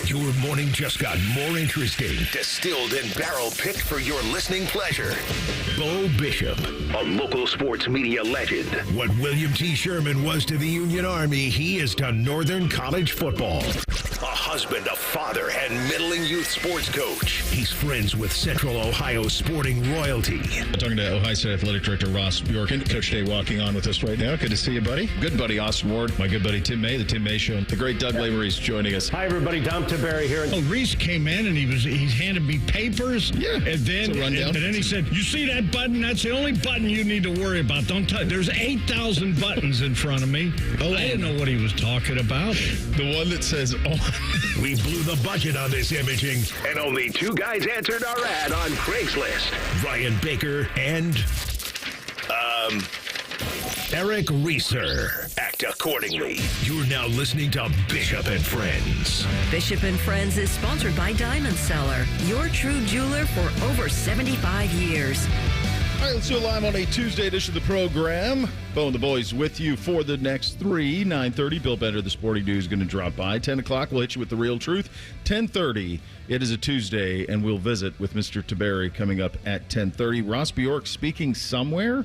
Your morning just got more interesting. Distilled and barrel-picked for your listening pleasure. Bo Bishop, a local sports media legend. What William T. Sherman was to the Union Army, he is to Northern College football. A husband, a father, and middling youth sports coach. He's friends with Central Ohio sporting royalty. Talking to Ohio State Athletic Director Ross Bjorken. Coach Day walking on with us right now. Good to see you, buddy. Good buddy Austin Ward. My good buddy Tim May, the Tim May Show. The great Doug Lavery's joining us. Hi, everybody. Dom Tiberi here. Oh, Reese came in and he handed me papers. Yeah, and then he said, "You see that button? That's the only button you need to worry about. Don't touch. There's 8,000 buttons in front of me." Oh, I didn't know what he was talking about. The one that says, "Oh." We blew the budget on this imaging, and only two guys answered our ad on Craigslist: Ryan Baker and Eric Reeser. Act accordingly. You're now listening to Bishop and Friends. Bishop and Friends is sponsored by Diamond Seller, your true jeweler for over 75 years. All right, let's do it live on a Tuesday edition of the program. Bo and the boys with you for the next 9:30. Bill Bender, the Sporting News, is going to drop by. 10 o'clock, we'll hit you with the real truth. 10:30, it is a Tuesday, and we'll visit with Mr. Tiberi coming up at 10:30. Ross Bjork speaking somewhere.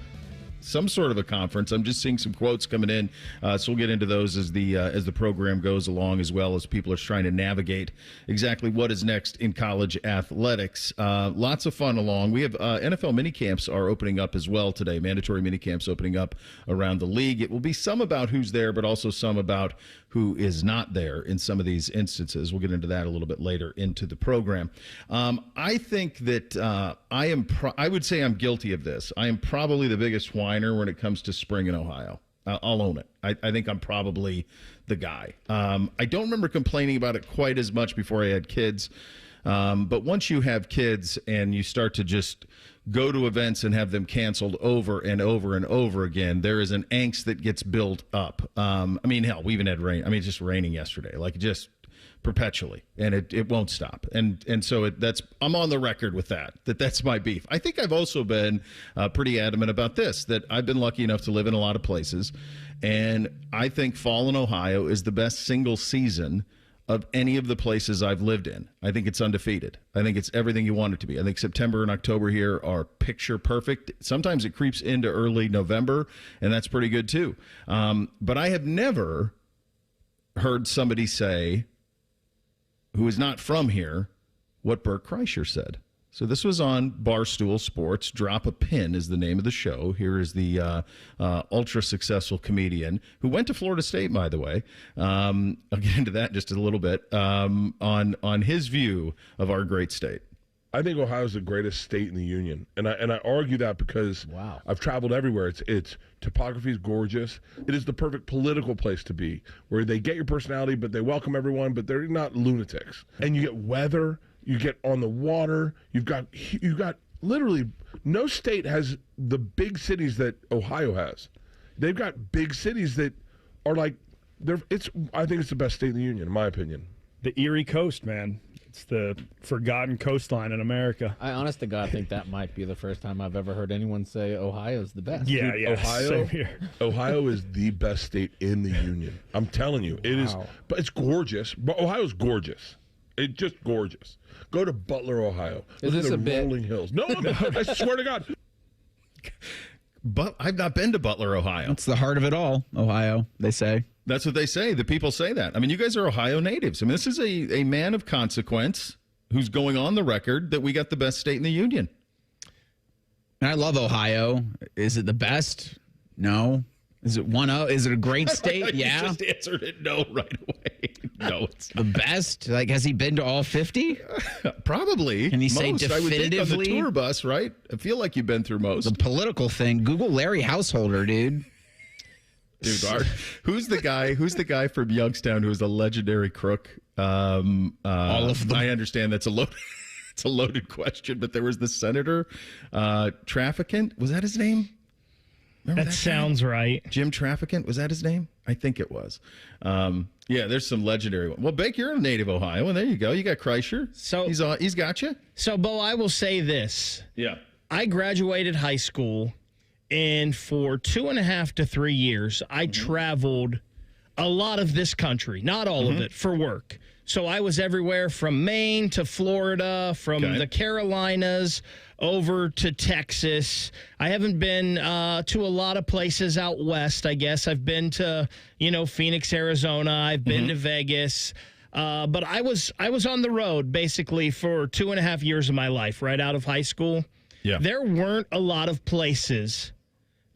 Some sort of a conference. I'm just seeing some quotes coming in, so we'll get into those as the program goes along, as well as people are trying to navigate exactly what is next in college athletics. Lots of fun along. We have NFL minicamps are opening up as well today. Mandatory minicamps opening up around the league. It will be some about who's there, but also some about who is not there in some of these instances. We'll get into that a little bit later into the program. I think that I would say I'm guilty of this. I am probably the biggest whiner when it comes to spring in Ohio. I'll own it. I think I'm probably the guy. I don't remember complaining about it quite as much before I had kids. But once you have kids and you start to just go to events and have them canceled over and over and over again, there is an angst that gets built up. I mean, hell, we even had rain. I mean, it's just raining yesterday, like just perpetually, and it won't stop. And so I'm on the record with that's my beef. I think I've also been pretty adamant about this, that I've been lucky enough to live in a lot of places, and I think fall in Ohio is the best single season of any of the places I've lived in. I think it's undefeated. I think it's everything you want it to be. I think September and October here are picture perfect. Sometimes it creeps into early November, and that's pretty good too. But I have never heard somebody say, who is not from here, what Bert Kreischer said. So this was on Barstool Sports. Drop a Pin is the name of the show. Here is the ultra-successful comedian who went to Florida State, by the way. I'll get into that in just a little bit, on his view of our great state. I think Ohio is the greatest state in the union, and I argue that because I've traveled everywhere. Its topography is gorgeous. It is the perfect political place to be, where they get your personality, but they welcome everyone, but they're not lunatics. And you get weather, you get on the water. You've got literally no state has the big cities that Ohio has. They've got big cities that are like I think it's the best state in the union, in my opinion. The Erie Coast, man. It's the forgotten coastline in America. I honest to God think that might be the first time I've ever heard anyone say Ohio's the best. Yeah, Dude, yeah. Same here. Ohio is the best state in the union. I'm telling you, it is. But it's gorgeous. But Ohio's gorgeous. It's just gorgeous. Go to Butler, Ohio. Is this the a bit? rolling hills? No, I swear to God. But I've not been to Butler, Ohio. It's the heart of it all, Ohio, they say. That's what they say. The people say that. I mean, you guys are Ohio natives. I mean, this is a man of consequence who's going on the record that we got the best state in the union. And I love Ohio. Is it the best? No. Is it 1-0? Is it a great state? Yeah. You just answered it no right away. No, it's the best? Like, has he been to all 50? Probably. Can he say definitively? I would think on the tour bus, right? I feel like you've been through most. The political thing. Google Larry Householder, dude. Dude, who's the guy from Youngstown who is a legendary crook? All of them. I understand that's it's a loaded question, but there was the senator, Trafficant. Was that his name? Remember that sounds right. Jim Trafficant, was that his name? I think it was. Yeah, there's some legendary one. Well, Bake, you're a native Ohio, and there you go. You got Kreischer. So he's got you. So, Bo, I will say this. Yeah. I graduated high school, and for 2.5 to 3 years, I traveled a lot of this country, not all of it, for work. So I was everywhere from Maine to Florida, from the Carolinas over to Texas. I haven't been to a lot of places out west, I guess. I've been to, Phoenix, Arizona. I've been to Vegas. But I was on the road basically for 2.5 years of my life, right out of high school. Yeah. There weren't a lot of places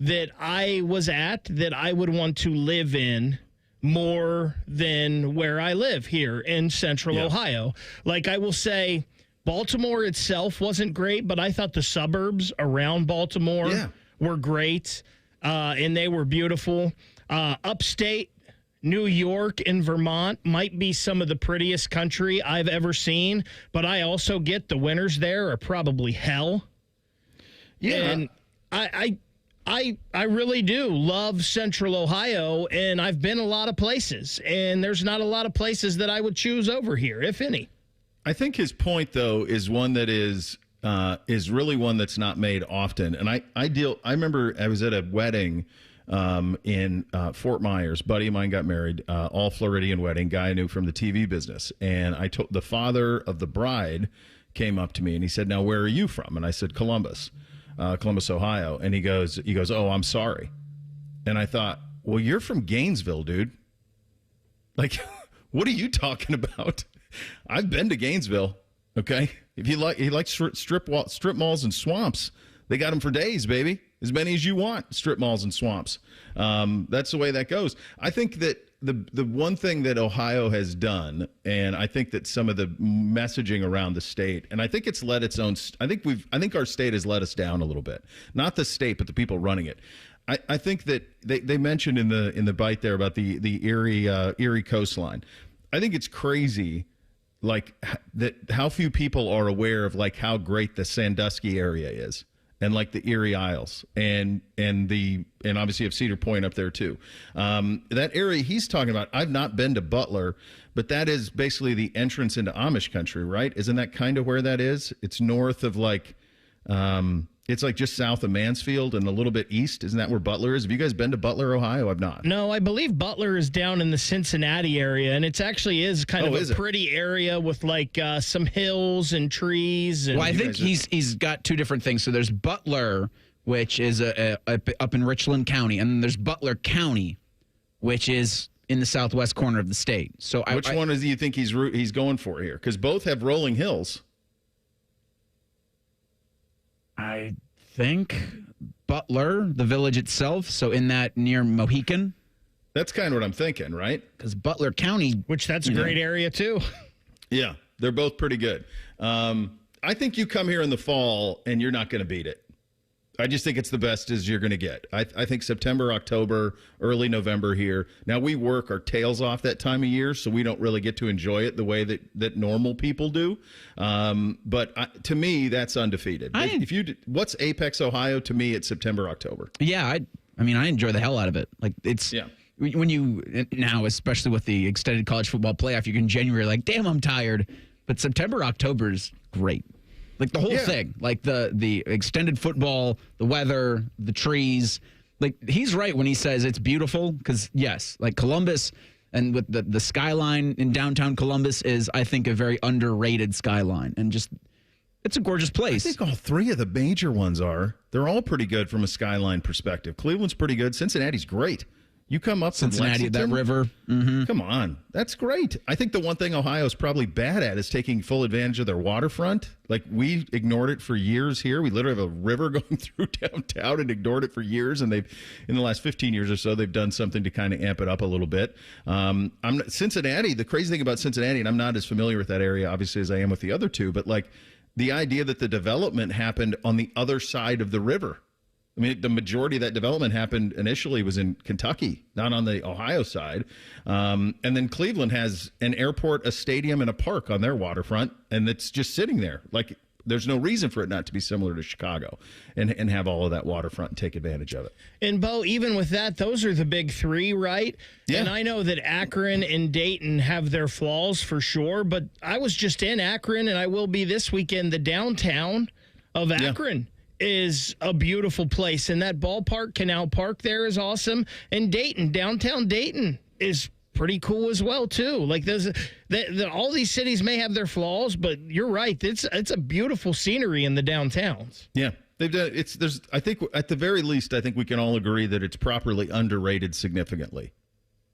that I was at that I would want to live in more than where I live here in Central Ohio. Like, I will say, Baltimore itself wasn't great, but I thought the suburbs around Baltimore were great, and they were beautiful. Upstate New York and Vermont might be some of the prettiest country I've ever seen, but I also get the winters there are probably hell. Yeah. And I really do love Central Ohio, and I've been a lot of places, and there's not a lot of places that I would choose over here, if any. I think his point, though, is one that is really one that's not made often. And I remember I was at a wedding in Fort Myers. Buddy of mine got married, all Floridian wedding, guy I knew from the TV business. And I told the father of the bride came up to me and he said, "Now, where are you from?" And I said, Columbus, Ohio. And he goes, "Oh, I'm sorry." And I thought, well, you're from Gainesville, dude. Like, what are you talking about? I've been to Gainesville. Okay. If you like strip malls and swamps, they got them for days, baby. As many as you want, strip malls and swamps. That's the way that goes. I think that the one thing that Ohio has done, and I think that some of the messaging around the state, and I think it's let its own. I think our state has let us down a little bit. Not the state, but the people running it. I think that they mentioned in the bite there about the Erie coastline. I think it's crazy, like that how few people are aware of like how great the Sandusky area is. And like the Erie Isles and obviously you have Cedar Point up there too. That area he's talking about, I've not been to Butler, but that is basically the entrance into Amish country, right? Isn't that kind of where that is? It's north of like, it's like just south of Mansfield and a little bit east. Isn't that where Butler is? Have you guys been to Butler, Ohio? I've not. No, I believe Butler is down in the Cincinnati area, and it actually is kind of a pretty area with like some hills and trees. And well, I think he's got two different things. So there's Butler, which is up in Richland County, and then there's Butler County, which is in the southwest corner of the state. So which one do you think he's going for here? Because both have rolling hills. I think Butler, the village itself, so in that near Mohican. That's kind of what I'm thinking, right? Because Butler County, which that's a great area too. Yeah, they're both pretty good. I think you come here in the fall and you're not going to beat it. I just think it's the best as you're going to get. I think September, October, early November here. Now, we work our tails off that time of year, so we don't really get to enjoy it the way that normal people do. But to me, that's undefeated. What's Apex, Ohio? To me, it's September, October. Yeah, I mean, I enjoy the hell out of it. Like, it's when you now, especially with the extended college football playoff, you can January like, damn, I'm tired. But September, October is great. Like the whole thing, like the extended football, the weather, the trees. Like he's right when he says it's beautiful because, yes, like Columbus and with the skyline in downtown Columbus is, I think, a very underrated skyline. And just it's a gorgeous place. I think all three of the major ones are. They're all pretty good from a skyline perspective. Cleveland's pretty good. Cincinnati's great. You come up from Cincinnati, that river. Mm-hmm. Come on. That's great. I think the one thing Ohio's probably bad at is taking full advantage of their waterfront. Like, we ignored it for years here. We literally have a river going through downtown and ignored it for years. And in the last 15 years or so, they've done something to kind of amp it up a little bit. Cincinnati, the crazy thing about Cincinnati, and I'm not as familiar with that area, obviously, as I am with the other two, but like the idea that the development happened on the other side of the river. I mean, the majority of that development happened initially was in Kentucky, not on the Ohio side. And then Cleveland has an airport, a stadium, and a park on their waterfront, and it's just sitting there. Like, there's no reason for it not to be similar to Chicago and have all of that waterfront and take advantage of it. And, Bo, even with that, those are the big three, right? Yeah. And I know that Akron and Dayton have their flaws for sure, but I was just in Akron, and I will be this weekend. The downtown of Akron is a beautiful place, and that ballpark, Canal Park there, is awesome. And Dayton, downtown Dayton, is pretty cool as well too. Like all these cities may have their flaws, but you're right. It's a beautiful scenery in the downtowns. Yeah. They've done I think at the very least, I think we can all agree that it's properly underrated significantly.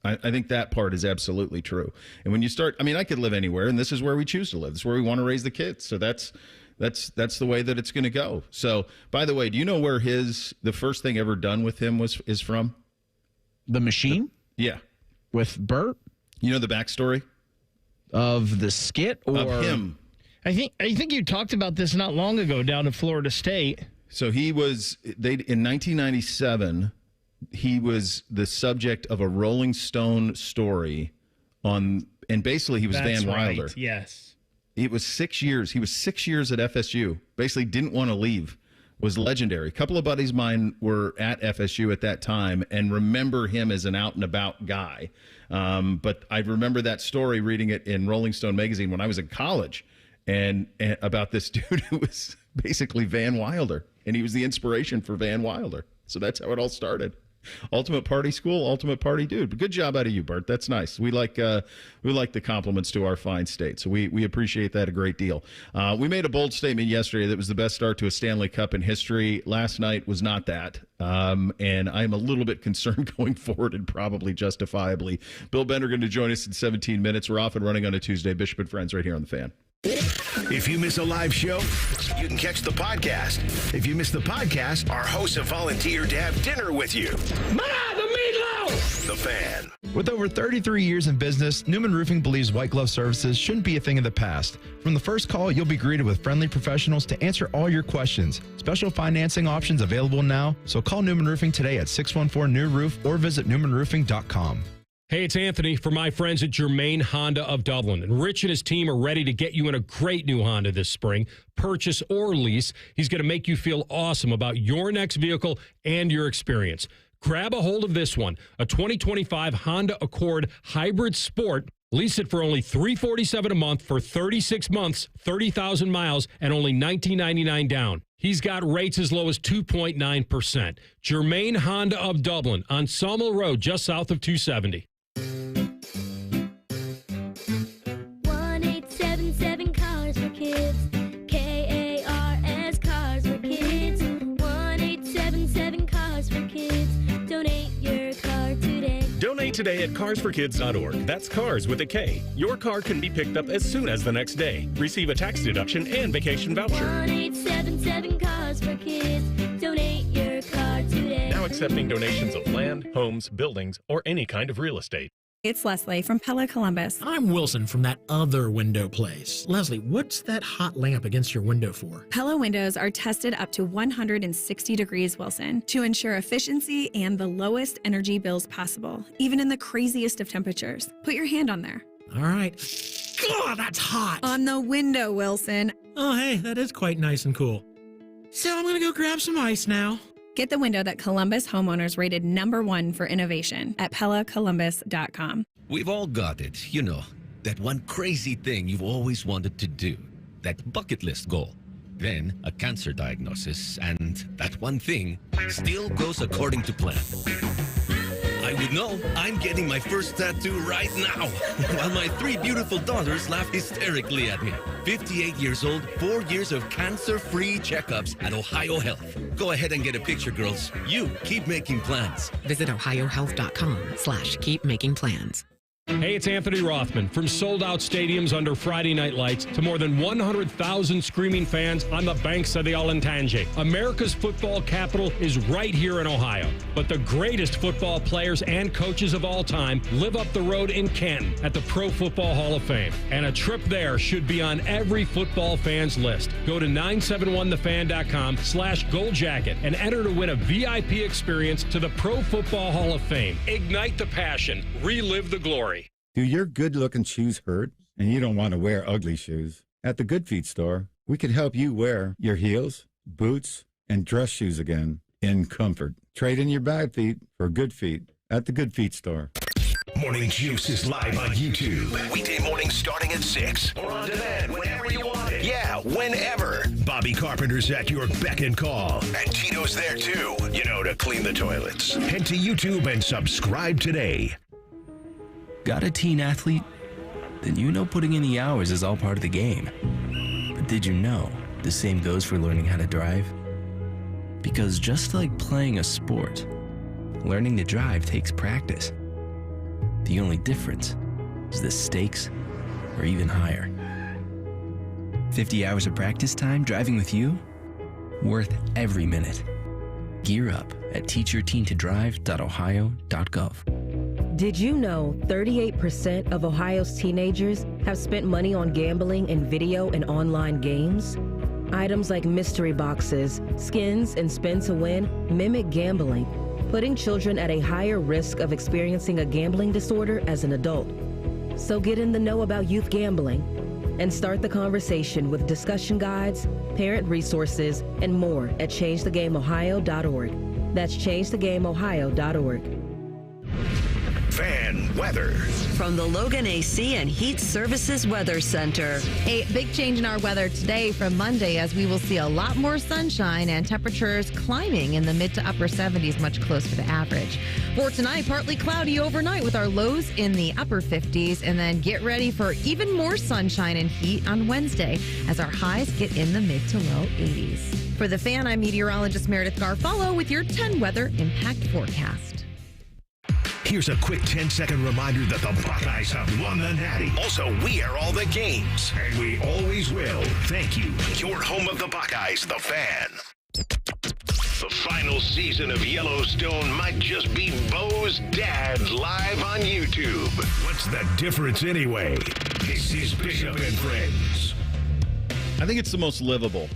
I think that part is absolutely true. And when you start, I mean, I could live anywhere, and this is where we choose to live. This is where we want to raise the kids. So that's the way that it's going to go. So, by the way, do you know where the first thing ever done with him is from? The Machine? Yeah. With Bert? You know the backstory? Of the skit or of him? I think you talked about this not long ago down at Florida State. So in 1997, he was the subject of a Rolling Stone story and basically he was Van Wilder. Right, yes. It was 6 years. He was 6 years at FSU. Basically didn't want to leave. Was legendary. A couple of buddies of mine were at FSU at that time and remember him as an out and about guy. But I remember that story, reading it in Rolling Stone magazine when I was in college, and about this dude who was basically Van Wilder, and he was the inspiration for Van Wilder. So that's how it all started. Ultimate party school, ultimate party dude. But good job out of you, Bert. That's nice. We like the compliments to our fine state, so we appreciate that a great deal. We made a bold statement yesterday that was the best start to a Stanley Cup in history. Last night was not that, and I'm a little bit concerned going forward, and probably justifiably. Bill Bender going to join us in 17 minutes. We're off and running on a Tuesday. Bishop and Friends right here on The Fan. If you miss a live show, you can catch the podcast. If you miss the podcast, our hosts have volunteered to have dinner with you. Ma, the meatloaf! The Fan. With over 33 years in business, Newman Roofing believes white glove services shouldn't be a thing of the past. From the first call, you'll be greeted with friendly professionals to answer all your questions. Special financing options available now, so call Newman Roofing today at 614-NEW-ROOF or visit newmanroofing.com. Hey, it's Anthony from my friends at Germain Honda of Dublin. And Rich and his team are ready to get you in a great new Honda this spring. Purchase or lease. He's going to make you feel awesome about your next vehicle and your experience. Grab a hold of this one, a 2025 Honda Accord Hybrid Sport. Lease it for only $347 a month for 36 months, 30,000 miles, and only $19.99 down. He's got rates as low as 2.9%. Germain Honda of Dublin on Sawmill Road, just south of 270. 1-877 Cars for Kids. KARS Cars for Kids. 1-877 Cars for Kids. Donate your car today. Donate today at carsforkids.org. That's cars with a K. Your car can be picked up as soon as the next day. Receive a tax deduction and vacation voucher. 1-877 Cars for Kids. Donate your car today. Now accepting donations of land, homes, buildings, or any kind of real estate. It's Leslie from Pella Columbus. I'm Wilson from that other window place. Leslie, what's that hot lamp against your window for? Pella windows are tested up to 160 degrees Wilson to ensure efficiency and the lowest energy bills possible, even in the craziest of temperatures. Put your hand on there. All right. God, that's hot. On the window, Wilson. Oh, hey, that is quite nice and cool. So I'm going to go grab some ice now. Get the window that Columbus homeowners rated #1 for innovation at PellaColumbus.com. We've all got it, you know, that one crazy thing you've always wanted to do, that bucket list goal. Then a cancer diagnosis, and that one thing still goes according to plan. I would know. I'm getting my first tattoo right now, while my 3 beautiful daughters laugh hysterically at me. 58 years old, 4 years of cancer-free checkups at Ohio Health. Go ahead and get a picture, girls. You keep making plans. Visit ohiohealth.com/keepmakingplans. Hey, it's Anthony Rothman. From sold-out stadiums under Friday night lights to more than 100,000 screaming fans on the banks of the Olentangy. America's football capital is right here in Ohio. But the greatest football players and coaches of all time live up the road in Canton at the Pro Football Hall of Fame. And a trip there should be on every football fan's list. Go to 971thefan.com/goldjacket and enter to win a VIP experience to the Pro Football Hall of Fame. Ignite the passion. Relive the glory. Do your good-looking shoes hurt and you don't want to wear ugly shoes? At the Good Feet store, we can help you wear your heels, boots, and dress shoes again in comfort. Trade in your bad feet for good feet at the Good Feet store. Morning Juice is live on YouTube. Weekday mornings starting at 6. Or on demand whenever you want it. Yeah, whenever. Bobby Carpenter's at your beck and call. And Tito's there too, you know, to clean the toilets. Head to YouTube and subscribe today. Got a teen athlete? Then you know putting in the hours is all part of the game. But did you know the same goes for learning how to drive? Because just like playing a sport, learning to drive takes practice. The only difference is the stakes are even higher. 50 hours of practice time driving with you? Worth every minute. Gear up at teachyourteentodrive.ohio.gov. Did you know 38% of Ohio's teenagers have spent money on gambling in video and online games? Items like mystery boxes, skins, and spin to win mimic gambling, putting children at a higher risk of experiencing a gambling disorder as an adult. So get in the know about youth gambling and start the conversation with discussion guides, parent resources, and more at changethegameohio.org. That's changethegameohio.org. Fan weather. From the Logan AC and Heat Services Weather Center. A big change in our weather today from Monday, as we will see a lot more sunshine and temperatures climbing in the mid to upper 70s, much closer to average. For tonight, partly cloudy overnight with our lows in the upper 50s, and then get ready for even more sunshine and heat on Wednesday as our highs get in the mid to low 80s. For The Fan, I'm meteorologist Meredith Garfalo with your 10 weather impact forecast. Here's a quick 10-second reminder that the Buckeyes have won the Natty. Also, we are all the games, and we always will. Thank you. Your home of the Buckeyes, The Fan. The final season of Yellowstone might just be Bo's dad live on YouTube. What's the difference anyway? This is Bishop and Friends. I think it's the most livable.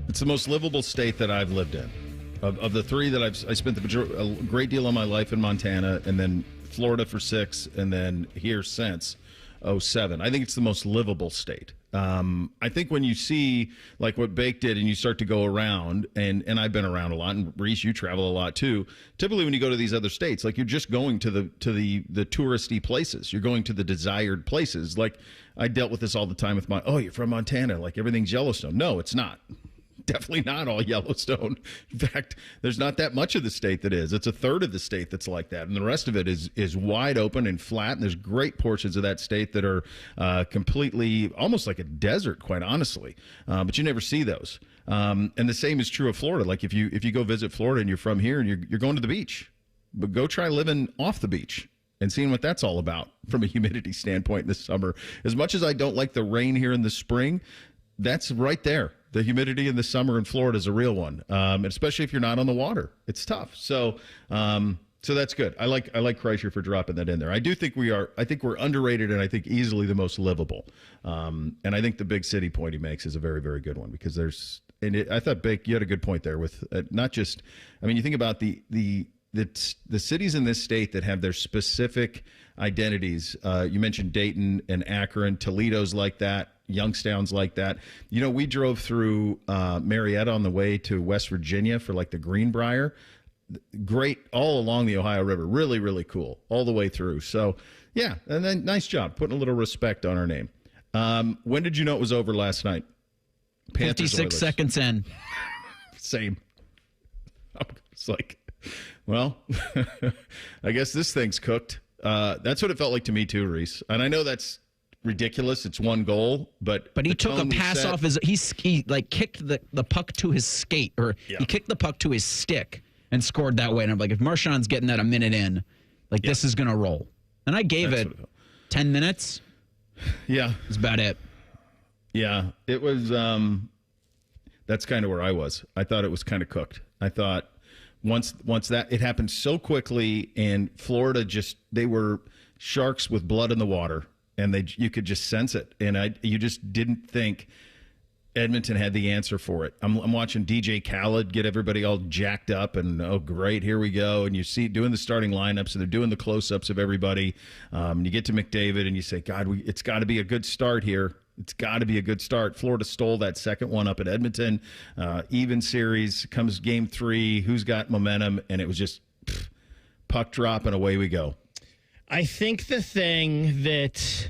It's the most livable state that I've lived in. Of the three that I spent a great deal of my life in Montana, and then Florida for 6, and then here since 2007. I think it's the most livable state. I think when you see like what Bake did, and you start to go around, and I've been around a lot, and Reese, you travel a lot too. Typically, when you go to these other states, like you're just going to the touristy places. You're going to the desired places. Like I dealt with this all the time with you're from Montana, like everything's Yellowstone. No, it's not. Definitely not all Yellowstone. In fact, there's not that much of the state that is. It's a third of the state that's like that, and the rest of it is wide open and flat. And there's great portions of that state that are completely almost like a desert, quite honestly. But you never see those. And the same is true of Florida. Like if you go visit Florida and you're from here and you're going to the beach, but go try living off the beach and seeing what that's all about from a humidity standpoint this summer. As much as I don't like the rain here in the spring, that's right there. The humidity in the summer in Florida is a real one, especially if you're not on the water. It's tough. So that's good. I like Kreischer for dropping that in there. I do think I think we're underrated, and I think easily the most livable. And I think the big city point he makes is a very, very good one, because I thought, Bake, you had a good point there with not just. I mean, you think about the cities in this state that have their specific identities. You mentioned Dayton and Akron. Toledo's like that. Youngstown's like that. You know, we drove through Marietta on the way to West Virginia for like the Greenbrier. Great all along the Ohio River. Really, really cool all the way through. So, yeah, and then nice job putting a little respect on our name. When did you know it was over last night? 56 seconds in. Same. It's like, well, I guess this thing's cooked. That's what it felt like to me too, Reese. And I know that's ridiculous. It's one goal, but he took a pass off his. He like kicked the puck to his skate, or he kicked the puck to his stick and scored that way. And I'm like, if Marshawn's getting that a minute in, like this is gonna roll. And I gave it 10 minutes. Yeah, that's about it. Yeah, it was. That's kind of where I was. I thought it was kind of cooked. I thought once that it happened so quickly, and Florida they were sharks with blood in the water. And you could just sense it, and you just didn't think Edmonton had the answer for it. I'm watching DJ Khaled get everybody all jacked up, and oh great, here we go. And you see doing the starting lineups, and they're doing the close-ups of everybody. And you get to McDavid, and you say, God, it's got to be a good start here. It's got to be a good start. Florida stole that second one up at Edmonton. Even series comes game 3. Who's got momentum? And it was just puck drop, and away we go. I think the thing that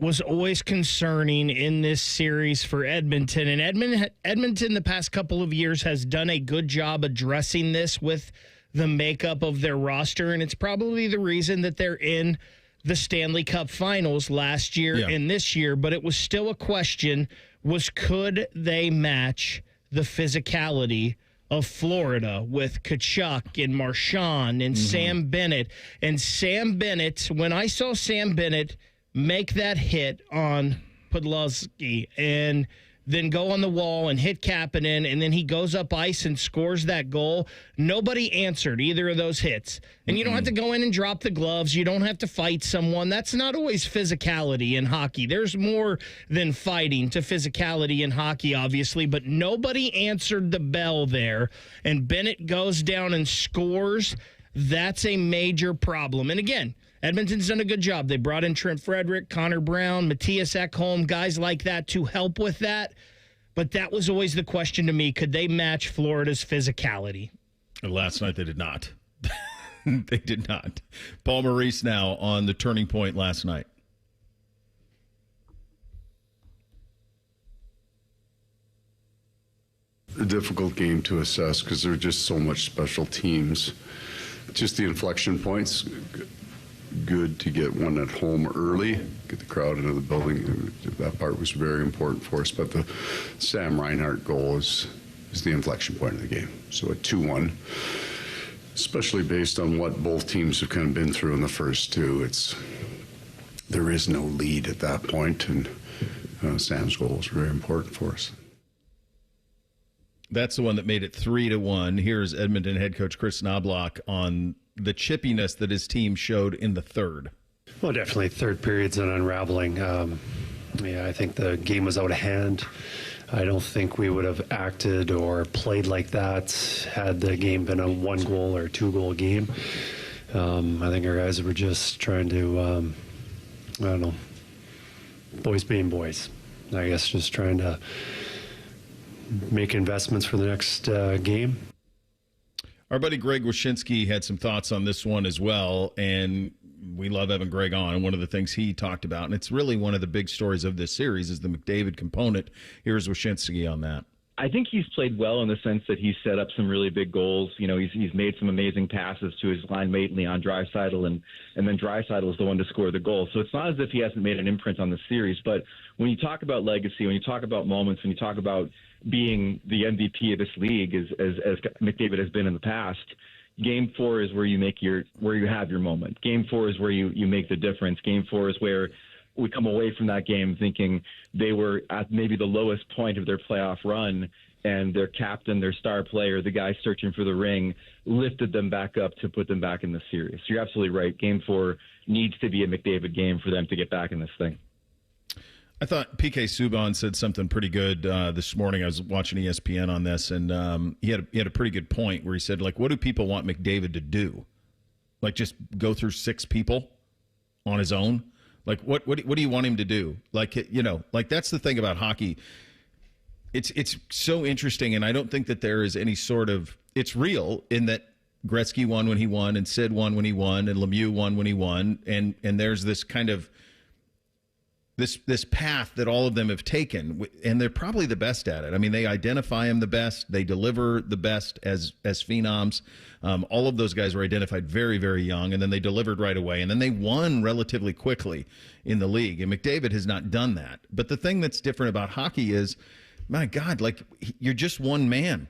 was always concerning in this series for Edmonton, and Edmonton the past couple of years has done a good job addressing this with the makeup of their roster, and it's probably the reason that they're in the Stanley Cup Finals last year and this year. But it was still a question: could they match the physicality of Florida with Kachuk and Marchand and Sam Bennett? And Sam Bennett, when I saw Sam Bennett make that hit on Podolski and then go on the wall and hit Kapanen, and then he goes up ice and scores that goal, nobody answered either of those hits. And you don't have to go in and drop the gloves. You don't have to fight someone. That's not always physicality in hockey. There's more than fighting to physicality in hockey, obviously, but nobody answered the bell there. And Bennett goes down and scores. That's a major problem. And again, Edmonton's done a good job. They brought in Trent Frederick, Connor Brown, Matthias Ekholm, guys like that to help with that. But that was always the question to me. Could they match Florida's physicality? Last night they did not. They did not. Paul Maurice now on the turning point last night. A difficult game to assess because there are just so much special teams. Just the inflection points. Good to get one at home early, get the crowd into the building. That part was very important for us. But the Sam Reinhart goal is the inflection point of the game. So a 2-1, especially based on what both teams have kind of been through in the first two. There is no lead at that point, and Sam's goal is very important for us. That's the one that made it 3-1. Here's Edmonton head coach Chris Knobloch on the chippiness that his team showed in the third. Well, definitely third period's an unraveling. I think the game was out of hand. I don't think we would have acted or played like that had the game been a 1-goal or 2-goal game. I think our guys were just trying to, boys being boys. I guess just trying to make investments for the next game. Our buddy Greg Wyshynski had some thoughts on this one as well, and we love having Greg on. And one of the things he talked about, and it's really one of the big stories of this series, is the McDavid component. Here's Wyshynski on that. I think he's played well in the sense that he's set up some really big goals. You know, he's made some amazing passes to his line mate Leon Draisaitl, and then Draisaitl is the one to score the goal. So it's not as if he hasn't made an imprint on the series. But when you talk about legacy, when you talk about moments, when you talk about being the MVP of this league, as McDavid has been in the past, Game 4 is where you have your moment. Game 4 is where you make the difference. Game 4 is where we come away from that game thinking they were at maybe the lowest point of their playoff run, and their captain, their star player, the guy searching for the ring, lifted them back up to put them back in the series. So you're absolutely right. Game 4 needs to be a McDavid game for them to get back in this thing. I thought PK Subban said something pretty good this morning. I was watching ESPN on this, and he had a pretty good point where he said, like, what do people want McDavid to do? Like, just go through 6 people on his own? Like, what do you want him to do? Like, like that's the thing about hockey. It's so interesting, and I don't think that there is any sort of – it's real in that Gretzky won when he won, and Sid won when he won, and Lemieux won when he won, and there's this kind of – this path that all of them have taken, and they're probably the best at it. I mean, they identify him the best. They deliver the best as phenoms. All of those guys were identified very, very young, and then they delivered right away. And then they won relatively quickly in the league. And McDavid has not done that. But the thing that's different about hockey is, my God, like, you're just one man,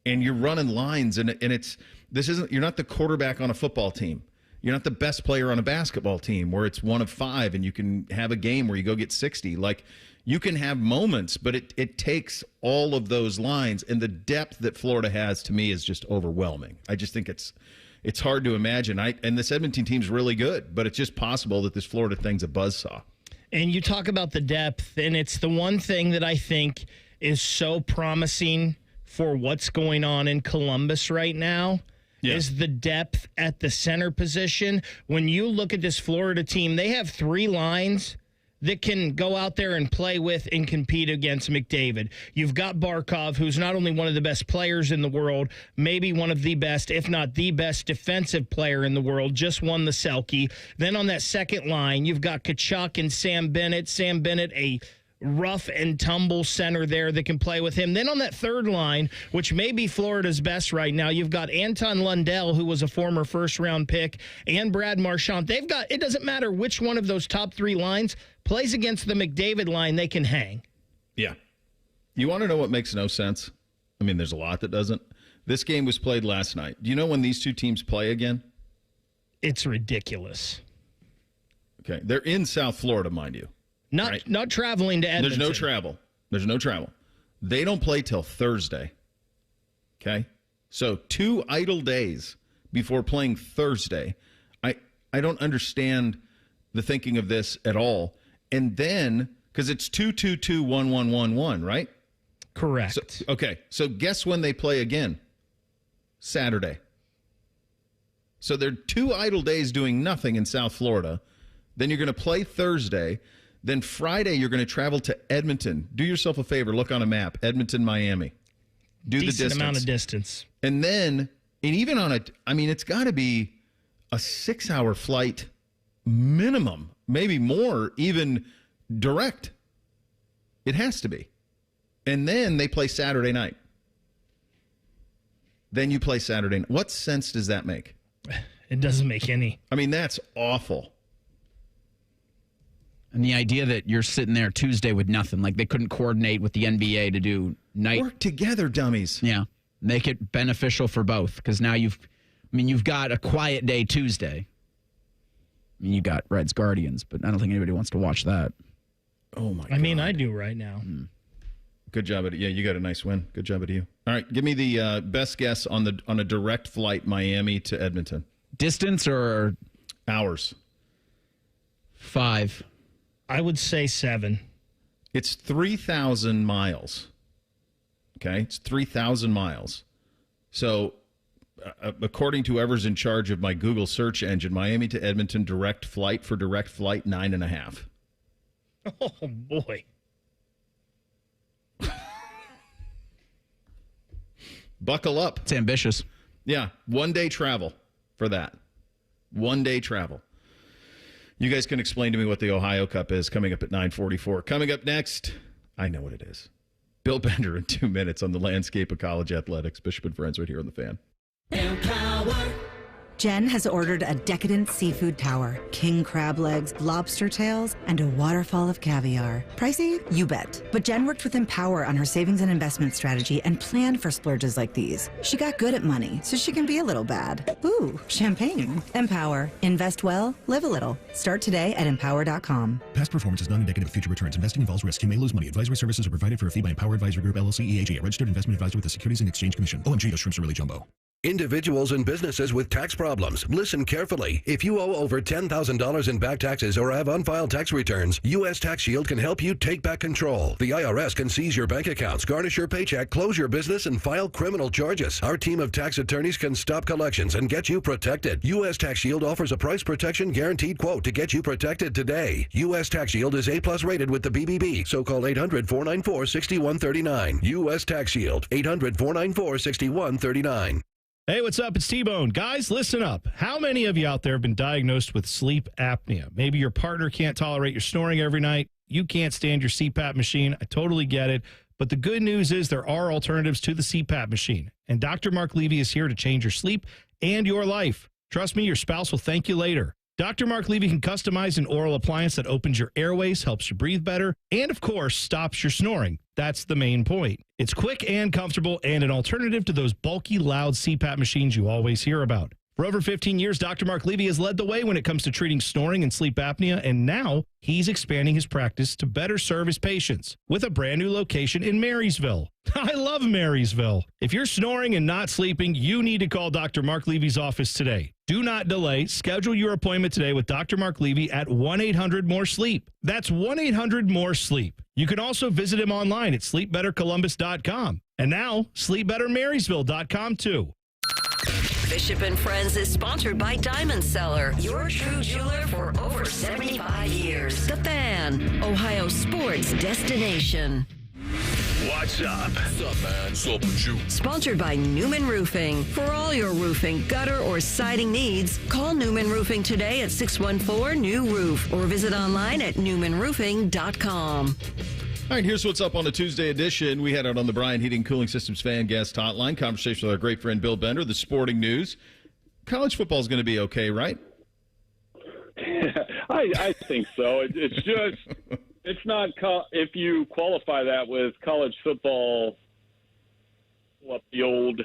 and you're running lines, and you're not the quarterback on a football team. You're not the best player on a basketball team where it's 1 of 5 and you can have a game where you go get 60. Like, you can have moments, but it takes all of those lines. And the depth that Florida has, to me, is just overwhelming. I just think it's hard to imagine. And this Edmonton team's really good, but it's just possible that this Florida thing's a buzzsaw. And you talk about the depth, and it's the one thing that I think is so promising for what's going on in Columbus right now. Is the depth at the center position. When you look at this Florida team, they have 3 lines that can go out there and play with and compete against McDavid. You've got Barkov, who's not only one of the best players in the world, maybe one of the best, if not the best defensive player in the world, just won the Selke. Then on that second line, you've got Kachuk and Sam Bennett. Sam Bennett, a rough and tumble center there that can play with him. Then on that third line, which may be Florida's best right now, you've got Anton Lundell, who was a former first-round pick, and Brad Marchand. They've got, it doesn't matter which one of those top three lines plays against the McDavid line, they can hang. Yeah. You want to know what makes no sense? I mean, there's a lot that doesn't. This game was played last night. Do you know when these two teams play again? It's ridiculous. Okay. They're in South Florida, mind you. Not traveling to Edmonton. There's no travel. They don't play till Thursday. Okay? So 2 idle days before playing Thursday. I don't understand the thinking of this at all. And then, because it's 2-2-2-1-1-1-1, right? Correct. So guess when they play again? Saturday. So they're 2 idle days doing nothing in South Florida. Then you're going to play Thursday. Then Friday, you're going to travel to Edmonton. Do yourself a favor. Look on a map. Edmonton, Miami. Do the distance. Amount of distance. And then, even on it's got to be a 6-hour flight minimum, maybe more, even direct. It has to be. And then they play Saturday night. Then you play Saturday night. What sense does that make? It doesn't make any. I mean, that's awful. And the idea that you're sitting there Tuesday with nothing, like they couldn't coordinate with the NBA to do night. Work together, dummies. Yeah. Make it beneficial for both. Because now you've got a quiet day Tuesday. I mean, you got Reds Guardians, but I don't think anybody wants to watch that. Oh, my God. I mean, I do right now. Good job at it. Yeah, you got a nice win. Good job at you. All right, give me the best guess on a direct flight Miami to Edmonton. Distance or hours? 5. I would say 7. It's 3,000 miles. Okay, it's 3,000 miles. So, according to whoever's in charge of my Google search engine, Miami to Edmonton direct flight 9.5. Oh, boy. Buckle up. It's ambitious. Yeah, 1 day travel for that. 1 day travel. You guys can explain to me what the Ohio Cup is coming up at 9:44. Coming up next, I know what it is. Bill Bender in 2 minutes on the landscape of college athletics. Bishop and Friends right here on The Fan. Empower. Jen has ordered a decadent seafood tower, king crab legs, lobster tails, and a waterfall of caviar. Pricey? You bet. But Jen worked with Empower on her savings and investment strategy and planned for splurges like these. She got good at money, so she can be a little bad. Ooh, champagne. Empower. Invest well, live a little. Start today at empower.com. Past performance is not indicative of future returns. Investing involves risk. You may lose money. Advisory services are provided for a fee by Empower Advisory Group, LLC, EAG, a registered investment advisor with the Securities and Exchange Commission. OMG, those shrimps are really jumbo. Individuals and businesses with tax problems, listen carefully. If you owe over $10,000 in back taxes or have unfiled tax returns, U.S. Tax Shield can help you take back control. The IRS can seize your bank accounts, garnish your paycheck, close your business, and file criminal charges. Our team of tax attorneys can stop collections and get you protected. U.S. Tax Shield offers a price protection guaranteed quote to get you protected today. U.S. Tax Shield is A+ rated with the BBB, so call 800-494-6139. U.S. Tax Shield, 800-494-6139. Hey, what's up? It's T-Bone. Guys, listen up. How many of you out there have been diagnosed with sleep apnea? Maybe your partner can't tolerate your snoring every night. You can't stand your CPAP machine. I totally get it. But the good news is there are alternatives to the CPAP machine. And Dr. Mark Levy is here to change your sleep and your life. Trust me, your spouse will thank you later. Dr. Mark Levy can customize an oral appliance that opens your airways, helps you breathe better, and, of course, stops your snoring. That's the main point. It's quick and comfortable and an alternative to those bulky, loud CPAP machines you always hear about. For over 15 years, Dr. Mark Levy has led the way when it comes to treating snoring and sleep apnea, and now he's expanding his practice to better serve his patients with a brand new location in Marysville. I love Marysville. If you're snoring and not sleeping, you need to call Dr. Mark Levy's office today. Do not delay. Schedule your appointment today with Dr. Mark Levy at 1-800-MORE-SLEEP. That's 1-800-MORE-SLEEP. You can also visit him online at sleepbettercolumbus.com. And now, sleepbettermarysville.com too. Bishop and Friends is sponsored by Diamond Seller, your true jeweler for over 75 years. The Fan, Ohio sports destination. What's up? What's up, man? What's up with you? Sponsored by Newman Roofing. For all your roofing, gutter, or siding needs, call Newman Roofing today at 614-NEW-ROOF or visit online at newmanroofing.com. All right, here's what's up on a Tuesday edition. We had out on the Bryant Heating Cooling Systems fan guest hotline. Conversation with our great friend Bill Bender, the sporting news. College football is going to be okay, right? I think so. It's not, if you qualify that with college football, up the old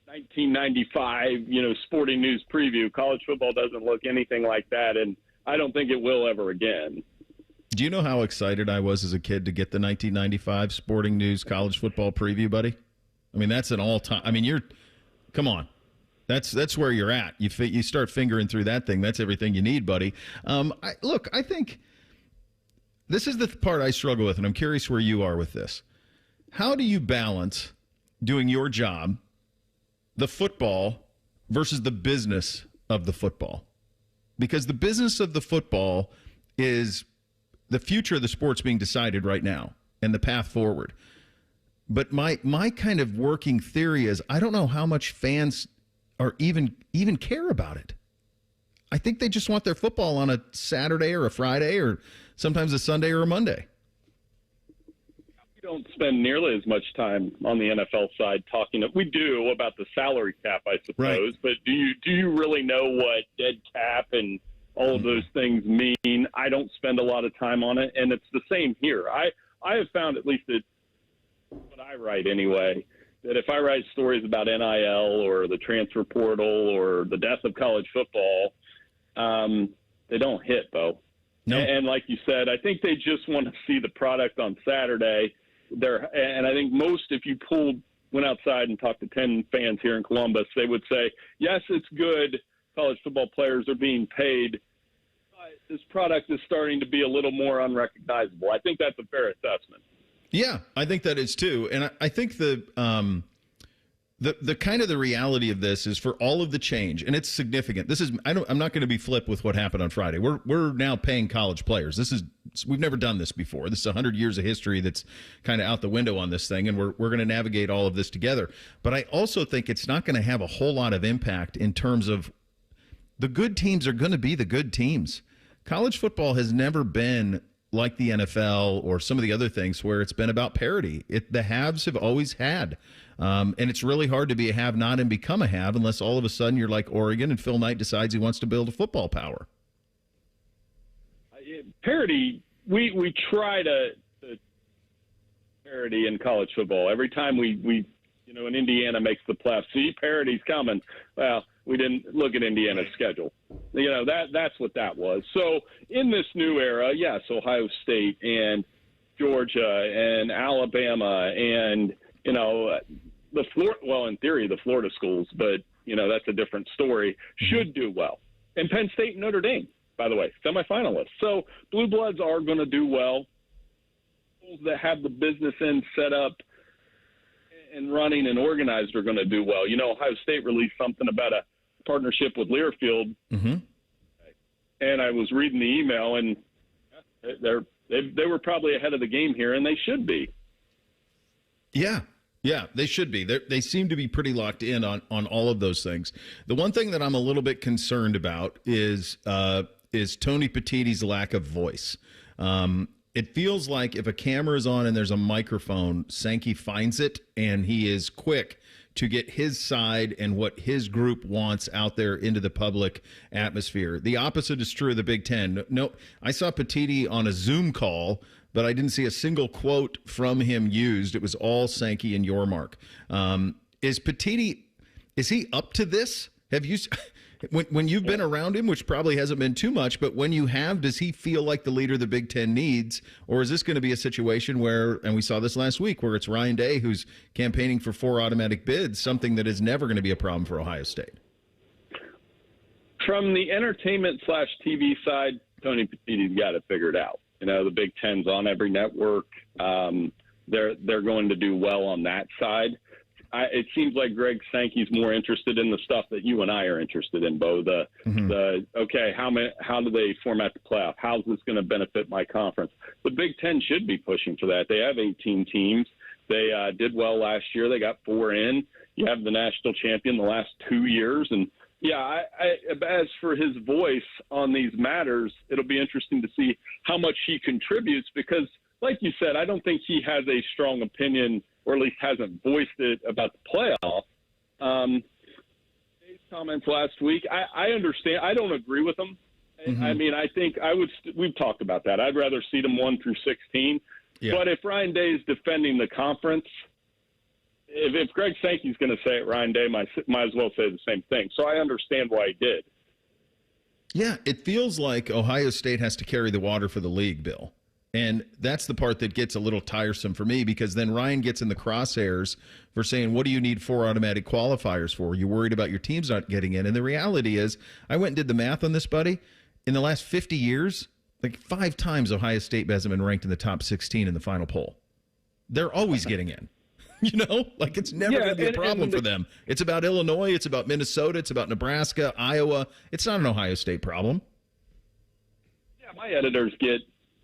1995, sporting news preview, college football doesn't look anything like that, and I don't think it will ever again. Do you know how excited I was as a kid to get the 1995 Sporting News college football preview, buddy? I mean, that's an all-time. I mean, come on. That's where you're at. You start fingering through that thing. That's everything you need, buddy. I think this is the part I struggle with, and I'm curious where you are with this. How do you balance doing your job, the football, versus the business of the football? Because the business of the football is the future of the sport's being decided right now and the path forward. But my kind of working theory is I don't know how much fans are even care about it. I think they just want their football on a Saturday or a Friday or sometimes a Sunday or a Monday. We don't spend nearly as much time on the NFL side talking. We do about the salary cap, I suppose, right. But do you really know what dead cap and all of those things mean? I don't spend a lot of time on it, and it's the same here. I have found, at least what I write anyway, that if I write stories about NIL or the transfer portal or the death of college football, they don't hit, Bo. No. And like you said, I think they just want to see the product on Saturday. And I think if you went outside and talked to 10 fans here in Columbus, they would say, yes, it's good. College football players are being paid. But this product is starting to be a little more unrecognizable. I think that's a fair assessment. Yeah, I think that is too. And I think the kind of the reality of this is for all of the change, and it's significant. I'm not going to be flip with what happened on Friday. We're now paying college players. We've never done this before. This is 100 years of history that's kind of out the window on this thing, and we're going to navigate all of this together. But I also think it's not going to have a whole lot of impact in terms of the good teams are going to be the good teams. College football has never been like the NFL or some of the other things where it's been about parity. The haves have always had. And it's really hard to be a have-not and become a have unless all of a sudden you're like Oregon and Phil Knight decides he wants to build a football power. Parity, we try to parity in college football. Every time we and Indiana makes the playoffs, see, parity's coming. Well, we didn't look at Indiana's schedule. That's what that was. So in this new era, yes, Ohio State and Georgia and Alabama and, in theory, the Florida schools, but, that's a different story, should do well. And Penn State and Notre Dame, by the way, semifinalists. So Blue Bloods are going to do well. Schools that have the business end set up and running and organized are going to do well. Ohio State released something about a partnership with Learfield, and I was reading the email, and they were probably ahead of the game here, and they should be. Yeah, they should be. They seem to be pretty locked in on all of those things. The one thing that I'm a little bit concerned about is Tony Petitti's lack of voice. It feels like if a camera is on and there's a microphone, Sankey finds it, and he is quick to get his side and what his group wants out there into the public atmosphere. The opposite is true of the Big Ten. No, I saw Petitti on a Zoom call, but I didn't see a single quote from him used. It was all Sankey and Yormark. Is Petitti, is he up to this? Have you... When you've been around him, which probably hasn't been too much, but when you have, does he feel like the leader the Big Ten needs? Or is this going to be a situation where, and we saw this last week, where it's Ryan Day who's campaigning for 4 automatic bids, something that is never going to be a problem for Ohio State? From the entertainment/TV side, Tony Petitti's got it figured out. The Big Ten's on every network. They're going to do well on that side. It seems like Greg Sankey's more interested in the stuff that you and I are interested in, Bo. How do they format the playoff? How's this going to benefit my conference? The Big Ten should be pushing for that. They have 18 teams. They did well last year. They got 4 in. You have the national champion the last 2 years, and Yeah, as for his voice on these matters, it'll be interesting to see how much he contributes because, like you said, I don't think he has a strong opinion, or at least hasn't voiced it, about the playoff. His comments last week, I understand. I don't agree with them. Mm-hmm. I mean, I think we've talked about that. I'd rather see them 1 through 16. Yeah. But if Ryan Day is defending the conference, if Greg Sankey's going to say it, Ryan Day might as well say the same thing. So I understand why he did. Yeah, it feels like Ohio State has to carry the water for the league, Bill. And that's the part that gets a little tiresome for me because then Ryan gets in the crosshairs for saying, what do you need 4 automatic qualifiers for? You're worried about your teams not getting in. And the reality is, I went and did the math on this, buddy. In the last 50 years, like 5 times Ohio State hasn't been ranked in the top 16 in the final poll. They're always getting in. You know, like it's never going to be a problem for them. It's about Illinois. It's about Minnesota. It's about Nebraska, Iowa. It's not an Ohio State problem. Yeah, my editors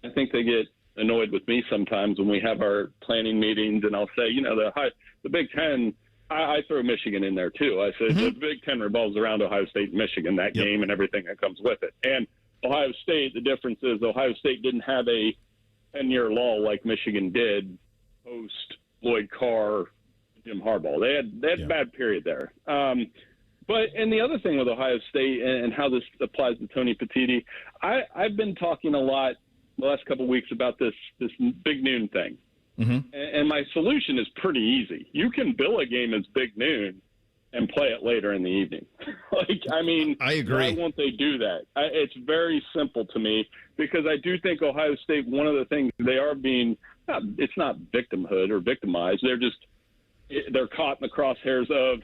I think they get annoyed with me sometimes when we have our planning meetings and I'll say, the Big Ten, I throw Michigan in there too. I said the Big Ten revolves around Ohio State and Michigan, that game and everything that comes with it. And Ohio State, the difference is Ohio State didn't have a 10-year lull like Michigan did post Lloyd Carr, Jim Harbaugh. They had a bad period there. And the other thing with Ohio State and how this applies to Tony Petitti, I've been talking a lot the last couple of weeks about this Big Noon thing. Mm-hmm. And my solution is pretty easy. You can bill a game as Big Noon and play it later in the evening. I agree. Why won't they do that? It's very simple to me because I do think Ohio State, one of the things they are being, it's not victimhood or victimized. They're caught in the crosshairs of,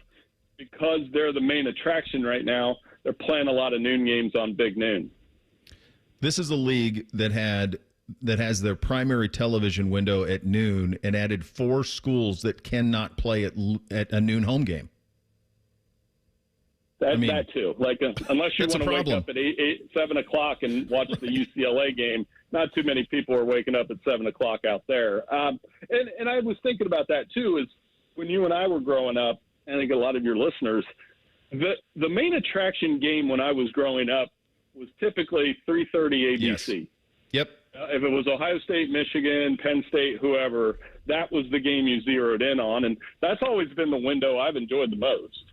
because they're the main attraction right now, they're playing a lot of noon games on Big Noon. This is a league that has their primary television window at noon and added 4 schools that cannot play at a noon home game. That too. Unless you want to wake up at 7 o'clock and watch the UCLA game, not too many people are waking up at 7 o'clock out there. And I was thinking about that too, is when you and I were growing up, and I think a lot of your listeners, the main attraction game when I was growing up was typically 3:30 ABC. Yes. Yep. If it was Ohio State, Michigan, Penn State, whoever, that was the game you zeroed in on, and that's always been the window I've enjoyed the most.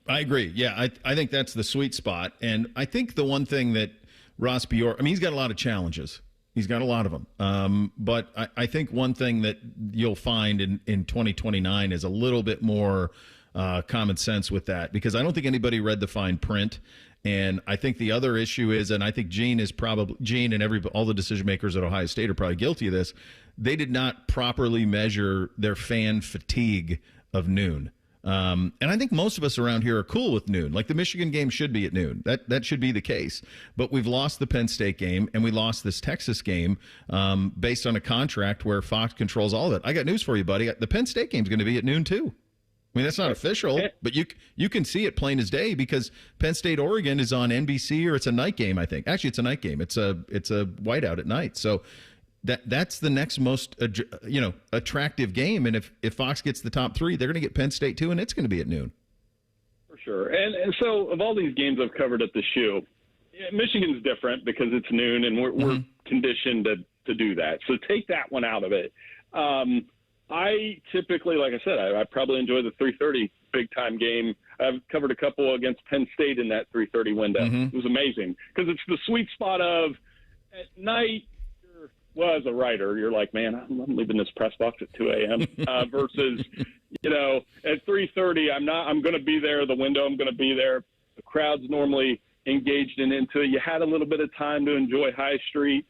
I agree. Yeah, I think that's the sweet spot. And I think the one thing that Ross Bjork, he's got a lot of challenges. He's got a lot of them. But I think one thing that you'll find in 2029 is a little bit more common sense with that, because I don't think anybody read the fine print. And I think the other issue is, and I think Gene and all the decision makers at Ohio State are probably guilty of this, they did not properly measure their fan fatigue of noon. And I think most of us around here are cool with noon. Like the Michigan game should be at noon. That should be the case. But we've lost the Penn State game and we lost this Texas game based on a contract where Fox controls all of it. I got news for you, buddy. The Penn State game is going to be at noon too. I mean, that's not official, but you can see it plain as day because Penn State, Oregon is on NBC, or it's a night game, I think. Actually, it's a night game. It's a whiteout at night. So that's the next most attractive game. And if Fox gets the top 3, they're going to get Penn State too, and it's going to be at noon. For sure. And so of all these games I've covered at the shoe, Michigan's different because it's noon, and we're conditioned to do that. So take that one out of it. I typically, like I said, I probably enjoy the 3:30 big-time game. I've covered a couple against Penn State in that 3:30 window. Mm-hmm. It was amazing because it's the sweet spot of at night. Well, as a writer, you're like, man, I'm leaving this press box at 2 a.m. Versus, at 3:30, I'm going to be there. The window, I'm going to be there. The crowd's normally engaged and into it. You had a little bit of time to enjoy High Street.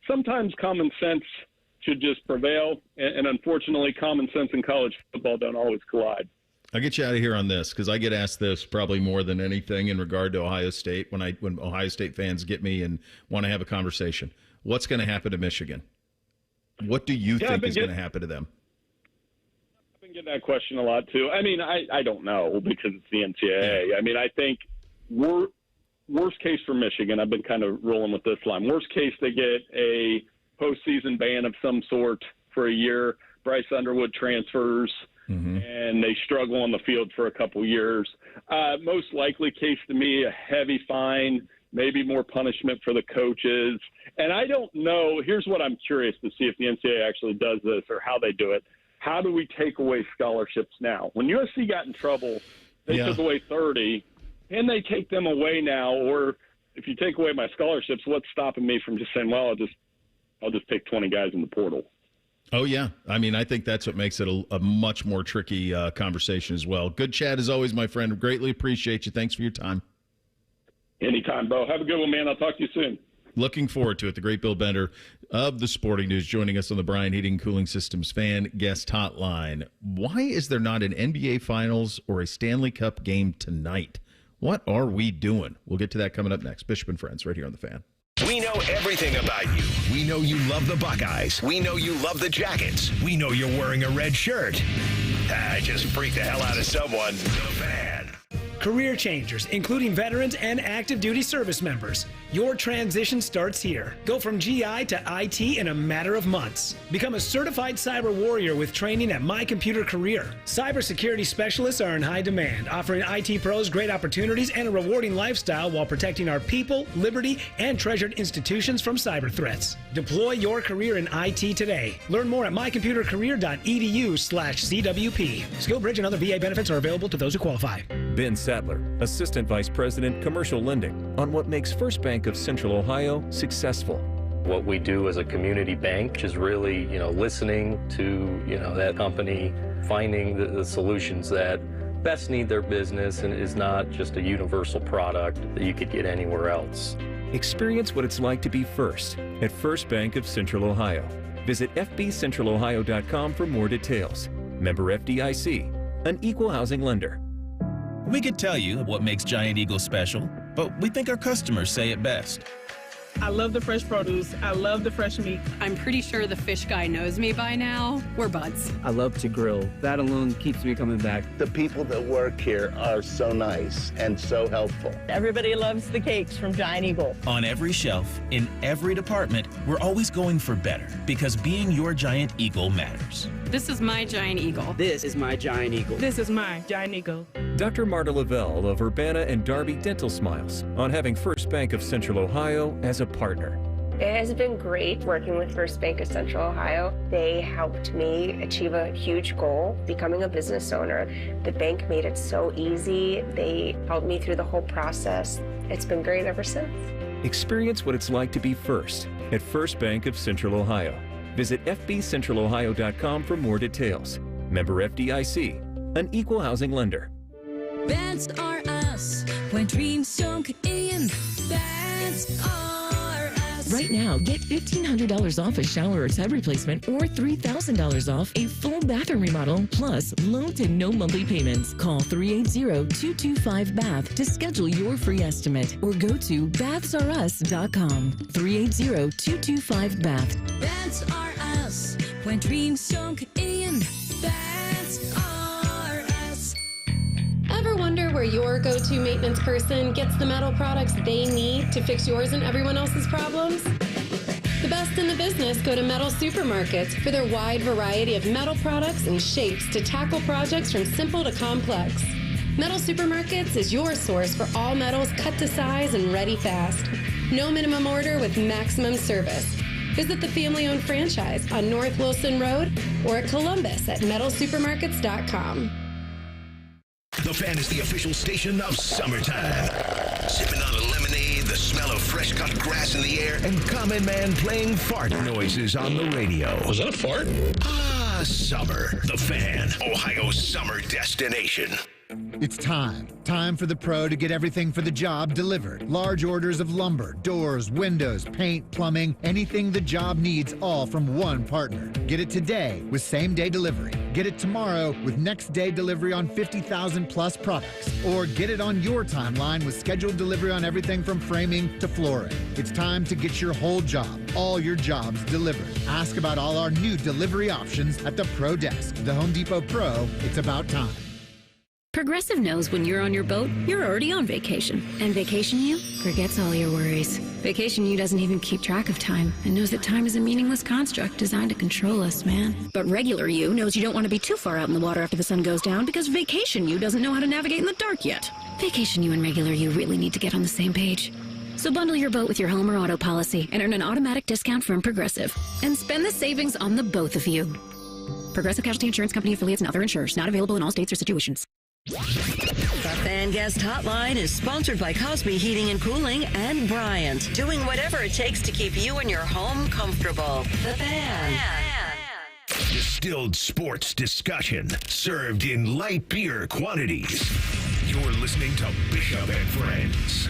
Sometimes common sense should just prevail, and unfortunately, common sense and college football don't always collide. I'll get you out of here on this because I get asked this probably more than anything in regard to Ohio State when Ohio State fans get me and want to have a conversation. What's going to happen to Michigan? What do you think is going to happen to them? I've been getting that question a lot too. I mean, I don't know because it's the NCAA. Yeah. I mean, I think worst case for Michigan, I've been kind of rolling with this line. Worst case, they get a postseason ban of some sort for a year. Bryce Underwood transfers. and they struggle on the field for a couple years. Most likely case to me, a heavy fine, maybe more punishment for the coaches. And I don't know. Here's what I'm curious to see if the NCAA actually does this or how they do it. How do we take away scholarships now? When USC got in trouble, they took away 30. Can they take them away now? Or if you take away my scholarships, what's stopping me from just saying, well, I'll just pick 20 guys in the portal? Oh, yeah. I mean, I think that's what makes it a much more tricky conversation as well. Good chat as always, my friend. Greatly appreciate you. Thanks for your time. Anytime, Bo. Have a good one, man. I'll talk to you soon. Looking forward to it. The great Bill Bender of the Sporting News joining us on the Bryan Heating Cooling Systems fan guest hotline. Why is there not an NBA Finals or a Stanley Cup game tonight? What are we doing? We'll get to that coming up next. Bishop and Friends right here on The Fan. We know everything about you. We know you love the Buckeyes. We know you love the Jackets. We know you're wearing a red shirt. I just freaked the hell out of someone. The Fan. Career changers, including veterans and active duty service members. Your transition starts here. Go from GI to IT in a matter of months. Become a certified cyber warrior with training at My Computer Career. Cybersecurity specialists are in high demand, offering IT pros great opportunities and a rewarding lifestyle while protecting our people, liberty, and treasured institutions from cyber threats. Deploy your career in IT today. Learn more at mycomputercareer.edu/CWP. SkillBridge and other VA benefits are available to those who qualify. Ben Sadler, Assistant Vice President, Commercial Lending, on what makes First Bank of Central Ohio successful. What we do as a community bank is really, listening to, that company, finding the solutions that best need their business and is not just a universal product that you could get anywhere else. Experience what it's like to be first at First Bank of Central Ohio. Visit fbcentralohio.com for more details. Member FDIC, an equal housing lender. We could tell you what makes Giant Eagle special, but we think our customers say it best. I love the fresh produce. I love the fresh meat. I'm pretty sure the fish guy knows me by now. We're buds. I love to grill. That alone keeps me coming back. The people that work here are so nice and so helpful. Everybody loves the cakes from Giant Eagle. On every shelf, in every department, we're always going for better because being your Giant Eagle matters. This is my Giant Eagle. This is my Giant Eagle. This is my Giant Eagle. Dr. Marta Lavelle of Urbana and Darby Dental smiles on having First Bank of Central Ohio as a partner. It has been great working with First Bank of Central Ohio. They helped me achieve a huge goal, becoming a business owner. The bank made it so easy. They helped me through the whole process. It's been great ever since. Experience what it's like to be first at First Bank of Central Ohio. Visit fbcentralohio.com for more details. Member FDIC, an equal housing lender. Beds are us when dreams sunk in. Beds are us. Right now, get $1,500 off a shower or tub replacement or $3,000 off a full bathroom remodel, plus low to no monthly payments. Call 380-225-BATH to schedule your free estimate or go to bathsareus.com. 380-225-BATH. Beds are us when dreams sunk in. Beds are us. Ever wonder where your go-to maintenance person gets the metal products they need to fix yours and everyone else's problems? The best in the business go to Metal Supermarkets for their wide variety of metal products and shapes to tackle projects from simple to complex. Metal Supermarkets is your source for all metals cut to size and ready fast. No minimum order with maximum service. Visit the family-owned franchise on North Wilson Road or at Columbus at metalsupermarkets.com. The Fan is the official station of summertime. Sipping on a lemonade, the smell of fresh-cut grass in the air, and Common Man playing fart noises on the radio. Was that a fart? Ah, summer. The Fan, Ohio's summer destination. It's time. Time for the pro to get everything for the job delivered. Large orders of lumber, doors, windows, paint, plumbing, anything the job needs, all from one partner. Get it today with same-day delivery. Get it tomorrow with next-day delivery on 50,000 plus products. Or get it on your timeline with scheduled delivery on everything from framing to flooring. It's time to get your whole job, all your jobs delivered. Ask about all our new delivery options at the Pro Desk. The Home Depot Pro, it's about time. Progressive knows when you're on your boat, you're already on vacation. And vacation you forgets all your worries. Vacation U doesn't even keep track of time and knows that time is a meaningless construct designed to control us, man. But regular U knows you don't want to be too far out in the water after the sun goes down because Vacation U doesn't know how to navigate in the dark yet. Vacation U and regular U really need to get on the same page. So bundle your boat with your home or auto policy and earn an automatic discount from Progressive. And spend the savings on the both of you. Progressive Casualty Insurance Company affiliates and other insurers. Not available in all states or situations. The Fan Guest Hotline is sponsored by Cosby Heating and Cooling and Bryant, doing whatever it takes to keep you and your home comfortable. The Fan. Distilled sports discussion served in light beer quantities. You're listening to Bishop and Friends.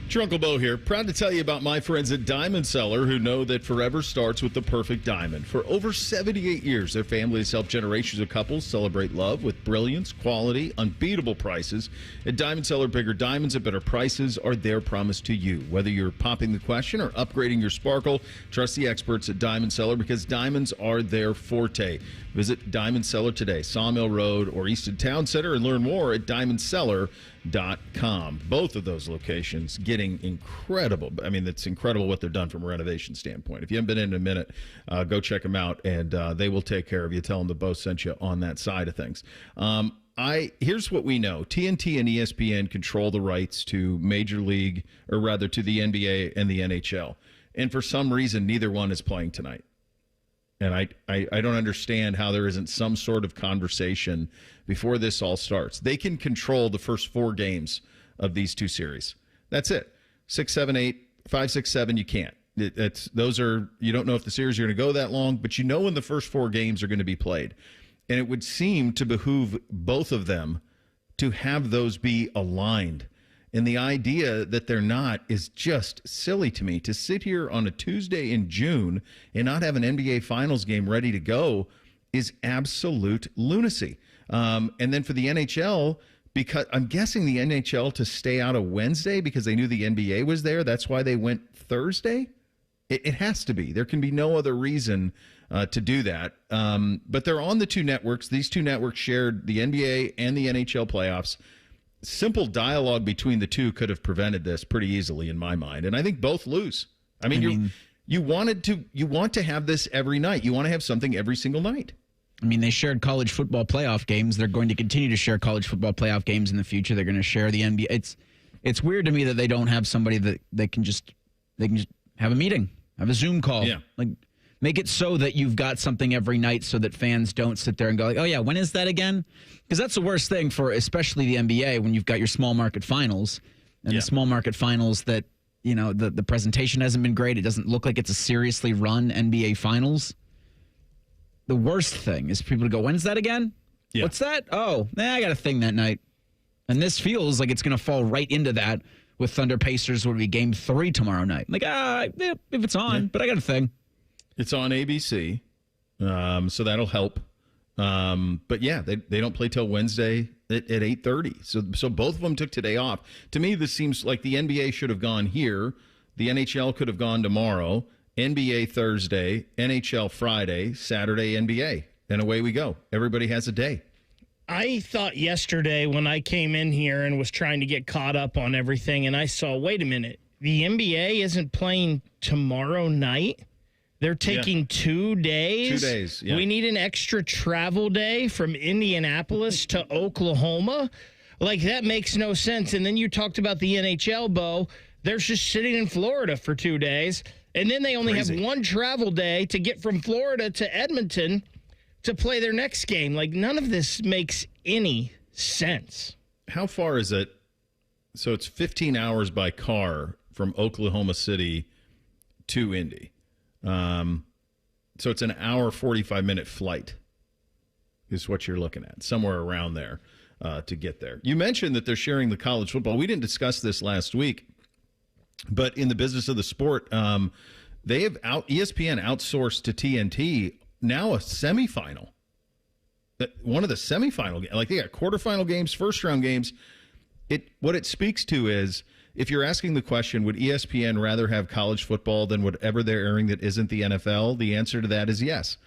Your Uncle Bo here. Proud to tell you about my friends at Diamond Cellar who know that forever starts with the perfect diamond. For over 78 years, their family has helped generations of couples celebrate love with brilliance, quality, unbeatable prices. At Diamond Cellar, bigger diamonds at better prices are their promise to you. Whether you're popping the question or upgrading your sparkle, trust the experts at Diamond Cellar because diamonds are their forte. Visit Diamond Cellar today, Sawmill Road or Easton Town Center, and learn more at diamondcellar.com. Both of those locations getting incredible. I mean, it's incredible what they've done from a renovation standpoint. If you haven't been in a minute, go check them out, and they will take care of you. Tell them the Bo sent you on that side of things. Here's what we know. TNT and ESPN control the rights to Major League, or rather to the NBA and the NHL. And for some reason, neither one is playing tonight. And I don't understand how there isn't some sort of conversation before this all starts. They can control the first 4 games of these 2 series. That's it. 6, 7, 8, 5, 6, 7, you can't. You don't know if the series are going to go that long, but you know when the first 4 games are going to be played. And it would seem to behoove both of them to have those be aligned. And the idea that they're not is just silly to me. To sit here on a Tuesday in June and not have an NBA Finals game ready to go is absolute lunacy. And then for the NHL, because I'm guessing the NHL to stay out of Wednesday because they knew the NBA was there. That's why they went Thursday. It has to be. There can be no other reason to do that. But they're on the 2 networks. These 2 networks shared the NBA and the NHL playoffs. Simple dialogue between the 2 could have prevented this pretty easily in my mind. And I think both lose. I mean you want to have this every night. You want to have something every single night. I mean, they shared college football playoff games. They're going to continue to share college football playoff games in the future. They're going to share the NBA. It's weird to me that they don't have somebody that they can just have a meeting, have a Zoom call. Yeah. Like, make it so that you've got something every night so that fans don't sit there and go like, oh yeah, when is that again? Because that's the worst thing for especially the NBA when you've got your small market finals and the small market finals that, you know, the presentation hasn't been great. It doesn't look like it's a seriously run NBA finals. The worst thing is for people to go, when's that again? Yeah. What's that? Oh, I got a thing that night. And this feels like it's going to fall right into that with Thunder Pacers would be game 3 tomorrow night. Like, if it's on, but I got a thing. It's on ABC, so that'll help. But yeah, they don't play till Wednesday at 8:30. So both of them took today off. To me, this seems like the NBA should have gone here. The NHL could have gone tomorrow. NBA Thursday, NHL Friday, Saturday NBA. And away we go. Everybody has a day. I thought yesterday when I came in here and was trying to get caught up on everything, and I saw, wait a minute, the NBA isn't playing tomorrow night? They're taking 2 days? 2 days, yeah. We need an extra travel day from Indianapolis to Oklahoma? Like, that makes no sense. And then you talked about the NHL, Bo. They're just sitting in Florida for 2 days. And then they only have 1 travel day to get from Florida to Edmonton to play their next game. Like, none of this makes any sense. How far is it? So it's 15 hours by car from Oklahoma City to Indy. So it's an hour, 45-minute flight is what you're looking at, somewhere around there to get there. You mentioned that they're sharing the college football. We didn't discuss this last week, but in the business of the sport, they have ESPN outsourced to TNT now a semifinal. One of the semifinal, like they got quarterfinal games, first-round games. What it speaks to is, if you're asking the question, would ESPN rather have college football than whatever they're airing that isn't the NFL? The answer to that is yes.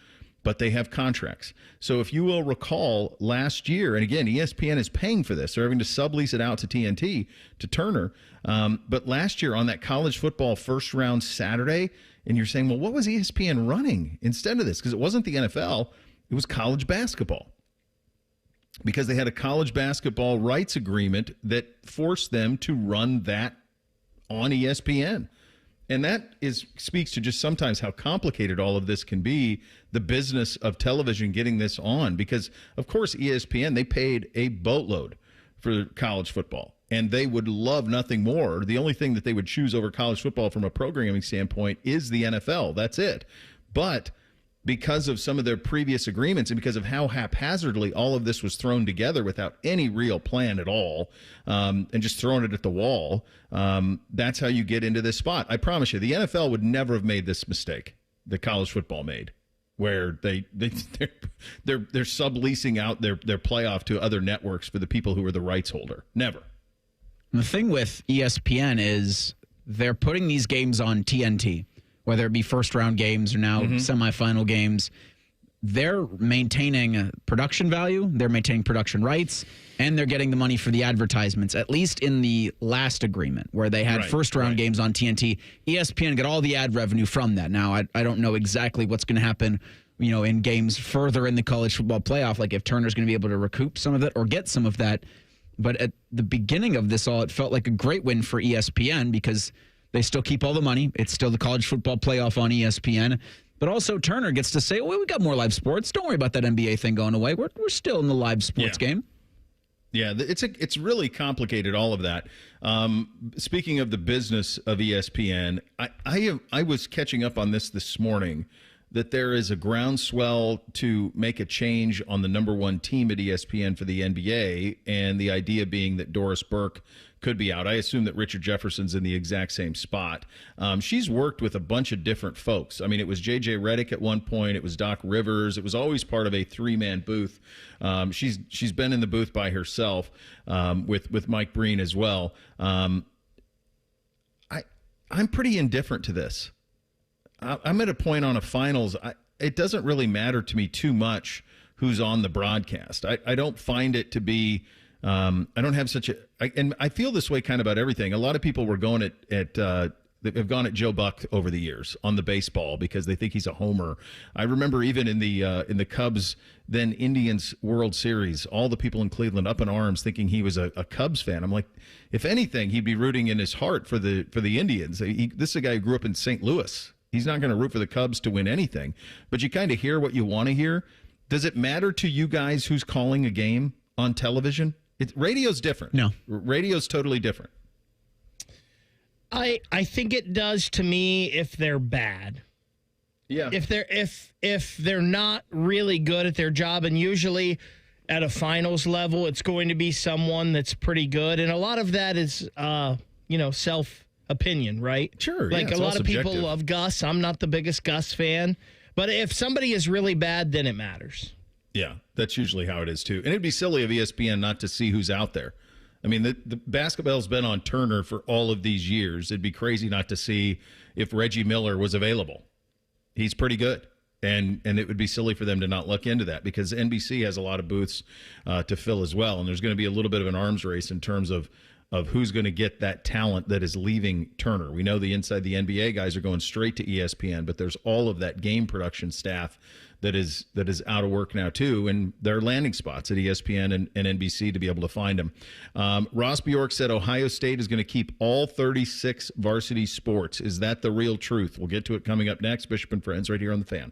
but they have contracts. So if you will recall last year, and again, ESPN is paying for this. They're having to sublease it out to TNT, to Turner. But last year on that college football first round Saturday, and you're saying, well, what was ESPN running instead of this? Because it wasn't the NFL, it was college basketball. Because they had a college basketball rights agreement that forced them to run that on ESPN. And that speaks to just sometimes how complicated all of this can be, the business of television getting this on. Because, of course, ESPN, they paid a boatload for college football. And they would love nothing more. The only thing that they would choose over college football from a programming standpoint is the NFL. That's it. But because of some of their previous agreements and because of how haphazardly all of this was thrown together without any real plan at all, and just throwing it at the wall, that's how you get into this spot. I promise you, the NFL would never have made this mistake that college football made, where they're subleasing out their playoff to other networks for the people who are the rights holder. Never. The thing with ESPN is they're putting these games on TNT. Whether it be first-round games or now semifinal games, they're maintaining production value, they're maintaining production rights, and they're getting the money for the advertisements, at least in the last agreement, where they had first-round games on TNT. ESPN got all the ad revenue from that. Now, I don't know exactly what's going to happen, in games further in the college football playoff, like if Turner's going to be able to recoup some of it or get some of that. But at the beginning of this all, it felt like a great win for ESPN because they still keep all the money. It's still the college football playoff on ESPN. But also Turner gets to say, well, we got more live sports. Don't worry about that NBA thing going away. We're still in the live sports game. Yeah, it's really complicated, all of that. Speaking of the business of ESPN, I was catching up on this morning, that there is a groundswell to make a change on the number one team at ESPN for the NBA, and the idea being that Doris Burke could be out. I assume that Richard Jefferson's in the exact same spot. She's worked with a bunch of different folks. I mean, it was J.J. Redick at one point. It was Doc Rivers. It was always part of a three-man booth. She's been in the booth by herself with Mike Breen as well. I'm pretty indifferent to this. I'm at a point on a finals. It doesn't really matter to me too much who's on the broadcast. I don't find it to be. I don't have such a. And I feel this way kind of about everything. A lot of people were going have gone at Joe Buck over the years on the baseball because they think he's a homer. I remember even in the Cubs then Indians World Series, all the people in Cleveland up in arms thinking he was a Cubs fan. I'm like, if anything, he'd be rooting in his heart for the Indians. This is a guy who grew up in St. Louis. He's not going to root for the Cubs to win anything, but you kind of hear what you want to hear. Does it matter to you guys who's calling a game on television? Radio's different. No. Radio's totally different. I think it does to me if they're bad. Yeah. If they're not really good at their job, and usually at a finals level, it's going to be someone that's pretty good, and a lot of that is self-opinion, right? Sure. Like a lot of people love Gus. I'm not the biggest Gus fan, but if somebody is really bad, then it matters. Yeah, that's usually how it is too. And it'd be silly of ESPN not to see who's out there. I mean, the basketball's been on Turner for all of these years. It'd be crazy not to see if Reggie Miller was available. He's pretty good. And it would be silly for them to not look into that because NBC has a lot of booths to fill as well. And there's going to be a little bit of an arms race in terms of who's going to get that talent that is leaving Turner. We know the NBA guys are going straight to ESPN, but there's all of that game production staff that is out of work now too, and there are landing spots at ESPN and NBC to be able to find them. Ross Bjork said Ohio State is going to keep all 36 varsity sports. Is that the real truth? We'll get to it coming up next. Bishop and Friends right here on The Fan.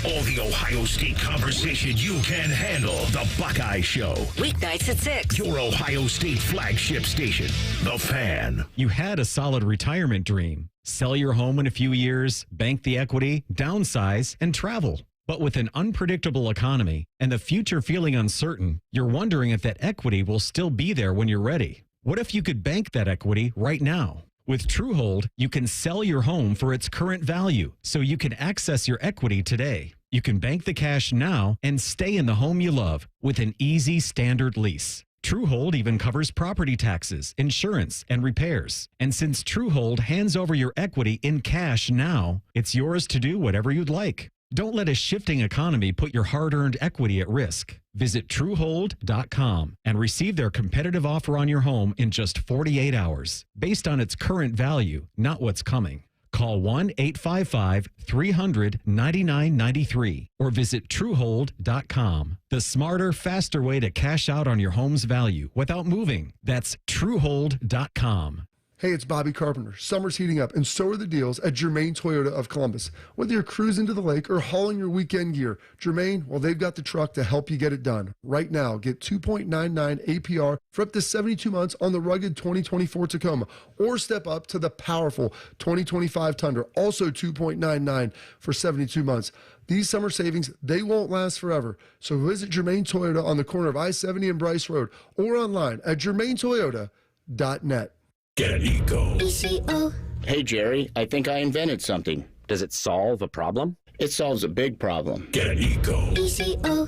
All the Ohio State conversation you can handle. The Buckeye Show. Weeknights at 6. Your Ohio State flagship station. The Fan. You had a solid retirement dream. Sell your home in a few years, bank the equity, downsize, and travel. But with an unpredictable economy and the future feeling uncertain, you're wondering if that equity will still be there when you're ready. What if you could bank that equity right now? With Truehold, you can sell your home for its current value, so you can access your equity today. You can bank the cash now and stay in the home you love with an easy standard lease. Truehold even covers property taxes, insurance, and repairs. And since Truehold hands over your equity in cash now, it's yours to do whatever you'd like. Don't let a shifting economy put your hard-earned equity at risk. Visit Truehold.com and receive their competitive offer on your home in just 48 hours, based on its current value, not what's coming. Call 1-855-300-9993 or visit Truehold.com. The smarter, faster way to cash out on your home's value without moving. That's Truehold.com. Hey, it's Bobby Carpenter. Summer's heating up, and so are the deals at Germain Toyota of Columbus. Whether you're cruising to the lake or hauling your weekend gear, Germain, well, they've got the truck to help you get it done. Right now, get 2.99 APR for up to 72 months on the rugged 2024 Tacoma, or step up to the powerful 2025 Tundra, also 2.99 for 72 months. These summer savings, they won't last forever. So visit Germain Toyota on the corner of I-70 and Bryce Road, or online at germaintoyota.net. Get Eco. ECO. Hey, Jerry, I think I invented something. Does it solve a problem? It solves a big problem. Get Eco. ECO.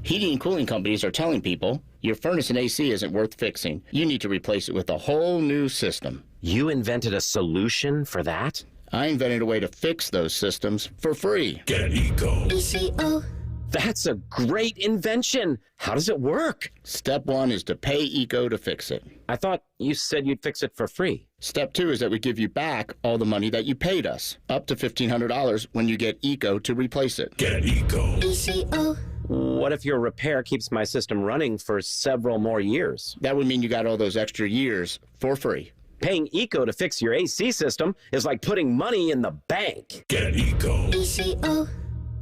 Heating and cooling companies are telling people your furnace and AC isn't worth fixing. You need to replace it with a whole new system. You invented a solution for that? I invented a way to fix those systems for free. Get Eco. ECO. That's a great invention. How does it work? Step 1 is to pay ECO to fix it. I thought you said you'd fix it for free. Step 2 is that we give you back all the money that you paid us, up to $1,500 when you get ECO to replace it. Get Eco. ECO. What if your repair keeps my system running for several more years? That would mean you got all those extra years for free. Paying ECO to fix your AC system is like putting money in the bank. Get Eco. ECO.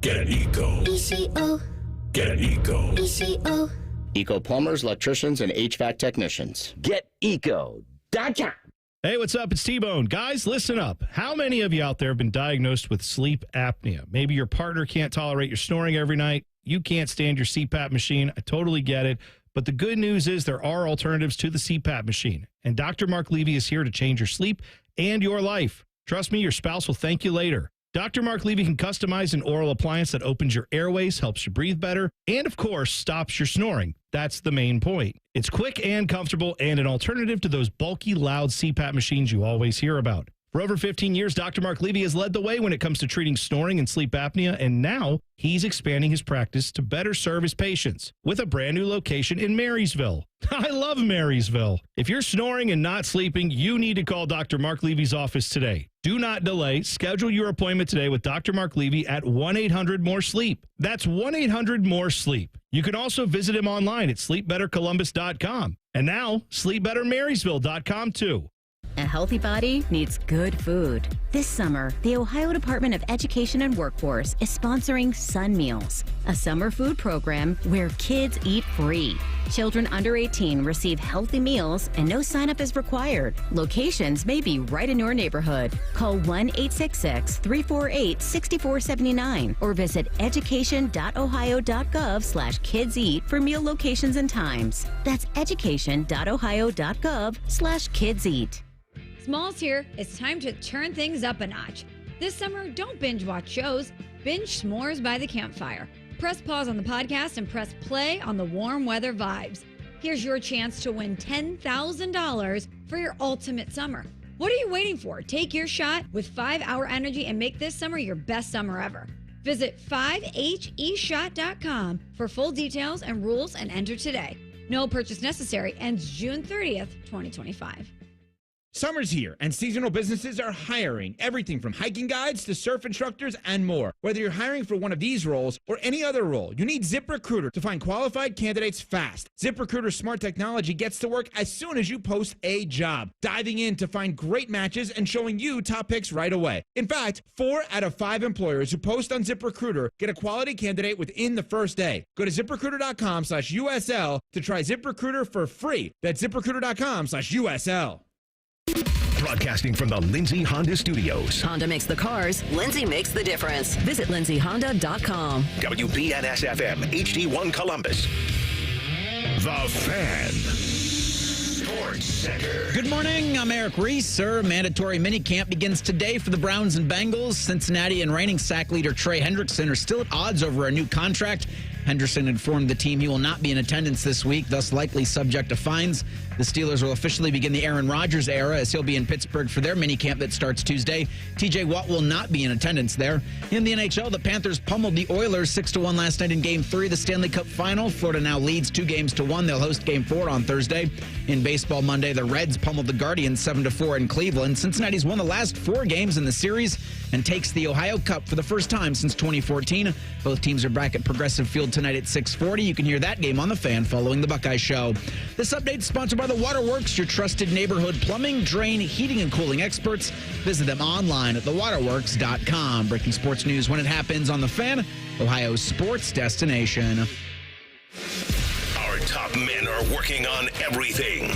Get Eco. ECO. Get Eco. ECO. Eco plumbers, electricians, and HVAC technicians. GetEco.com. Hey, what's up? It's T-Bone. Guys, listen up. How many of you out there have been diagnosed with sleep apnea? Maybe your partner can't tolerate your snoring every night. You can't stand your CPAP machine. I totally get it. But the good news is there are alternatives to the CPAP machine. And Dr. Mark Levy is here to change your sleep and your life. Trust me, your spouse will thank you later. Dr. Mark Levy can customize an oral appliance that opens your airways, helps you breathe better, and of course, stops your snoring. That's the main point. It's quick and comfortable and an alternative to those bulky, loud CPAP machines you always hear about. For over 15 years, Dr. Mark Levy has led the way when it comes to treating snoring and sleep apnea, and now he's expanding his practice to better serve his patients with a brand new location in Marysville. I love Marysville. If you're snoring and not sleeping, you need to call Dr. Mark Levy's office today. Do not delay. Schedule your appointment today with Dr. Mark Levy at 1-800-MORE-SLEEP. That's 1-800-MORE-SLEEP. You can also visit him online at sleepbettercolumbus.com. And now, sleepbettermarysville.com too. A healthy body needs good food. This summer, the Ohio Department of Education and Workforce is sponsoring Sun Meals, a summer food program where kids eat free. Children under 18 receive healthy meals and no sign-up is required. Locations may be right in your neighborhood. Call 1-866-348-6479 or visit education.ohio.gov/kidseat for meal locations and times. That's education.ohio.gov/kidseat. Smalls here. It's time to turn things up a notch. This summer, don't binge watch shows. Binge s'mores by the campfire. Press pause on the podcast and press play on the warm weather vibes. Here's your chance to win $10,000 for your ultimate summer. What are you waiting for? Take your shot with 5-Hour Energy and make this summer your best summer ever. Visit 5heshot.com for full details and rules and enter today. No purchase necessary. Ends June 30th, 2025. Summer's here, and seasonal businesses are hiring everything from hiking guides to surf instructors and more. Whether you're hiring for one of these roles or any other role, you need ZipRecruiter to find qualified candidates fast. ZipRecruiter's smart technology gets to work as soon as you post a job, diving in to find great matches and showing you top picks right away. In fact, 4 out of 5 employers who post on ZipRecruiter get a quality candidate within the first day. Go to ZipRecruiter.com/USL to try ZipRecruiter for free. That's ZipRecruiter.com/USL. Broadcasting from the Lindsay Honda Studios. Honda makes the cars. Lindsay makes the difference. Visit lindsayhonda.com. WBNS-FM, HD1 Columbus. The Fan. Sports Center. Good morning. I'm Eric Reese. Mandatory minicamp begins today for the Browns and Bengals. Cincinnati and reigning sack leader Trey Hendrickson are still at odds over a new contract. Henderson informed the team he will not be in attendance this week, thus likely subject to fines. The Steelers will officially begin the Aaron Rodgers era as he'll be in Pittsburgh for their minicamp that starts Tuesday. TJ Watt will not be in attendance there. In the NHL, the Panthers pummeled the Oilers 6-1 last night in Game 3 of the Stanley Cup Final. Florida now leads 2-1. They'll host Game 4 on Thursday. In baseball Monday, the Reds pummeled the Guardians 7-4 in Cleveland. Cincinnati's won the last 4 games in the series and takes the Ohio Cup for the first time since 2014. Both teams are back at Progressive Field tonight at 6:40. You can hear that game on The Fan following the Buckeye Show. This update is sponsored by The Waterworks, your trusted neighborhood plumbing, drain, heating, and cooling experts. Visit them online at thewaterworks.com. Breaking sports news when it happens on The Fan, Ohio's sports destination. Our top men are working on everything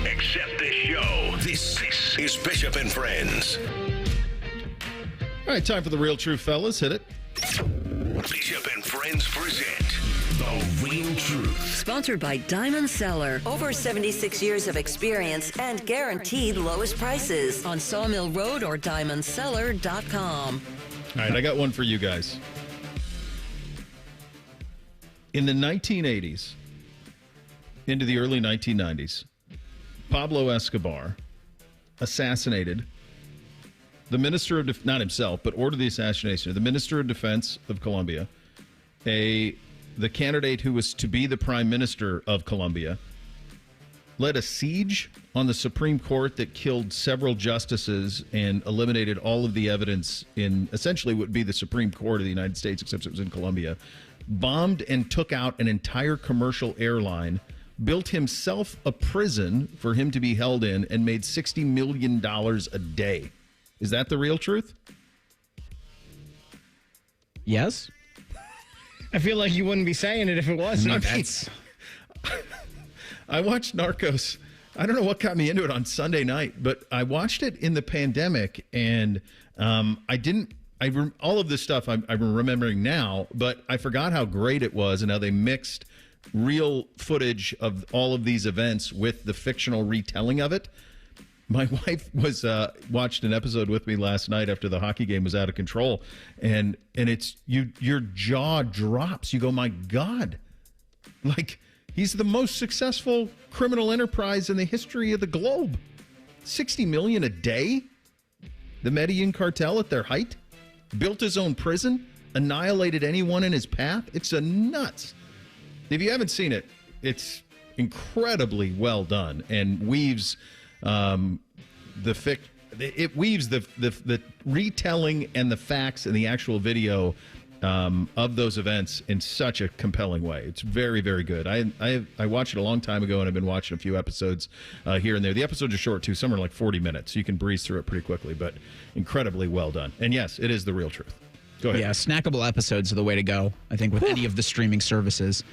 except this show. This is Bishop and Friends. All right, time for the real truth, fellas. Hit it. Bishop and Friends present The Real Truth. Sponsored by Diamond Cellar. Over 76 years of experience and guaranteed lowest prices on Sawmill Road or diamondcellar.com. All right, I got one for you guys. In the 1980s, into the early 1990s, Pablo Escobar assassinated the Minister of not himself, but ordered the assassination of the Minister of Defense of Colombia, the candidate who was to be the Prime Minister of Colombia, led a siege on the Supreme Court that killed several justices and eliminated all of the evidence in essentially what would be the Supreme Court of the United States, except it was in Colombia, bombed and took out an entire commercial airline, built himself a prison for him to be held in, and made $60 million a day. Is that the real truth? Yes. I feel like you wouldn't be saying it if it wasn't. I watched Narcos. I don't know what got me into it on Sunday night, but I watched it in the pandemic, and all of this stuff I'm remembering now, but I forgot how great it was and how they mixed real footage of all of these events with the fictional retelling of it. My wife was watched an episode with me last night after the hockey game was out of control, and it's your jaw drops. You go, my God, like he's the most successful criminal enterprise in the history of the globe. $60 million a day. The Medellin cartel at their height built his own prison, annihilated anyone in his path. It's a nuts. If you haven't seen it, it's incredibly well done and weaves. It weaves the retelling and the facts and the actual video of those events in such a compelling way. It's very, very good. I watched it a long time ago, and I've been watching a few episodes here and there. The episodes are short too. Some are like 40 minutes. So you can breeze through it pretty quickly, but incredibly well done. And yes, it is the real truth. Go ahead. Yeah, snackable episodes are the way to go, I think, with any of the streaming services.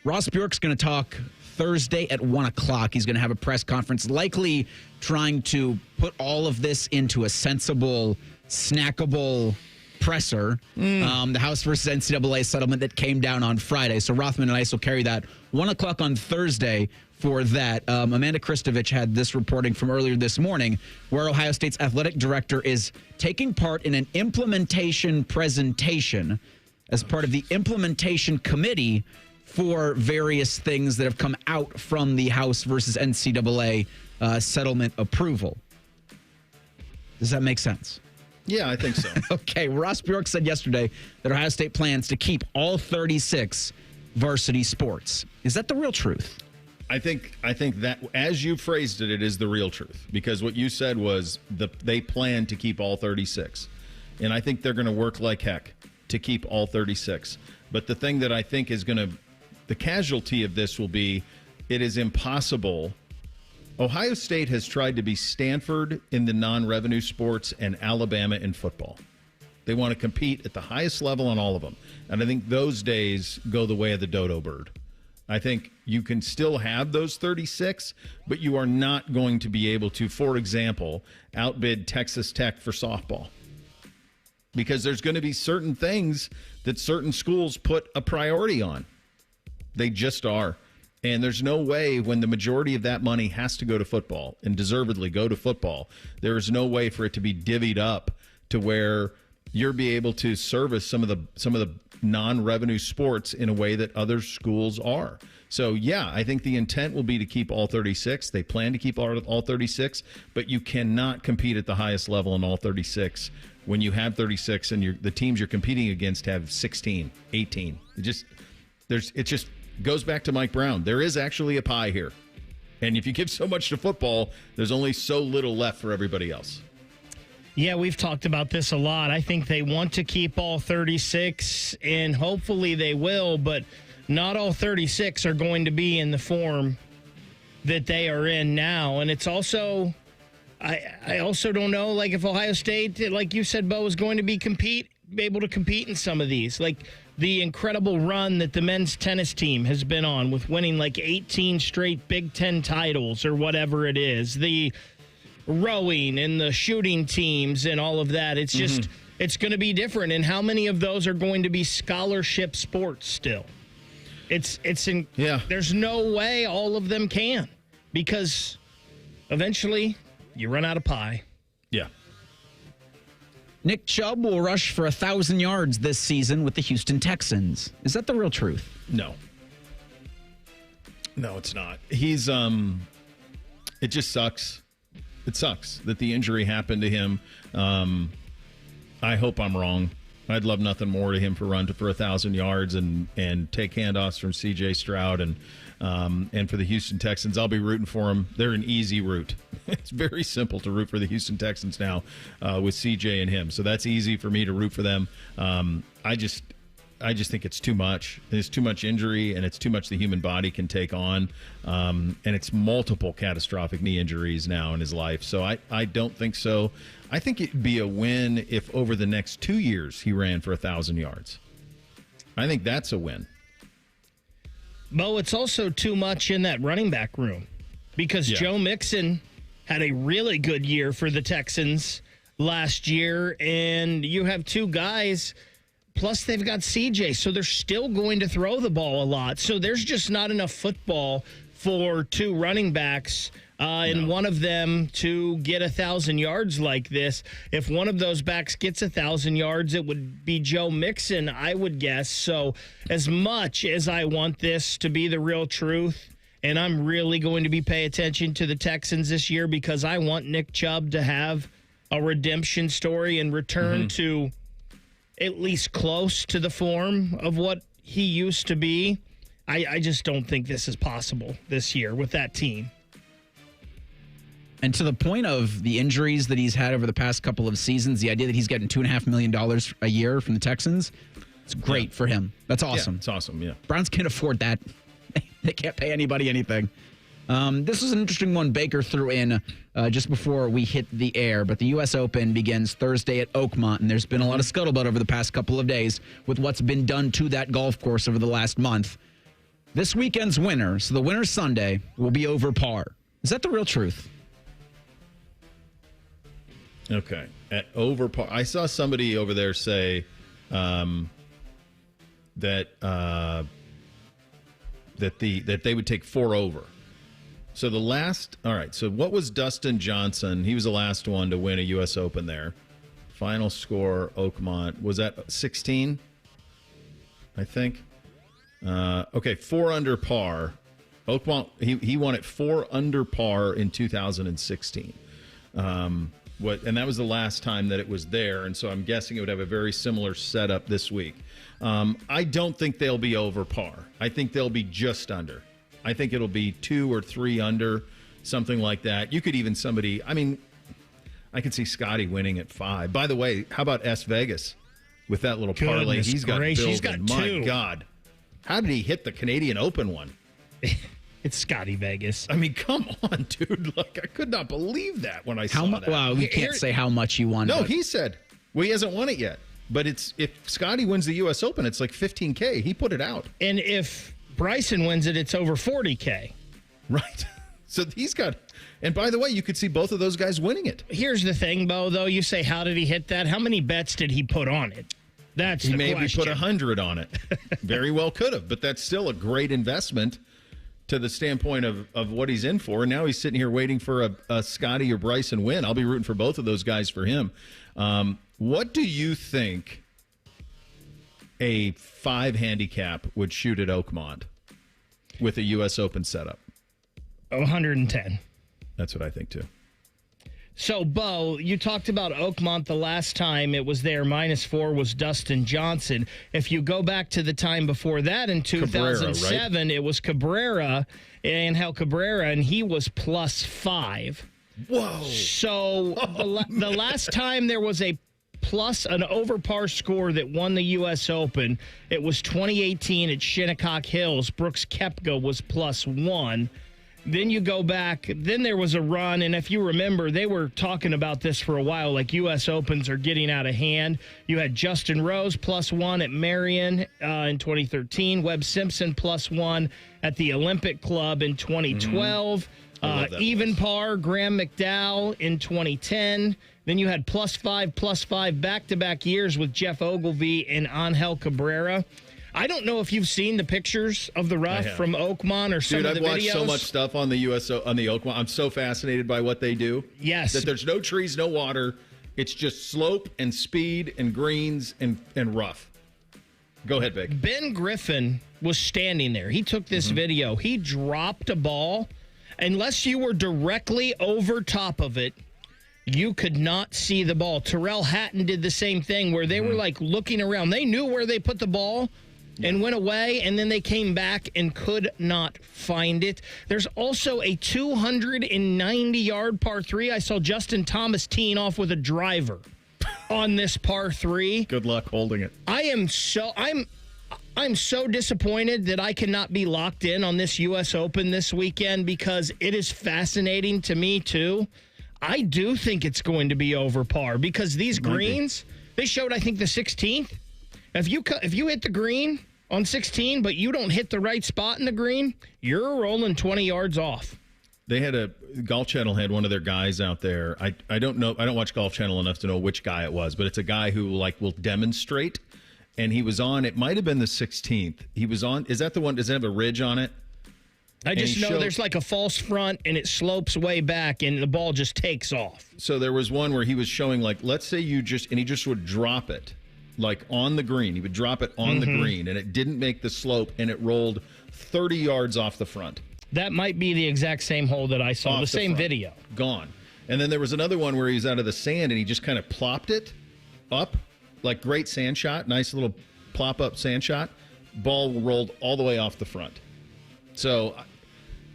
Ross Bjork's going to talk Thursday at 1 o'clock. He's going to have a press conference, likely trying to put all of this into a sensible, snackable presser. The House versus NCAA settlement that came down on Friday. So Rothman and Ice will carry that 1 o'clock on Thursday for that. Amanda Kristovich had this reporting from earlier this morning where Ohio State's athletic director is taking part in an implementation presentation as part of the implementation committee for various things that have come out from the House versus NCAA settlement approval. Does that make sense? Yeah, I think so. Okay, Ross Bjork said yesterday that Ohio State plans to keep all 36 varsity sports. Is that the real truth? I think that, as you phrased it, it is the real truth. Because what you said was they plan to keep all 36. And I think they're going to work like heck to keep all 36. But the thing that I think is going to, the casualty of this will be, it is impossible. Ohio State has tried to be Stanford in the non-revenue sports and Alabama in football. They want to compete at the highest level on all of them. And I think those days go the way of the dodo bird. I think you can still have those 36, but you are not going to be able to, for example, outbid Texas Tech for softball. Because there's going to be certain things that certain schools put a priority on. They just are. And there's no way, when the majority of that money has to go to football, and deservedly go to football, there is no way for it to be divvied up to where you're be able to service some of the non-revenue sports in a way that other schools are. So, yeah, I think the intent will be to keep all 36. They plan to keep all 36, but you cannot compete at the highest level in all 36 when you have 36 and the teams you're competing against have 16, 18. It just goes back to Mike Brown. There is actually a pie here. And if you give so much to football, there's only so little left for everybody else. Yeah, we've talked about this a lot. I think they want to keep all 36, and hopefully they will, but not all 36 are going to be in the form that they are in now. And it's also, I also don't know, like if Ohio State, like you said, Bo, is going to be able to compete in some of these. Like the incredible run that the men's tennis team has been on with winning like 18 straight Big Ten titles or whatever it is. The rowing and the shooting teams and all of that. It's just, it's going to be different. And how many of those are going to be scholarship sports still? There's no way all of them can, because eventually you run out of pie. Yeah. Nick Chubb will rush for 1,000 yards this season with the Houston Texans. Is that the real truth? No. No, it's not. He's, it just sucks. It sucks that the injury happened to him. I hope I'm wrong. I'd love nothing more to him for 1,000 yards and take handoffs from C.J. Stroud and for the Houston Texans. I'll be rooting for them. They're an easy route. It's very simple to root for the Houston Texans now with C.J. and him. So that's easy for me to root for them. I just think it's too much. There's too much injury, and it's too much the human body can take on. And it's multiple catastrophic knee injuries now in his life. So I don't think so. I think it'd be a win if over the next 2 years he ran for 1,000 yards. I think that's a win. Bo, it's also too much in that running back room, because Joe Mixon had a really good year for the Texans last year, and you have two guys, plus they've got CJ, so they're still going to throw the ball a lot. So there's just not enough football for two running backs and one of them to get 1,000 yards like this. If one of those backs gets 1,000 yards, it would be Joe Mixon, I would guess. So as much as I want this to be the real truth, and I'm really going to be paying attention to the Texans this year, because I want Nick Chubb to have a redemption story and return to at least close to the form of what he used to be. I just don't think this is possible this year with that team. And to the point of the injuries that he's had over the past couple of seasons, the idea that he's getting $2.5 million a year from the Texans, it's great for him. That's awesome. Yeah, it's awesome, yeah. Browns can't afford that. They can't pay anybody anything. This was an interesting one Baker threw in just before we hit the air, but the U.S. Open begins Thursday at Oakmont, and there's been a lot of scuttlebutt over the past couple of days with what's been done to that golf course over the last month. This weekend's winner, so the winner Sunday, will be over par. Is that the real truth? Okay. At over par. I saw somebody over there say that they would take 4 over. So so what was Dustin Johnson? He was the last one to win a U.S. Open there. Final score, Oakmont, was that 16? I think. 4 under par. Oakmont, he won at 4 under par in 2016. And that was the last time that it was there, and so I'm guessing it would have a very similar setup this week. I don't think they'll be over par. I think they'll be just under. I think it'll be 2 or 3 under, something like that. You could even I could see Scotty winning at 5. By the way, how about S. Vegas with that little parlay? He's got building. He's got 2. My God. How did he hit the Canadian Open one? It's Scotty Vegas. I mean, come on, dude. Like, I could not believe that when I saw that. Well, we can't say how much he won. No, he said. Well, he hasn't won it yet. But if Scotty wins the U.S. Open, it's like $15K. He put it out. And if Bryson wins it, it's over $40K. Right. So he's got... And by the way, you could see both of those guys winning it. Here's the thing, Bo, though. You say, how did he hit that? How many bets did he put on it? That's the question. He maybe put 100 on it. Very well could have. But that's still a great investment to the standpoint of what he's in for. And now he's sitting here waiting for a Scotty or Bryson win. I'll be rooting for both of those guys for him. What do you think a 5 handicap would shoot at Oakmont with a U.S. Open setup? 110. That's what I think, too. So, Bo, you talked about Oakmont the last time it was there. -4 was Dustin Johnson. If you go back to the time before that in 2007, Cabrera, right? It was Cabrera, Angel Cabrera, and he was +5. Whoa. So the last time there was an over par score that won the U.S. Open, it was 2018 at Shinnecock Hills. Brooks Koepka was +1. Then you go back, then there was a run, and if you remember, they were talking about this for a while, like U.S. Opens are getting out of hand. You had Justin Rose +1 at Marion in 2013, Webb Simpson +1 at the Olympic Club in 2012, even par, Graham McDowell in 2010. Then you had +5 back-to-back years with Jeff Ogilvy and Angel Cabrera. I don't know if you've seen the pictures of the rough from Oakmont or some of the videos. Dude, I've watched so much stuff on the Oakmont. I'm so fascinated by what they do. Yes. That there's no trees, no water. It's just slope and speed and greens and rough. Go ahead, Vic. Ben Griffin was standing there. He took this video. He dropped a ball. Unless you were directly over top of it, you could not see the ball. Terrell Hatton did the same thing where they were like looking around. They knew where they put the ball and went away, and then they came back and could not find it. There's also a 290-yard par 3. I saw Justin Thomas teeing off with a driver on this par 3. Good luck holding it. I'm so disappointed that I cannot be locked in on this U.S. Open this weekend because it is fascinating to me, too. I do think it's going to be over par because these greens, they showed, I think, the 16th. If you hit the green on 16, but you don't hit the right spot in the green, you're rolling 20 yards off. They had Golf Channel had one of their guys out there. I don't know. I don't watch Golf Channel enough to know which guy it was, but it's a guy who will demonstrate. And he was on, it might have been the 16th. He was on, is that the one, does it have a ridge on it? I just know there's like a false front and it slopes way back and the ball just takes off. So there was one where he was showing let's say he just would drop it on the green. He would drop it on the green and it didn't make the slope and it rolled 30 yards off the front. That might be the exact same hole that I saw, the same video. Gone. And then there was another one where he was out of the sand and he just kind of plopped it up, great sand shot, nice little plop up sand shot. Ball rolled all the way off the front. So,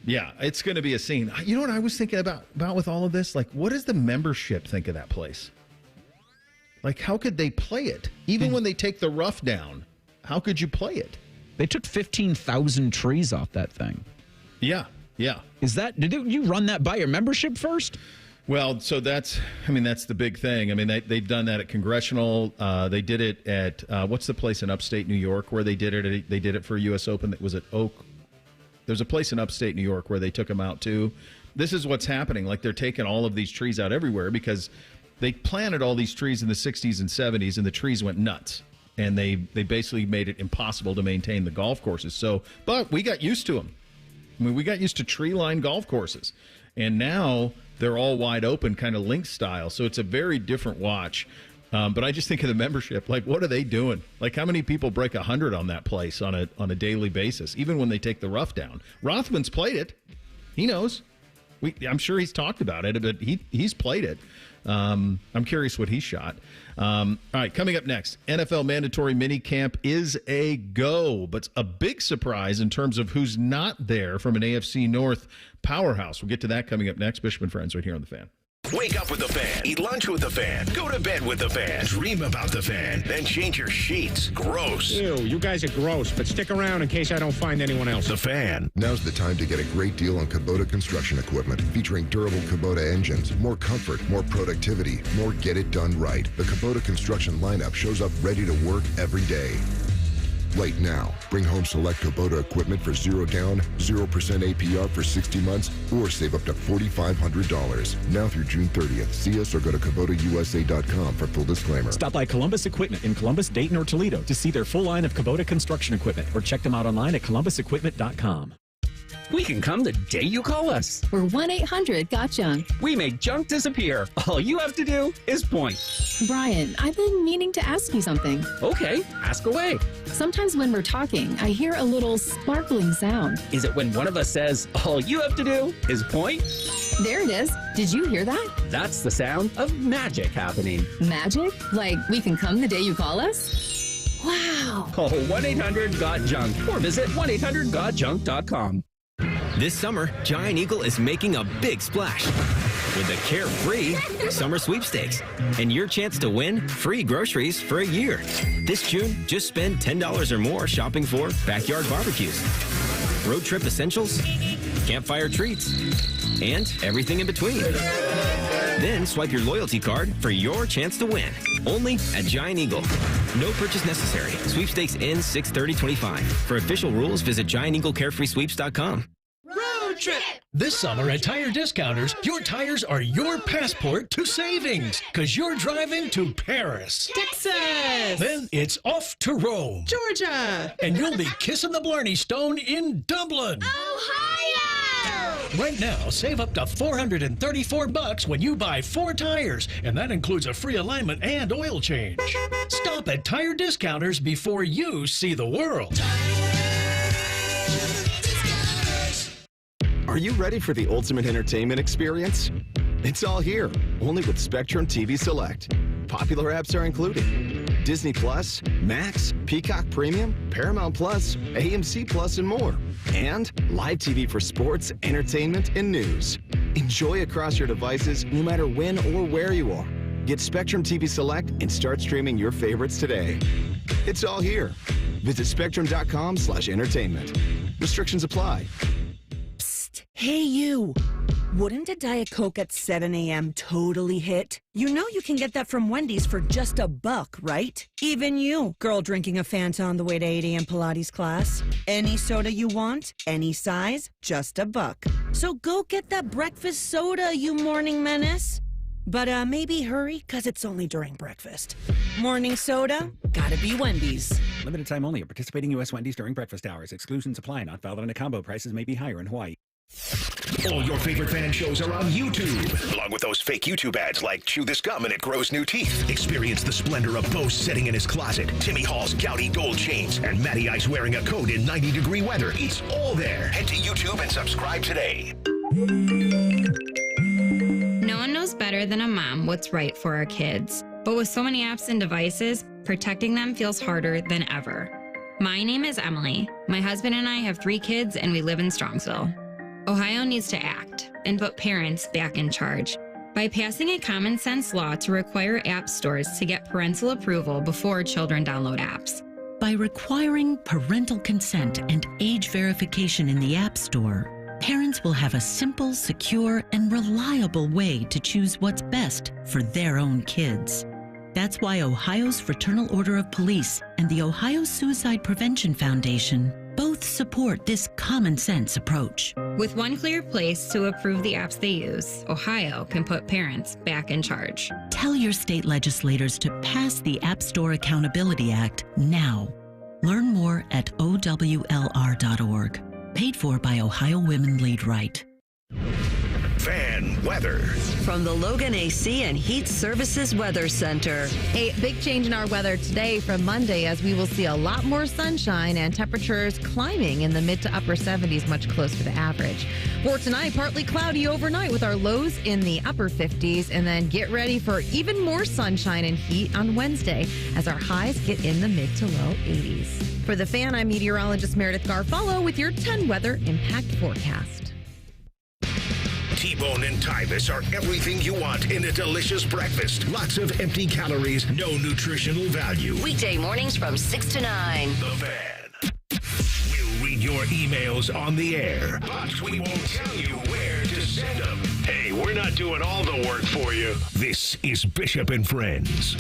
yeah, it's going to be a scene. You know what I was thinking about with all of this? What does the membership think of that place? How could they play it? Even when they take the rough down, how could you play it? They took 15,000 trees off that thing. Yeah. Did you run that by your membership first? Well, so that's the big thing. I mean, they've done that at Congressional. They did it at, what's the place in upstate New York where they did it? They did it for a U.S. Open that was at Oak. There's a place in upstate New York where they took them out, too. This is what's happening. They're taking all of these trees out everywhere because they planted all these trees in the 60s and 70s, and the trees went nuts. And they basically made it impossible to maintain the golf courses. But we got used to them. I mean, we got used to tree-lined golf courses. And now they're all wide open, kind of link style. So it's a very different watch. But I just think of the membership. What are they doing? How many people break 100 on that place on a daily basis, even when they take the rough down? Rothman's played it. He knows. I'm sure he's talked about it, but he's played it. I'm curious what he shot. All right, coming up next, NFL mandatory minicamp is a go, but a big surprise in terms of who's not there from an AFC North powerhouse. We'll get to that coming up next. Bishop and Friends right here on The Fan. Wake up with the Fan. Eat lunch with the Fan. Go to bed with the Fan. Dream about the Fan. Then change your sheets. Gross. Ew, you guys are gross, but stick around in case I don't find anyone else. The Fan. Now's the time to get a great deal on Kubota construction equipment featuring durable Kubota engines, more comfort, more productivity, more get it done right. The Kubota construction lineup shows up ready to work every day. Right now, bring home select Kubota equipment for 0 down, 0% APR for 60 months, or save up to $4,500. Now through June 30th. See us or go to KubotaUSA.com for full disclaimer. Stop by Columbus Equipment in Columbus, Dayton, or Toledo to see their full line of Kubota construction equipment, or check them out online at ColumbusEquipment.com. We can come the day you call us. We're 1-800-GOT-JUNK. We make junk disappear. All you have to do is point. Brian, I've been meaning to ask you something. Okay, ask away. Sometimes when we're talking, I hear a little sparkling sound. Is it when one of us says, all you have to do is point? There it is. Did you hear that? That's the sound of magic happening. Magic? Like we can come the day you call us? Wow. Call 1-800-GOT-JUNK or visit 1-800-GOT-JUNK.com. This summer, Giant Eagle is making a big splash with the Carefree Summer Sweepstakes and your chance to win free groceries for a year. This June, just spend $10 or more shopping for backyard barbecues, road trip essentials, campfire treats, and everything in between. Then swipe your loyalty card for your chance to win. Only at Giant Eagle. No purchase necessary. Sweepstakes ends 6/30/25. For official rules, visit GiantEagleCarefreeSweeps.com. Road trip! This summer at Tire Discounters, your tires are your passport to savings, because you're driving to Paris, Texas, then it's off to Rome, Georgia, and you'll be kissing the Blarney Stone in Dublin, Ohio! Right now, save up to $434 when you buy 4 tires, and that includes a free alignment and oil change. Stop at Tire Discounters before you see the world. Are you ready for the ultimate entertainment experience? It's all here, only with Spectrum TV Select. Popular apps are included: Disney Plus, Max, Peacock Premium, Paramount Plus, AMC Plus, and more. And live TV for sports, entertainment, and news. Enjoy across your devices no matter when or where you are. Get Spectrum TV Select and start streaming your favorites today. It's all here. Visit spectrum.com/entertainment. Restrictions apply. Hey, you. Wouldn't a Diet Coke at 7 a.m. totally hit? You know you can get that from Wendy's for just $1, right? Even you, girl drinking a Fanta on the way to 8 a.m. Pilates class. Any soda you want, any size, just $1. So go get that breakfast soda, you morning menace. But maybe hurry, because it's only during breakfast. Morning soda? Gotta be Wendy's. Limited time only at participating U.S. Wendy's during breakfast hours. Exclusions apply. Not valid in a combo. Prices may be higher in Hawaii. All your favorite fan shows are on YouTube, along with those fake YouTube ads like Chew This Gum and It Grows New Teeth. Experience the splendor of Bo sitting in his closet, Timmy Hall's gouty gold chains, and Matty Ice wearing a coat in 90-degree weather. It's all there. Head to YouTube and subscribe today. No one knows better than a mom what's right for our kids. But with so many apps and devices, protecting them feels harder than ever. My name is Emily. My husband and I have 3 kids, and we live in Strongsville. Ohio needs to act and put parents back in charge by passing a common sense law to require app stores to get parental approval before children download apps. By requiring parental consent and age verification in the App Store, parents will have a simple, secure, and reliable way to choose what's best for their own kids. That's why Ohio's Fraternal Order of Police and the Ohio Suicide Prevention Foundation both support this common sense approach. With one clear place to approve the apps they use, Ohio can put parents back in charge. Tell your state legislators to pass the App Store Accountability Act now. Learn more at owlr.org. Paid for by Ohio Women Lead Right. Fan weather. From the Logan AC and Heat Services Weather Center. A big change in our weather today from Monday, as we will see a lot more sunshine and temperatures climbing in the mid to upper 70s, much closer to average. For tonight, partly cloudy overnight with our lows in the upper 50s, and then get ready for even more sunshine and heat on Wednesday as our highs get in the mid to low 80s. For The Fan, I'm meteorologist Meredith Garfalo with your 10 weather impact forecast. T-Bone and Tyvis are everything you want in a delicious breakfast. Lots of empty calories, no nutritional value. Weekday mornings from 6 to 9. The Fan. We'll read your emails on the air, but we won't tell you where to send them. Hey, we're not doing all the work for you. This is Bishop and Friends.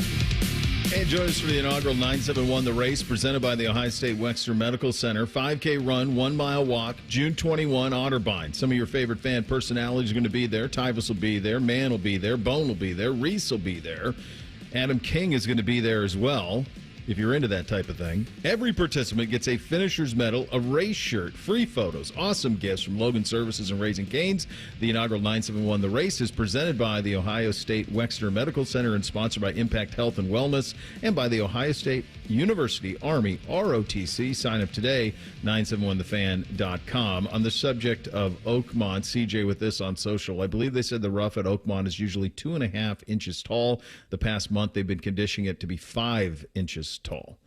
Hey, join us for the inaugural 971 The Race, presented by the Ohio State Wexner Medical Center. 5K run, 1 mile walk, June 21, Otterbein. Some of your favorite fan personalities are going to be there. Tyvis will be there. Mann will be there. Bone will be there. Reese will be there. Adam King is going to be there as well. if you're into that type of thing. Every participant gets a finisher's medal, a race shirt, free photos, awesome gifts from Logan Services and Raising Cane's. The inaugural 971 The Race is presented by the Ohio State Wexner Medical Center and sponsored by Impact Health and Wellness and by the Ohio State University Army ROTC. Sign up today, 971thefan.com. On the subject of Oakmont, CJ with this on social. I believe they said the rough at Oakmont is usually 2.5 inches tall. The past month, they've been conditioning it to be 5 inches tall.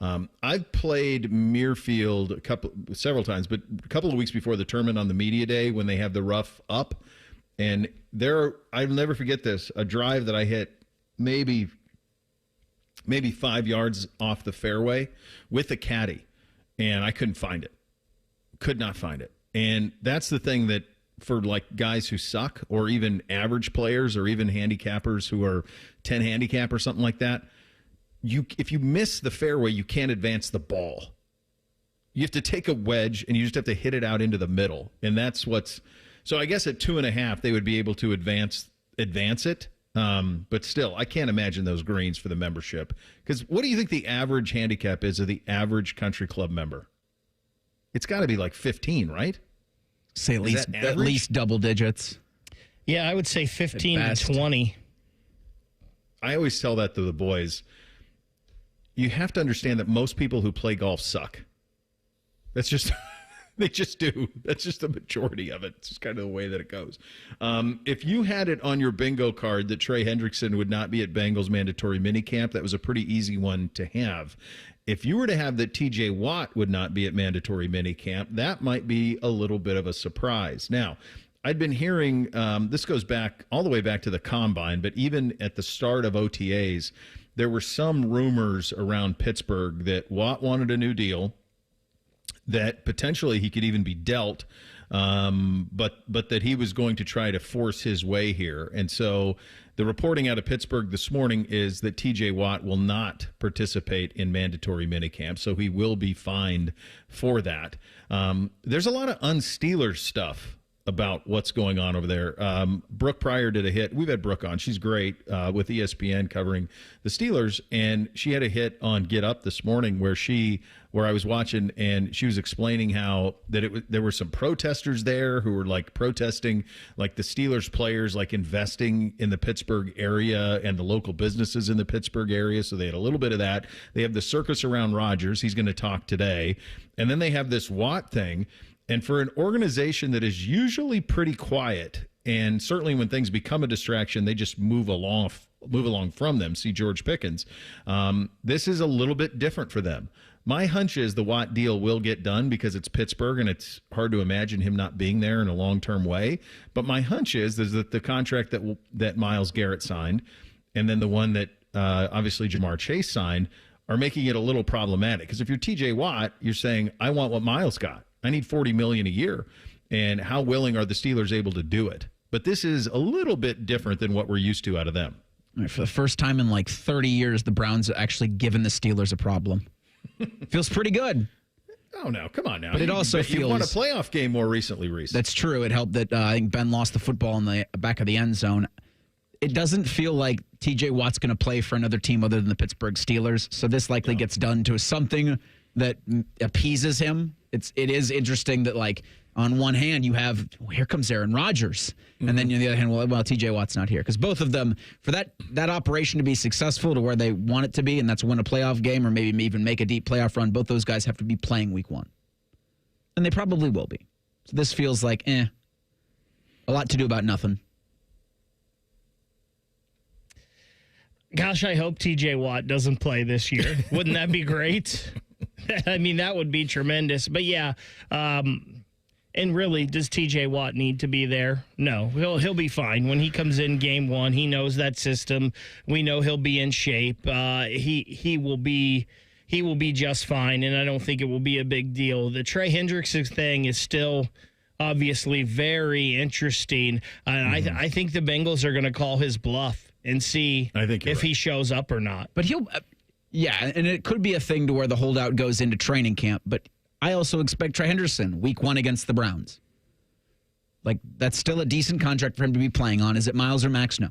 I've played Muirfield several times, but a couple of weeks before the tournament on the media day when they have the rough up, and I'll never forget this, a drive that I hit maybe 5 yards off the fairway with a caddy, and I couldn't find it. Could not find it. And that's the thing that for like guys who suck or even average players or even handicappers who are 10 handicap or something like that, if you miss the fairway, you can't advance the ball. You have to take a wedge and you just have to hit it out into the middle. And that's so I guess at 2.5, they would be able to advance it. But still, I can't imagine those greens for the membership. Because what do you think the average handicap is of the average country club member? It's got to be like 15, right? Say at least double digits. Yeah, I would say 15 to 20. I always tell that to the boys. You have to understand that most people who play golf suck. That's just, they just do. That's just the majority of it. It's just kind of the way that it goes. If you had it on your bingo card that Trey Hendrickson would not be at Bengals mandatory minicamp, that was a pretty easy one to have. If you were to have that TJ Watt would not be at mandatory minicamp, that might be a little bit of a surprise. Now, I'd been hearing, this goes back all the way back to the Combine, but even at the start of OTAs, there were some rumors around Pittsburgh that Watt wanted a new deal, that potentially he could even be dealt, but that he was going to try to force his way here. And so the reporting out of Pittsburgh this morning is that TJ Watt will not participate in mandatory minicamp, so he will be fined for that. There's a lot of un-Steelers stuff about what's going on over there. Brooke Pryor did a hit. We've had Brooke on. She's great with ESPN covering the Steelers, and she had a hit on Get Up this morning where I was watching, and she was explaining how that there were some protesters there who were like protesting like the Steelers players like investing in the Pittsburgh area and the local businesses in the Pittsburgh area. So they had a little bit of that. They have the circus around Rodgers. He's going to talk today. And then they have this Watt thing. And for an organization that is usually pretty quiet, and certainly when things become a distraction, they just move along from them. See George Pickens. This is a little bit different for them. My hunch is the Watt deal will get done because it's Pittsburgh, and it's hard to imagine him not being there in a long-term way. But my hunch is that the contract that Myles Garrett signed, and then the one that obviously Jamar Chase signed, are making it a little problematic. Because if you're TJ Watt, you're saying, I want what Myles got. I need $40 million a year. And how willing are the Steelers able to do it? But this is a little bit different than what we're used to out of them. For the first time in like 30 years, the Browns have actually given the Steelers a problem. Feels pretty good. Oh, no. Come on now. But it also feels... You won a playoff game more recently, Reese. That's true. It helped that I think Ben lost the football in the back of the end zone. It doesn't feel like TJ Watt's going to play for another team other than the Pittsburgh Steelers. So this likely gets done to something that appeases him. It is interesting that, like, on one hand, you have, here comes Aaron Rodgers. Mm-hmm. And then on the other hand, well, TJ Watt's not here. Because both of them, for that operation to be successful to where they want it to be, and that's win a playoff game or maybe even make a deep playoff run, both those guys have to be playing week one. And they probably will be. So this feels like, a lot to do about nothing. Gosh, I hope TJ Watt doesn't play this year. Wouldn't that be great? I mean, that would be tremendous. But yeah, and really, does TJ Watt need to be there? No, he'll be fine. When he comes in game one, he knows that system. We know he'll be in shape. He will be just fine, and I don't think it will be a big deal. The Trey Hendrickson thing is still obviously very interesting. I think the Bengals are going to call his bluff and see if he shows up or not. But he'll... Yeah, and it could be a thing to where the holdout goes into training camp, but I also expect Trey Henderson week one against the Browns. Like, that's still a decent contract for him to be playing on. Is it Miles or Max? No.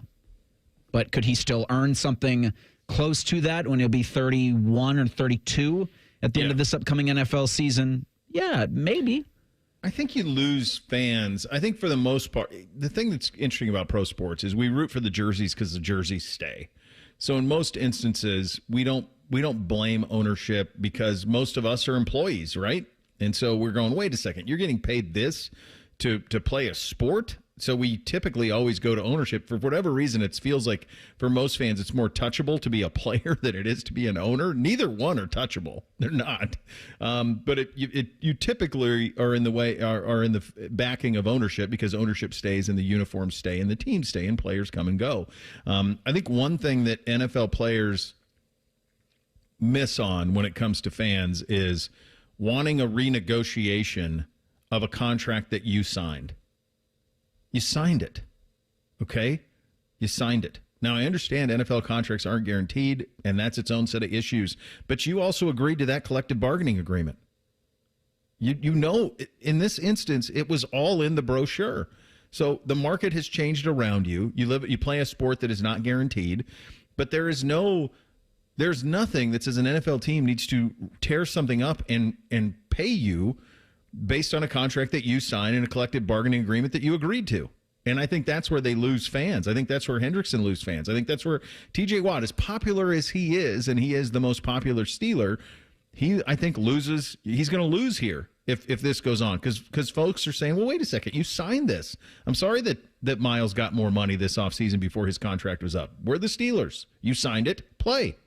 But could he still earn something close to that when he'll be 31 or 32 at the end of this upcoming NFL season, yeah, maybe. I think you lose fans. I think for the most part, the thing that's interesting about pro sports is we root for the jerseys because the jerseys stay. So in most instances, we don't blame ownership because most of us are employees, right? And so we're going, wait a second, you're getting paid this to play a sport? So we typically always go to ownership. For whatever reason, it feels like for most fans, it's more touchable to be a player than it is to be an owner. Neither one are touchable. They're not. But you typically are in the way are in the backing of ownership because ownership stays and the uniforms stay and the teams stay and players come and go. I think one thing that NFL players miss on when it comes to fans is wanting a renegotiation of a contract that you signed. You signed it, okay? You signed it. Now, I understand NFL contracts aren't guaranteed, and that's its own set of issues, but you also agreed to that collective bargaining agreement. You know, in this instance, it was all in the brochure. So the market has changed around you. You play a sport that is not guaranteed, but there's nothing that says an NFL team needs to tear something up and pay you based on a contract that you sign and a collective bargaining agreement that you agreed to. And I think that's where they lose fans. I think that's where Hendrickson lose fans. I think that's where TJ Watt, as popular as he is, and he is the most popular Steeler, I think loses. He's going to lose here if this goes on because folks are saying, well, wait a second, you signed this. I'm sorry that Miles got more money this offseason before his contract was up. We're the Steelers. You signed it. Play.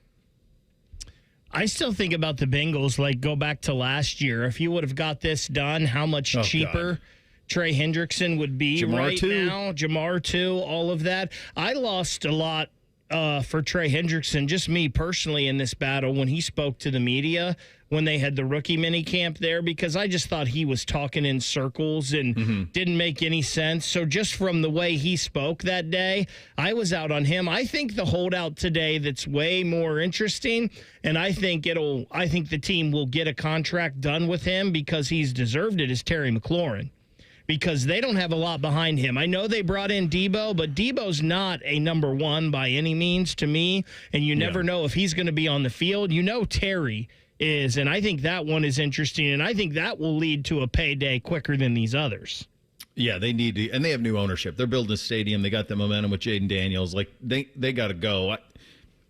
I still think about the Bengals, like go back to last year. If you would have got this done, how much cheaper Trey Hendrickson would be now. Jamar too, all of that. I lost a lot for Trey Hendrickson, just me personally in this battle when he spoke to the media when they had the rookie mini camp there, because I just thought he was talking in circles and didn't make any sense. So just from the way he spoke that day, I was out on him. I think the holdout today that's way more interesting, and I think the team will get a contract done with him because he's deserved it, is Terry McLaurin. Because they don't have a lot behind him. I know they brought in Debo, but Debo's not a number one by any means to me, and you never know if he's going to be on the field. You know Terry is, and I think that one is interesting, and I think that will lead to a payday quicker than these others. Yeah, they need to, and they have new ownership. They're building a stadium. They got the momentum with Jaden Daniels. Like, they got to go.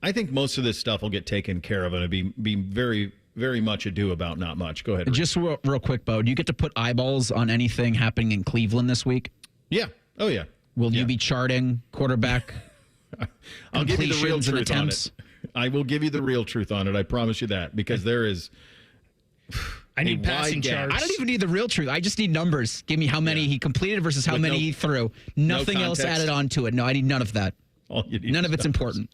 I think most of this stuff will get taken care of, and it'll be very, very much ado about not much. Go ahead, Rick. Just real quick, Bo, do you get to put eyeballs on anything happening in Cleveland this week? Yeah. Oh, yeah. Will you be charting quarterback I'll give you the real truth attempts? On it. I will give you the real truth on it. I promise you that, because there is I need passing charts. I don't even need the real truth. I just need numbers. Give me how many he completed versus how many he threw. Nothing else added on to it. No, I need none of that. All you need none of it's important.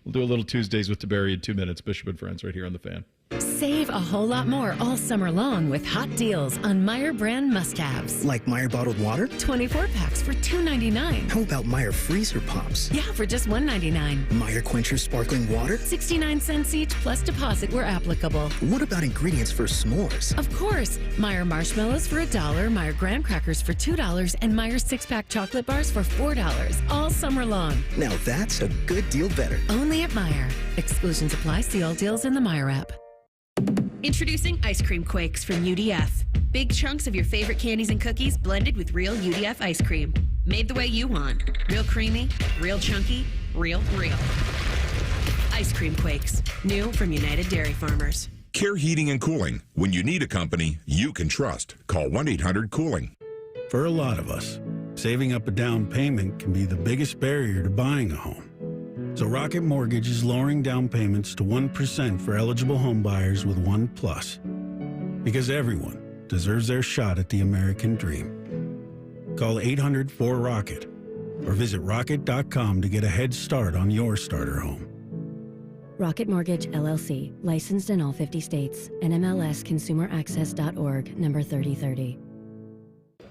We'll do a little Tuesdays with Tiberi in 2 minutes. Bishop and Friends right here on The Fan. Save a whole lot more all summer long with hot deals on Meyer brand must-haves. Like Meyer bottled water? 24 packs for $2.99. How about Meyer freezer pops? Yeah, for just $1.99. Meyer quencher sparkling water? 69 cents each plus deposit where applicable. What about ingredients for s'mores? Of course. Meyer marshmallows for $1, Meyer graham crackers for $2, and Meyer 6-pack chocolate bars for $4 all summer long. Now that's a good deal better. Only at Meyer. Exclusions apply. See all deals in the Meyer app. Introducing Ice Cream Quakes from UDF. Big chunks of your favorite candies and cookies blended with real UDF ice cream. Made the way you want. Real creamy, real chunky, real. Ice Cream Quakes. New from United Dairy Farmers. Care Heating and Cooling. When you need a company you can trust, call 1-800-COOLING. For a lot of us, saving up a down payment can be the biggest barrier to buying a home. So Rocket Mortgage is lowering down payments to 1% for eligible home buyers with One Plus. Because everyone deserves their shot at the American dream. Call 800-4ROCKET or visit rocket.com to get a head start on your starter home. Rocket Mortgage, LLC. Licensed in all 50 states. NMLSConsumerAccess.org, number 3030.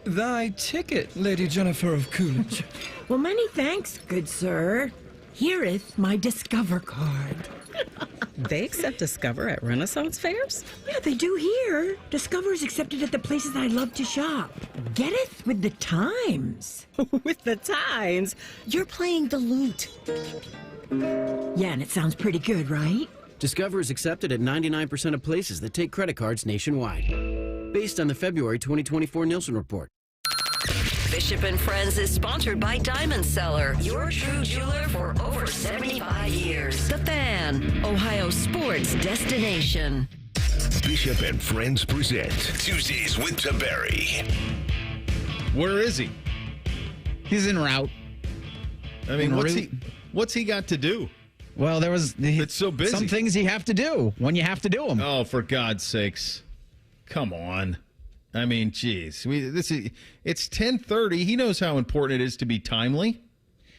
Thy ticket, Lady Jennifer of Coolidge. Well, many thanks, good sir. Hereeth my Discover card. They accept Discover at Renaissance fairs? Yeah, they do here. Discover is accepted at the places I love to shop. Getteth with the times. With the times? You're playing the lute. Yeah, and it sounds pretty good, right? Discover is accepted at 99% of places that take credit cards nationwide. Based on the February 2024 Nielsen report. Bishop and Friends is sponsored by Diamond Seller, your true jeweler for over 75 years. The Fan, Ohio sports destination. Bishop and Friends present Tuesdays with Tiberi. Where is he? He's en route. I mean, what's he got to do? Well, it's so busy. Some things you have to do when you have to do them. Oh, for God's sakes. Come on. I mean, geez. It's 10:30. He knows how important it is to be timely.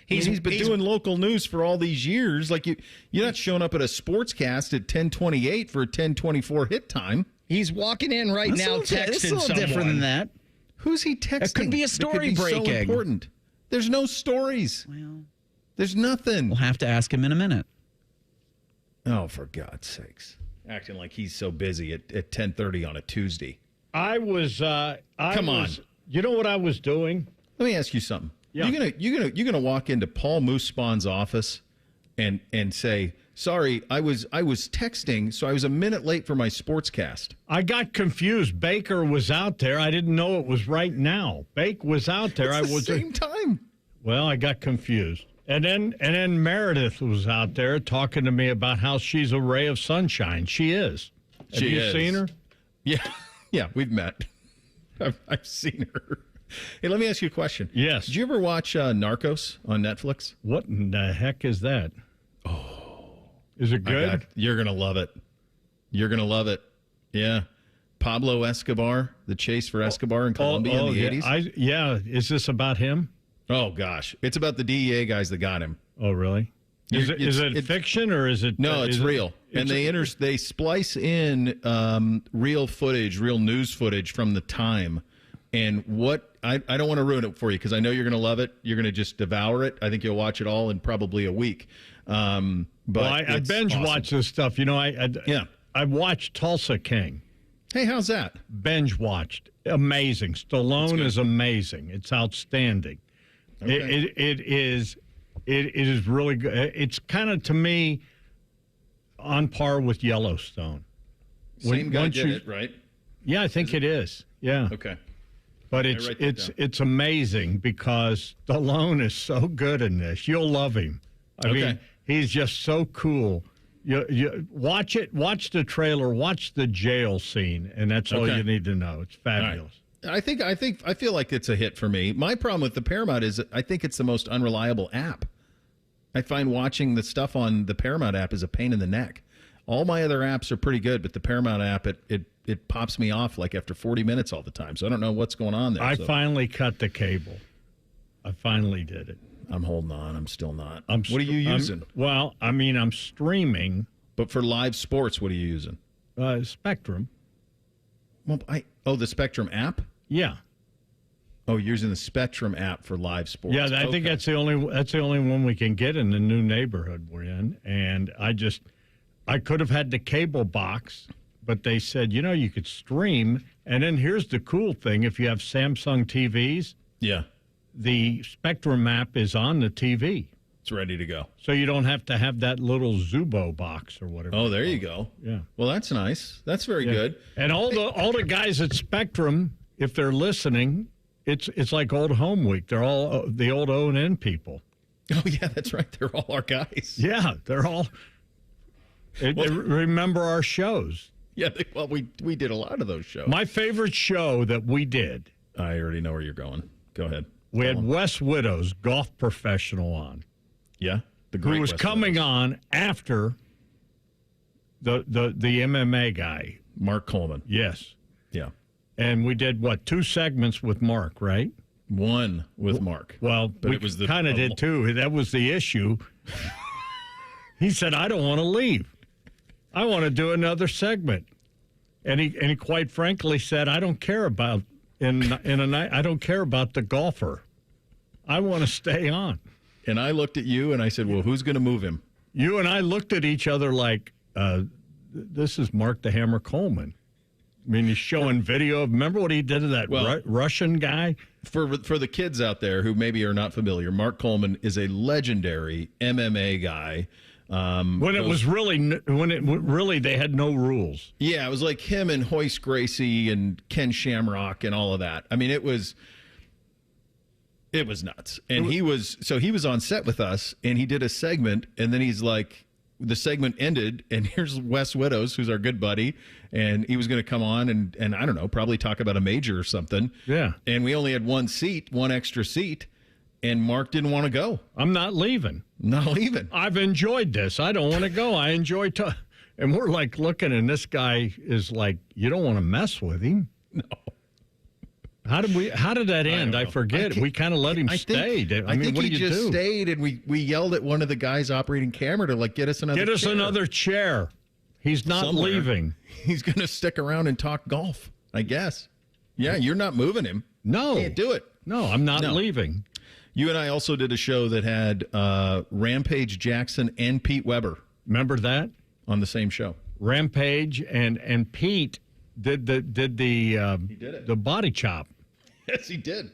He's been doing local news for all these years. Like you're not showing up at a sportscast at 10:28 for a 10:24 hit time. He's walking in now texting It's a little someone. different than that. Who's he texting? It could be a story that could be breaking. So important. There's no stories. Well, there's nothing. We'll have to ask him in a minute. Oh, for God's sakes. Acting like he's so busy at 10:30 on a Tuesday. Come on. You know what I was doing? Let me ask you something. Yeah. You're gonna walk into Paul Moospawn's office and say, "Sorry, I was texting, so I was a minute late for my sportscast." I got confused. Baker was out there. I didn't know it was right now. Bake was out there. It's the same time. Well, I got confused. And then Meredith was out there talking to me about how she's a ray of sunshine. She is. Have you seen her? Yeah. Yeah, we've met. I've seen her. Hey, let me ask you a question. Yes. Did you ever watch Narcos on Netflix? What in the heck is that? Oh. Is it good? You're going to love it. You're going to love it. Yeah. Pablo Escobar, the chase for Escobar in Colombia in the 80s. Is this about him? Oh, gosh. It's about the DEA guys that got him. Oh, really? Is it fiction or is it? No, it's real. And they splice in real footage, real news footage from the time. And what I don't want to ruin it for you because I know you're going to love it. You're going to just devour it. I think you'll watch it all in probably a week. But I binge watch this stuff. You know, I watched Tulsa King. Hey, how's that? Binge watched. Amazing. Stallone is amazing. It's outstanding. Okay. It is really good. It's kind of, to me, on par with Yellowstone. Same guy did it, right? Yeah, I think it is. Yeah. Okay. But it's amazing because Stallone is so good in this. You'll love him. I mean, he's just so cool. You watch it. Watch the trailer. Watch the jail scene, and that's all you need to know. It's fabulous. I feel like it's a hit for me. My problem with the Paramount is I think it's the most unreliable app. I find watching the stuff on the Paramount app is a pain in the neck. All my other apps are pretty good, but the Paramount app, it pops me off like after 40 minutes all the time. So I don't know what's going on there. I finally cut the cable. I finally did it. I'm holding on. I'm still not. What are you using? I'm streaming. But for live sports, what are you using? Spectrum. Well, the Spectrum app? Yeah. Oh, you're using the Spectrum app for live sports. Yeah, I think that's the only one we can get in the new neighborhood we're in. And I could have had the cable box, but they said, you could stream. And then here's the cool thing. If you have Samsung TVs, the Spectrum app is on the TV. It's ready to go. So you don't have to have that little Zubo box or whatever. Oh, there you go. Yeah. Well, that's nice. That's very good. And all the guys at Spectrum, if they're listening, it's like old home week. They're all the old O&N people. Oh, yeah, that's right. They're all our guys. Yeah, they're all. They remember our shows. Yeah, we did a lot of those shows. My favorite show that we did. I already know where you're going. Go ahead. We had Wes Widows, golf professional, on. Yeah, who was coming on after the MMA guy, Mark Coleman. Yes. Yeah. And we did 2 segments with Mark, right? One with Mark. Well, but we kind of did too. That was the issue. He said, "I don't want to leave. I want to do another segment." And he quite frankly said, "I don't care about I don't care about the golfer. I want to stay on." And I looked at you and I said, well, who's going to move him? You and I looked at each other like, this is Mark the Hammer Coleman. I mean, he's showing video of, remember what he did to that Russian guy? For the kids out there who maybe are not familiar, Mark Coleman is a legendary MMA guy. When really they had no rules. Yeah, it was like him and Hoist Gracie and Ken Shamrock and all of that. I mean, it was nuts. And he was on set with us, and he did a segment, and then he's like, the segment ended, and here's Wes Widows, who's our good buddy, and he was going to come on and I don't know, probably talk about a major or something. Yeah. And we only had one extra seat, and Mark didn't want to go. I'm not leaving. Not leaving. I've enjoyed this. I don't want to go. I enjoy and we're like looking, and this guy is like, you don't want to mess with him. No. How did that end? I forget. We kind of let him stay. I think what he do you just do? stayed, and we yelled at one of the guys operating camera to get us another chair. He's not Somewhere. Leaving. He's going to stick around and talk golf, I guess. Yeah, you're not moving him. No. Can't do it. No, I'm not leaving. You and I also did a show that had Rampage Jackson and Pete Weber. Remember that? On the same show. Rampage and Pete did the body chop. Yes, he did.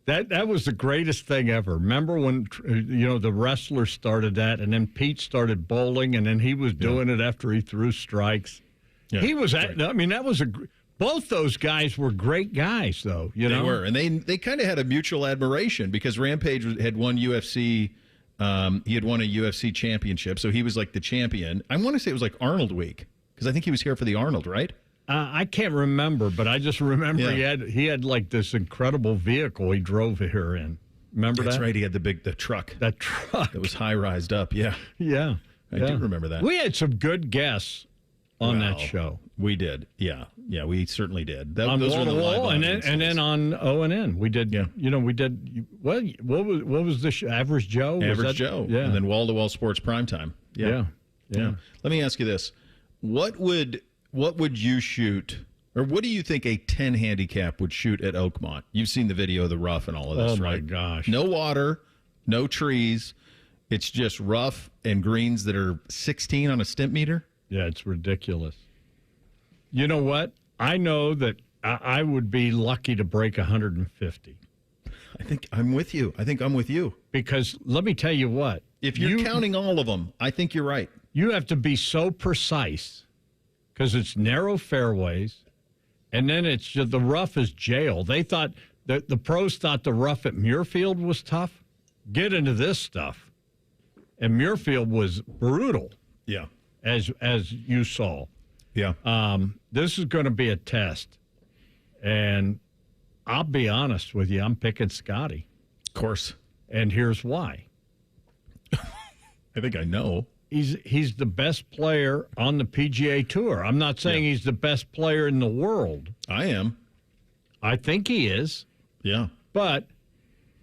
That was the greatest thing ever. Remember when the wrestlers started that, and then Pete started bowling, and then he was doing it after he threw strikes. Yeah, he was at. I mean, that was both those guys were great guys, though. They were, and they kind of had a mutual admiration because Rampage had won UFC. He had won a UFC championship, so he was like the champion. I want to say it was like Arnold Week because I think he was here for the Arnold, right? I can't remember, but I just remember he had like this incredible vehicle he drove here in. Remember that? That's right. He had the truck. That truck. That was high-rised up, yeah. Yeah. I do remember that. We had some good guests on that show. We did. Yeah. Yeah, we certainly did. Those were the live and then on ONN. We did, we did, what was the Average Joe? Average Joe. Yeah. And then wall-to-wall sports primetime. Yeah. Let me ask you this. What would you shoot, or what do you think a 10 handicap would shoot at Oakmont? You've seen the video of the rough and all of this, right? Oh, my gosh. No water, no trees. It's just rough and greens that are 16 on a stimp meter? Yeah, it's ridiculous. You know what? I know that I would be lucky to break 150. I think I'm with you. Because let me tell you what. If you're counting all of them, I think you're right. You have to be so precise. Because it's narrow fairways, and then it's the rough is jail. They thought the pros thought the rough at Muirfield was tough. Get into this stuff, and Muirfield was brutal. Yeah, as you saw. Yeah. This is going to be a test, and I'll be honest with you. I'm picking Scotty. Of course, and here's why. I think I know. He's the best player on the PGA Tour. I'm not saying he's the best player in the world. I am. I think he is. Yeah. But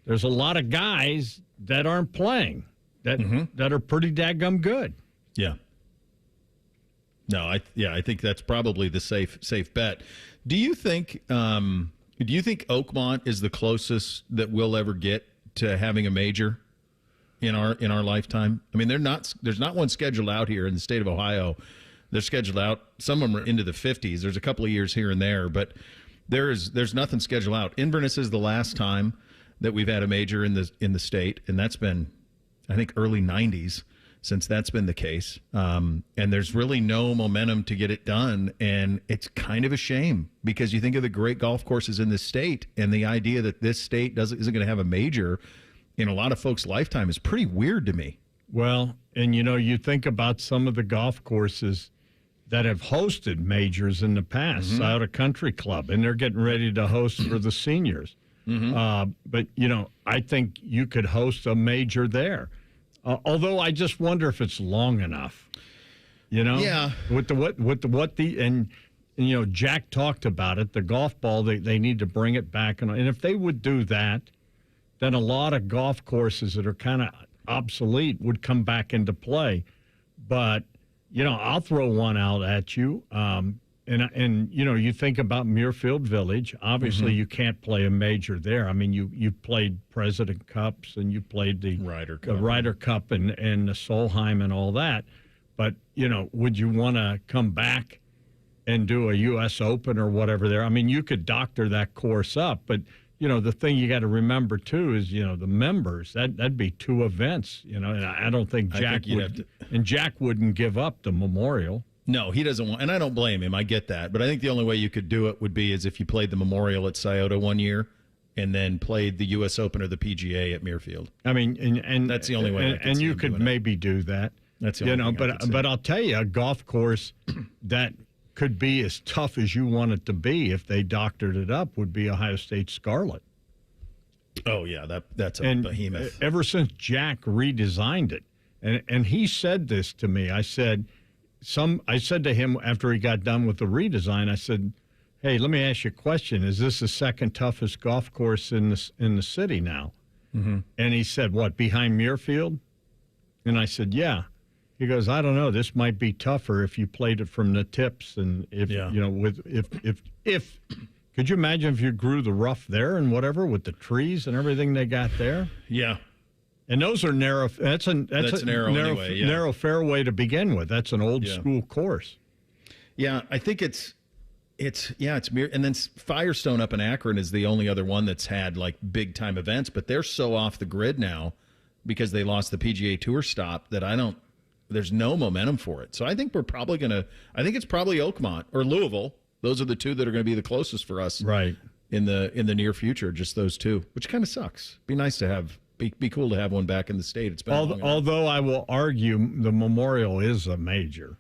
there's a lot of guys that aren't playing that are pretty dadgum good. Yeah. No, I think that's probably the safe bet. Do you think Oakmont is the closest that we'll ever get to having a major in our lifetime? I mean, there's not one scheduled out here in the state of Ohio. They're scheduled out. Some of them are into the 50s. There's a couple of years here and there, but there's nothing scheduled out. Inverness is the last time that we've had a major in the state, and that's been, I think, early 90s since that's been the case. And there's really no momentum to get it done, and it's kind of a shame because you think of the great golf courses in this state, and the idea that this state isn't going to have a major in a lot of folks' lifetime is pretty weird to me. Well, and you think about some of the golf courses that have hosted majors in the past, Sauta Country Club, and they're getting ready to host for the seniors. But, I think you could host a major there. Although I just wonder if it's long enough. Yeah. And Jack talked about it, the golf ball, they need to bring it back. And if they would do that, then a lot of golf courses that are kind of obsolete would come back into play. But, I'll throw one out at you. And you think about Muirfield Village. Obviously, you can't play a major there. I mean, you played President Cups and you played the Ryder Cup and the Solheim and all that. But, would you want to come back and do a U.S. Open or whatever there? I mean, you could doctor that course up. But, the thing you got to remember, too, is, the members. That'd be 2 events, and I don't think Jack Jack wouldn't give up the Memorial. No, he doesn't want, and I don't blame him. I get that. But I think the only way you could do it would be as if you played the Memorial at Scioto one year and then played the U.S. Open or the PGA at Muirfield. I mean, and that's the only way. And you could maybe do that. That's the only thing but I'll tell you, a golf course that could be as tough as you want it to be if they doctored it up would be Ohio State Scarlet. Oh, yeah, that's a behemoth. Ever since Jack redesigned it, and he said this to me, I said to him after he got done with the redesign, I said, hey, let me ask you a question. Is this the second toughest golf course in the city now? Mm-hmm. And he said, what, behind Muirfield? And I said, yeah. He goes, I don't know. This might be tougher if you played it from the tips, and if could you imagine if you grew the rough there and whatever with the trees and everything they got there? Yeah. And those are narrow. That's a narrow anyway, yeah. Narrow fairway to begin with. That's an old school course. Yeah, I think it's and then Firestone up in Akron is the only other one that's had like big time events, but they're so off the grid now because they lost the PGA Tour stop that there's no momentum for it. So I think it's probably Oakmont or Louisville. Those are the 2 that are going to be the closest for us, right? In the near future, just those 2, which kind of sucks. Be nice to have. Be cool to have one back in the state. It's been although I will argue the Memorial is a major.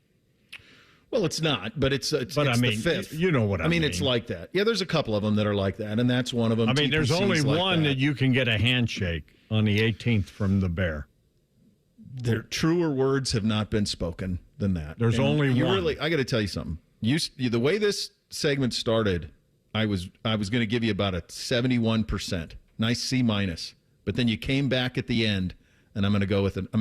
Well, it's not, but it's the 5th. You know what I mean. It's like that. Yeah, there's a couple of them that are like that, and that's one of them. I mean, there's only like one that you can get a handshake on the 18th from the Bear. There, truer words have not been spoken than that. There's only one. I got to tell you something. The way this segment started, I was going to give you about a 71%, nice C-, but then you came back at the end, and I'm going to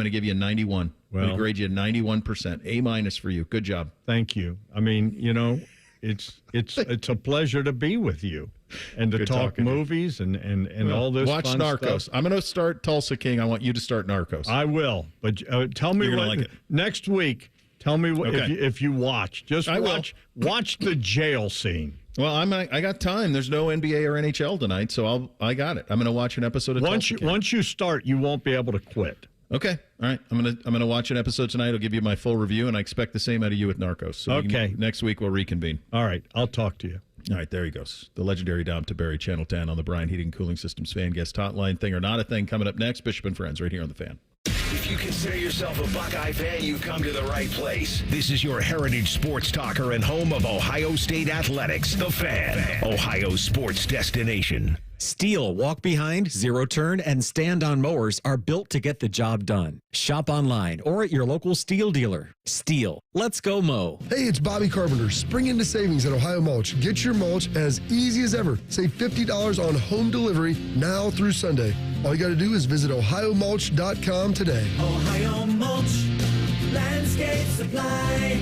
give you a 91. I'm going to grade you a 91%, A- for you. Good job. Thank you. I mean, it's a pleasure to be with you and to talk movies and all this. Watch fun Narcos. Stuff. I'm going to start Tulsa King. I want you to start Narcos. I will, but tell me what next week. Tell me what if you watch. Just watch the jail scene. Well, I got time. There's no NBA or NHL tonight, so I got it. I'm going to watch an episode of Tulsa King. Once you start, you won't be able to quit. Okay. All right. I'm gonna watch an episode tonight. I'll give you my full review, and I expect the same out of you with Narcos. So next week we'll reconvene. All right. I'll talk to you. All right. There he goes. The legendary Dom Tiberi, Channel 10 on the Bryan Heating and Cooling Systems fan guest hotline. Thing or not a thing coming up next. Bishop and Friends right here on the Fan. If you consider yourself a Buckeye fan, you've come to the right place. This is your heritage sports talker and home of Ohio State Athletics, the Fan, Ohio sports destination. Steel walk behind, zero turn, and stand-on mowers are built to get the job done. Shop online or at your local Steel dealer. Steel, let's go mow. Hey, it's Bobby Carpenter. Spring into savings at Ohio Mulch. Get your mulch as easy as ever. Save $50 on home delivery now through Sunday. All you got to do is visit ohiomulch.com today. Ohio Mulch, landscape supply.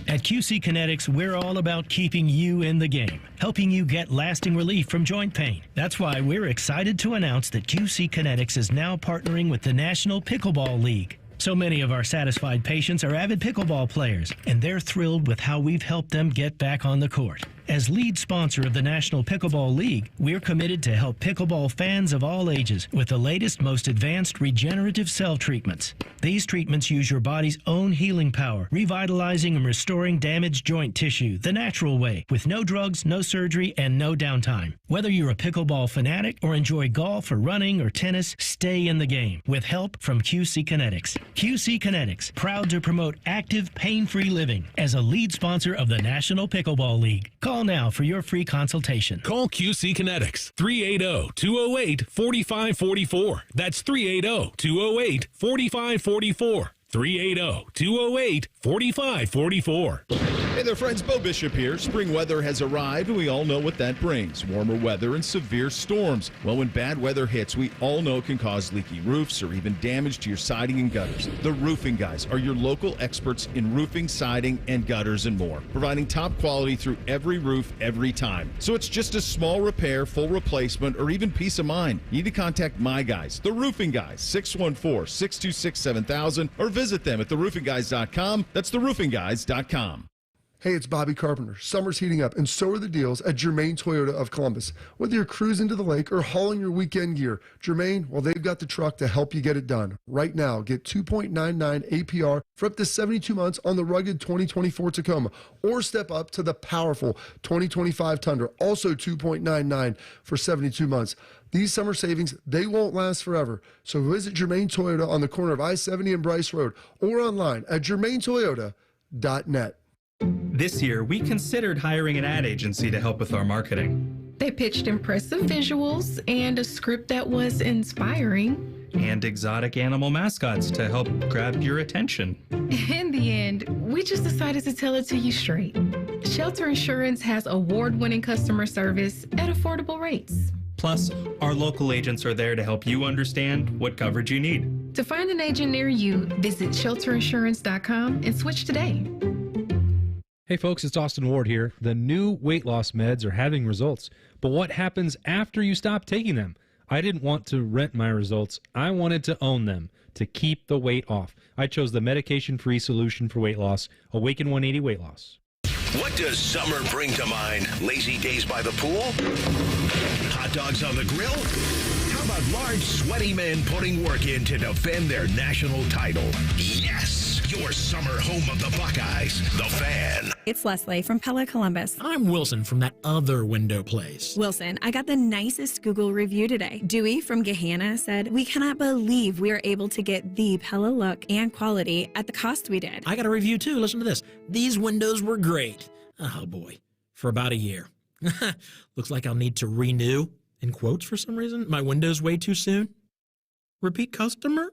At QC Kinetics, we're all about keeping you in the game, helping you get lasting relief from joint pain. That's why we're excited to announce that QC Kinetics is now partnering with the National Pickleball League. So many of our satisfied patients are avid pickleball players, and they're thrilled with how we've helped them get back on the court. As lead sponsor of the National Pickleball League, we're committed to help pickleball fans of all ages with the latest, most advanced regenerative cell treatments. These treatments use your body's own healing power, revitalizing and restoring damaged joint tissue the natural way, with no drugs, no surgery, and no downtime. Whether you're a pickleball fanatic or enjoy golf or running or tennis, stay in the game with help from QC Kinetics. QC Kinetics, proud to promote active, pain-free living as a lead sponsor of the National Pickleball League. Call now for your free consultation. Call QC Kinetics, 380-208-4544. That's 380-208-4544. 380-208-4544. Hey there, friends. Bo Bishop here. Spring weather has arrived, and we all know what that brings. Warmer weather and severe storms. Well, when bad weather hits, we all know it can cause leaky roofs or even damage to your siding and gutters. The Roofing Guys are your local experts in roofing, siding, and gutters and more, providing top quality through every roof, every time. So it's just a small repair, full replacement, or even peace of mind. You need to contact my guys, the Roofing Guys, 614-626-7000, or visit them at theroofingguys.com. That's theroofingguys.com. Hey, it's Bobby Carpenter. Summer's heating up, and so are the deals at Germain Toyota of Columbus. Whether you're cruising to the lake or hauling your weekend gear, Germain, well, they've got the truck to help you get it done. Right now, get 2.99 APR for up to 72 months on the rugged 2024 Tacoma, or step up to the powerful 2025 Tundra, also 2.99 for 72 months. These summer savings, they won't last forever. So visit Germain Toyota on the corner of I-70 and Bryce Road, or online at germaintoyota.net. This year, we considered hiring an ad agency to help with our marketing. They pitched impressive visuals and a script that was inspiring. And exotic animal mascots to help grab your attention. In the end, we just decided to tell it to you straight. Shelter Insurance has award-winning customer service at affordable rates. Plus, our local agents are there to help you understand what coverage you need. To find an agent near you, visit shelterinsurance.com and switch today. Hey folks, it's Austin Ward here. The new weight loss meds are having results, but what happens after you stop taking them? I didn't want to rent my results. I wanted to own them, to keep the weight off. I chose the medication-free solution for weight loss, Awaken 180 Weight Loss. What does summer bring to mind? Lazy days by the pool? Hot dogs on the grill? How about large, sweaty men putting work in to defend their national title? Yes! Your summer home of the Buckeyes, The Fan. It's Leslie from Pella Columbus. I'm Wilson from that other window place. Wilson, I got the nicest Google review today. Dewey from Gehanna said, "We cannot believe we are able to get the Pella look and quality at the cost we did." I got a review too. Listen to this. These windows were great. Oh boy. For about a year. Looks like I'll need to renew, in quotes for some reason, my windows way too soon. Repeat customer?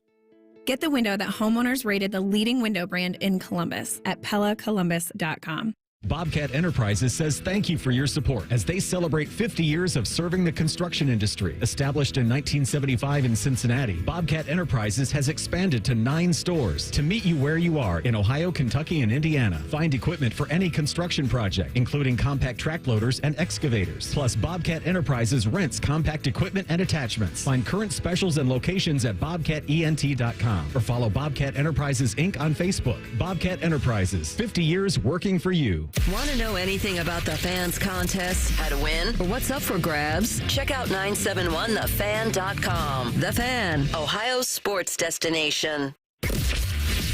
Get the window that homeowners rated the leading window brand in Columbus at PellaColumbus.com. Bobcat Enterprises says thank you for your support as they celebrate 50 years of serving the construction industry. Established in 1975 in Cincinnati, Bobcat Enterprises has expanded to 9 stores to meet you where you are in Ohio, Kentucky, and Indiana. Find equipment for any construction project, including compact track loaders and excavators. Plus, Bobcat Enterprises rents compact equipment and attachments. Find current specials and locations at bobcatent.com or follow Bobcat Enterprises Inc. on Facebook. Bobcat Enterprises, 50 years working for you. Want to know anything about the Fans contest, how to win, or what's up for grabs? Check out 971thefan.com. The Fan, Ohio's sports destination.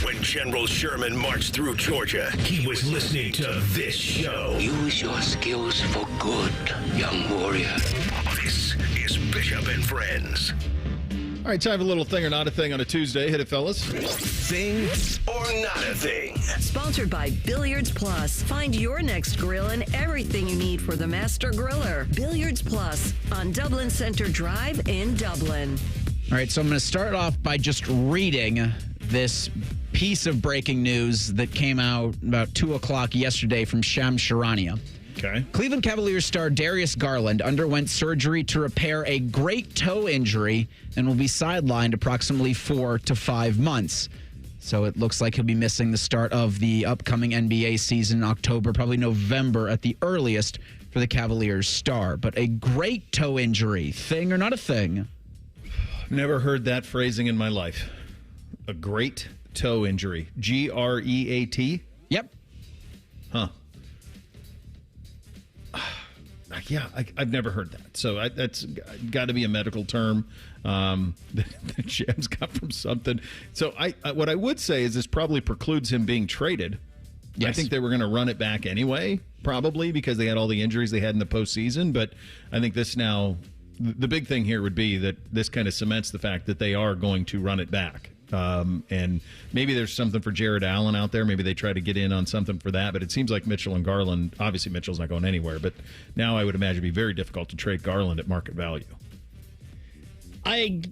When General Sherman marched through Georgia, he was listening to this show. Use your skills for good, young warrior. This is Bishop and Friends. All right, time for a little thing or not a thing on a Tuesday. Hit it, fellas. Thing or not a thing. Sponsored by Billiards Plus. Find your next grill and everything you need for the master griller. Billiards Plus on Dublin Center Drive in Dublin. All right, so I'm going to start off by just reading this piece of breaking news that came out about 2 o'clock yesterday from Shams Charania. Okay. Cleveland Cavaliers star Darius Garland underwent surgery to repair a great toe injury and will be sidelined approximately 4 to 5 months. So it looks like he'll be missing the start of the upcoming NBA season in October, probably November at the earliest for the Cavaliers star. But a great toe injury, thing or not a thing? Never heard that phrasing in my life. A great toe injury. Great? Yep. Huh. Yeah, I've never heard that. So that's got to be a medical term that Shams got from something. So what I would say is this probably precludes him being traded. Yes. I think they were going to run it back anyway, probably, because they had all the injuries they had in the postseason. But I think this now, the big thing here would be that this kind of cements the fact that they are going to run it back. And maybe there's something for Jared Allen out there. Maybe they try to get in on something for that. But it seems like Mitchell and Garland, obviously Mitchell's not going anywhere, but now I would imagine it'd be very difficult to trade Garland at market value. I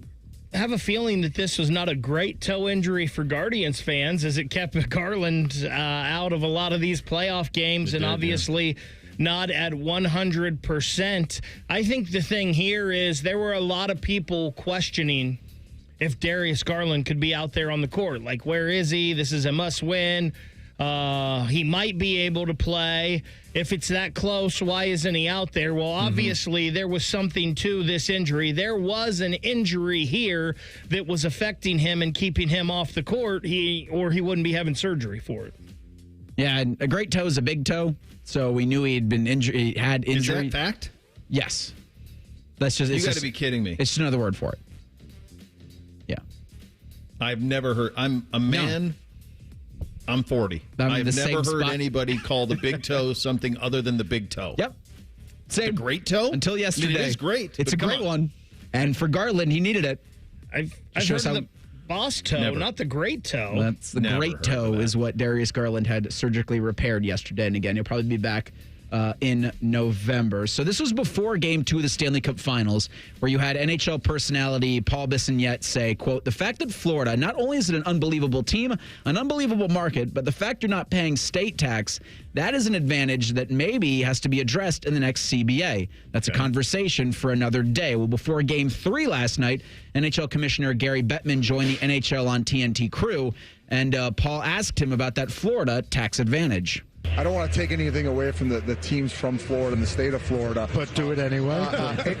have a feeling that this was not a great toe injury for Guardians fans, as it kept Garland out of a lot of these playoff games, and obviously not at 100%. I think the thing here is there were a lot of people questioning if Darius Garland could be out there on the court. Like, where is he? This is a must-win. He might be able to play. If it's that close, why isn't he out there? Well, obviously, there was something to this injury. There was an injury here that was affecting him and keeping him off the court, or he wouldn't be having surgery for it. Yeah, and a great toe is a big toe, so we knew he had been injured. He had injury. Is that fact? Yes. That's just. You got to be kidding me. It's just another word for it. Yeah. I've never heard. I'm a man. No. I'm 40. I've never heard anybody call the big toe something other than the big toe. Yep. The great toe? Until yesterday. I mean, it is great. It's a great one. And for Garland, he needed it. I've heard of the boss toe, not the great toe. That's the great toe is what Darius Garland had surgically repaired yesterday. And again, he'll probably be back in November. So this was before Game 2 of the Stanley Cup Finals, where you had NHL personality Paul Bissonnette say, quote, "The fact that Florida, not only is it an unbelievable team, an unbelievable market, but the fact you're not paying state tax, that is an advantage that maybe has to be addressed in the next CBA. That's a conversation for another day." Well, before Game 3 last night, NHL Commissioner Gary Bettman joined the NHL on TNT crew, and Paul asked him about that Florida tax advantage. I don't want to take anything away from the teams from Florida and the state of Florida. But do it anyway.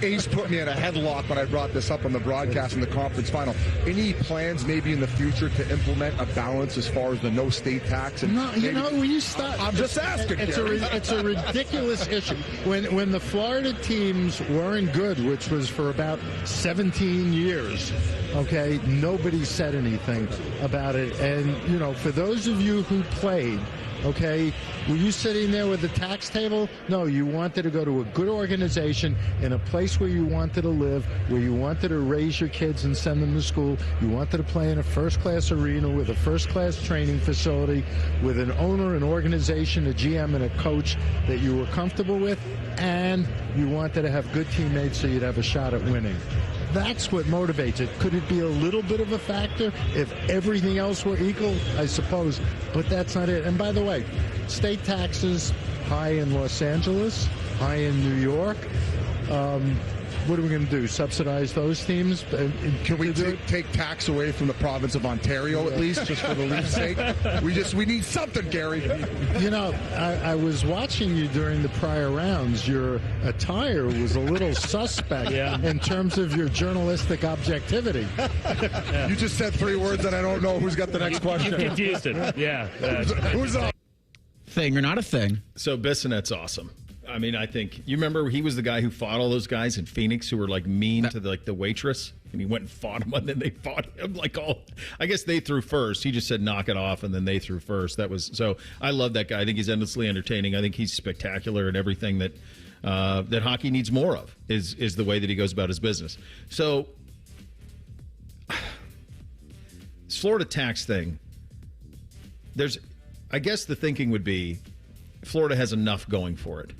Ace put me in a headlock when I brought this up on the broadcast in the conference final. Any plans maybe in the future to implement a balance as far as the no state tax? And no, when you start... I'm just asking. It's a ridiculous issue. When the Florida teams weren't good, which was for about 17 years, okay, nobody said anything about it. And, for those of you who played, okay, were you sitting there with the tax table? No, you wanted to go to a good organization in a place where you wanted to live, where you wanted to raise your kids and send them to school. You wanted to play in a first-class arena with a first-class training facility, with an owner, an organization, a GM, and a coach that you were comfortable with, and you wanted to have good teammates so you'd have a shot at winning. That's what motivates it. Could it be a little bit of a factor if everything else were equal? I suppose, but that's not it. And by the way, state taxes high in Los Angeles, high in New York. What are we going to do? Subsidize those teams? Can we take tax away from the province of Ontario at least, just for the Leafs' sake? We need something, Gary. I was watching you during the prior rounds. Your attire was a little suspect in terms of your journalistic objectivity. You just said 3 words, and I don't know who's got the next question. You confused it. Yeah. Who's up? Thing or not a thing. So Bissonnette's awesome. I mean, I think you remember he was the guy who fought all those guys in Phoenix who were like mean to the waitress, and he went and fought them, and then they fought him I guess they threw first. He just said knock it off, and then they threw first. So I love that guy. I think he's endlessly entertaining. I think he's spectacular, and everything that hockey needs more of is the way that he goes about his business. So this Florida tax thing, I guess the thinking would be Florida has enough going for it.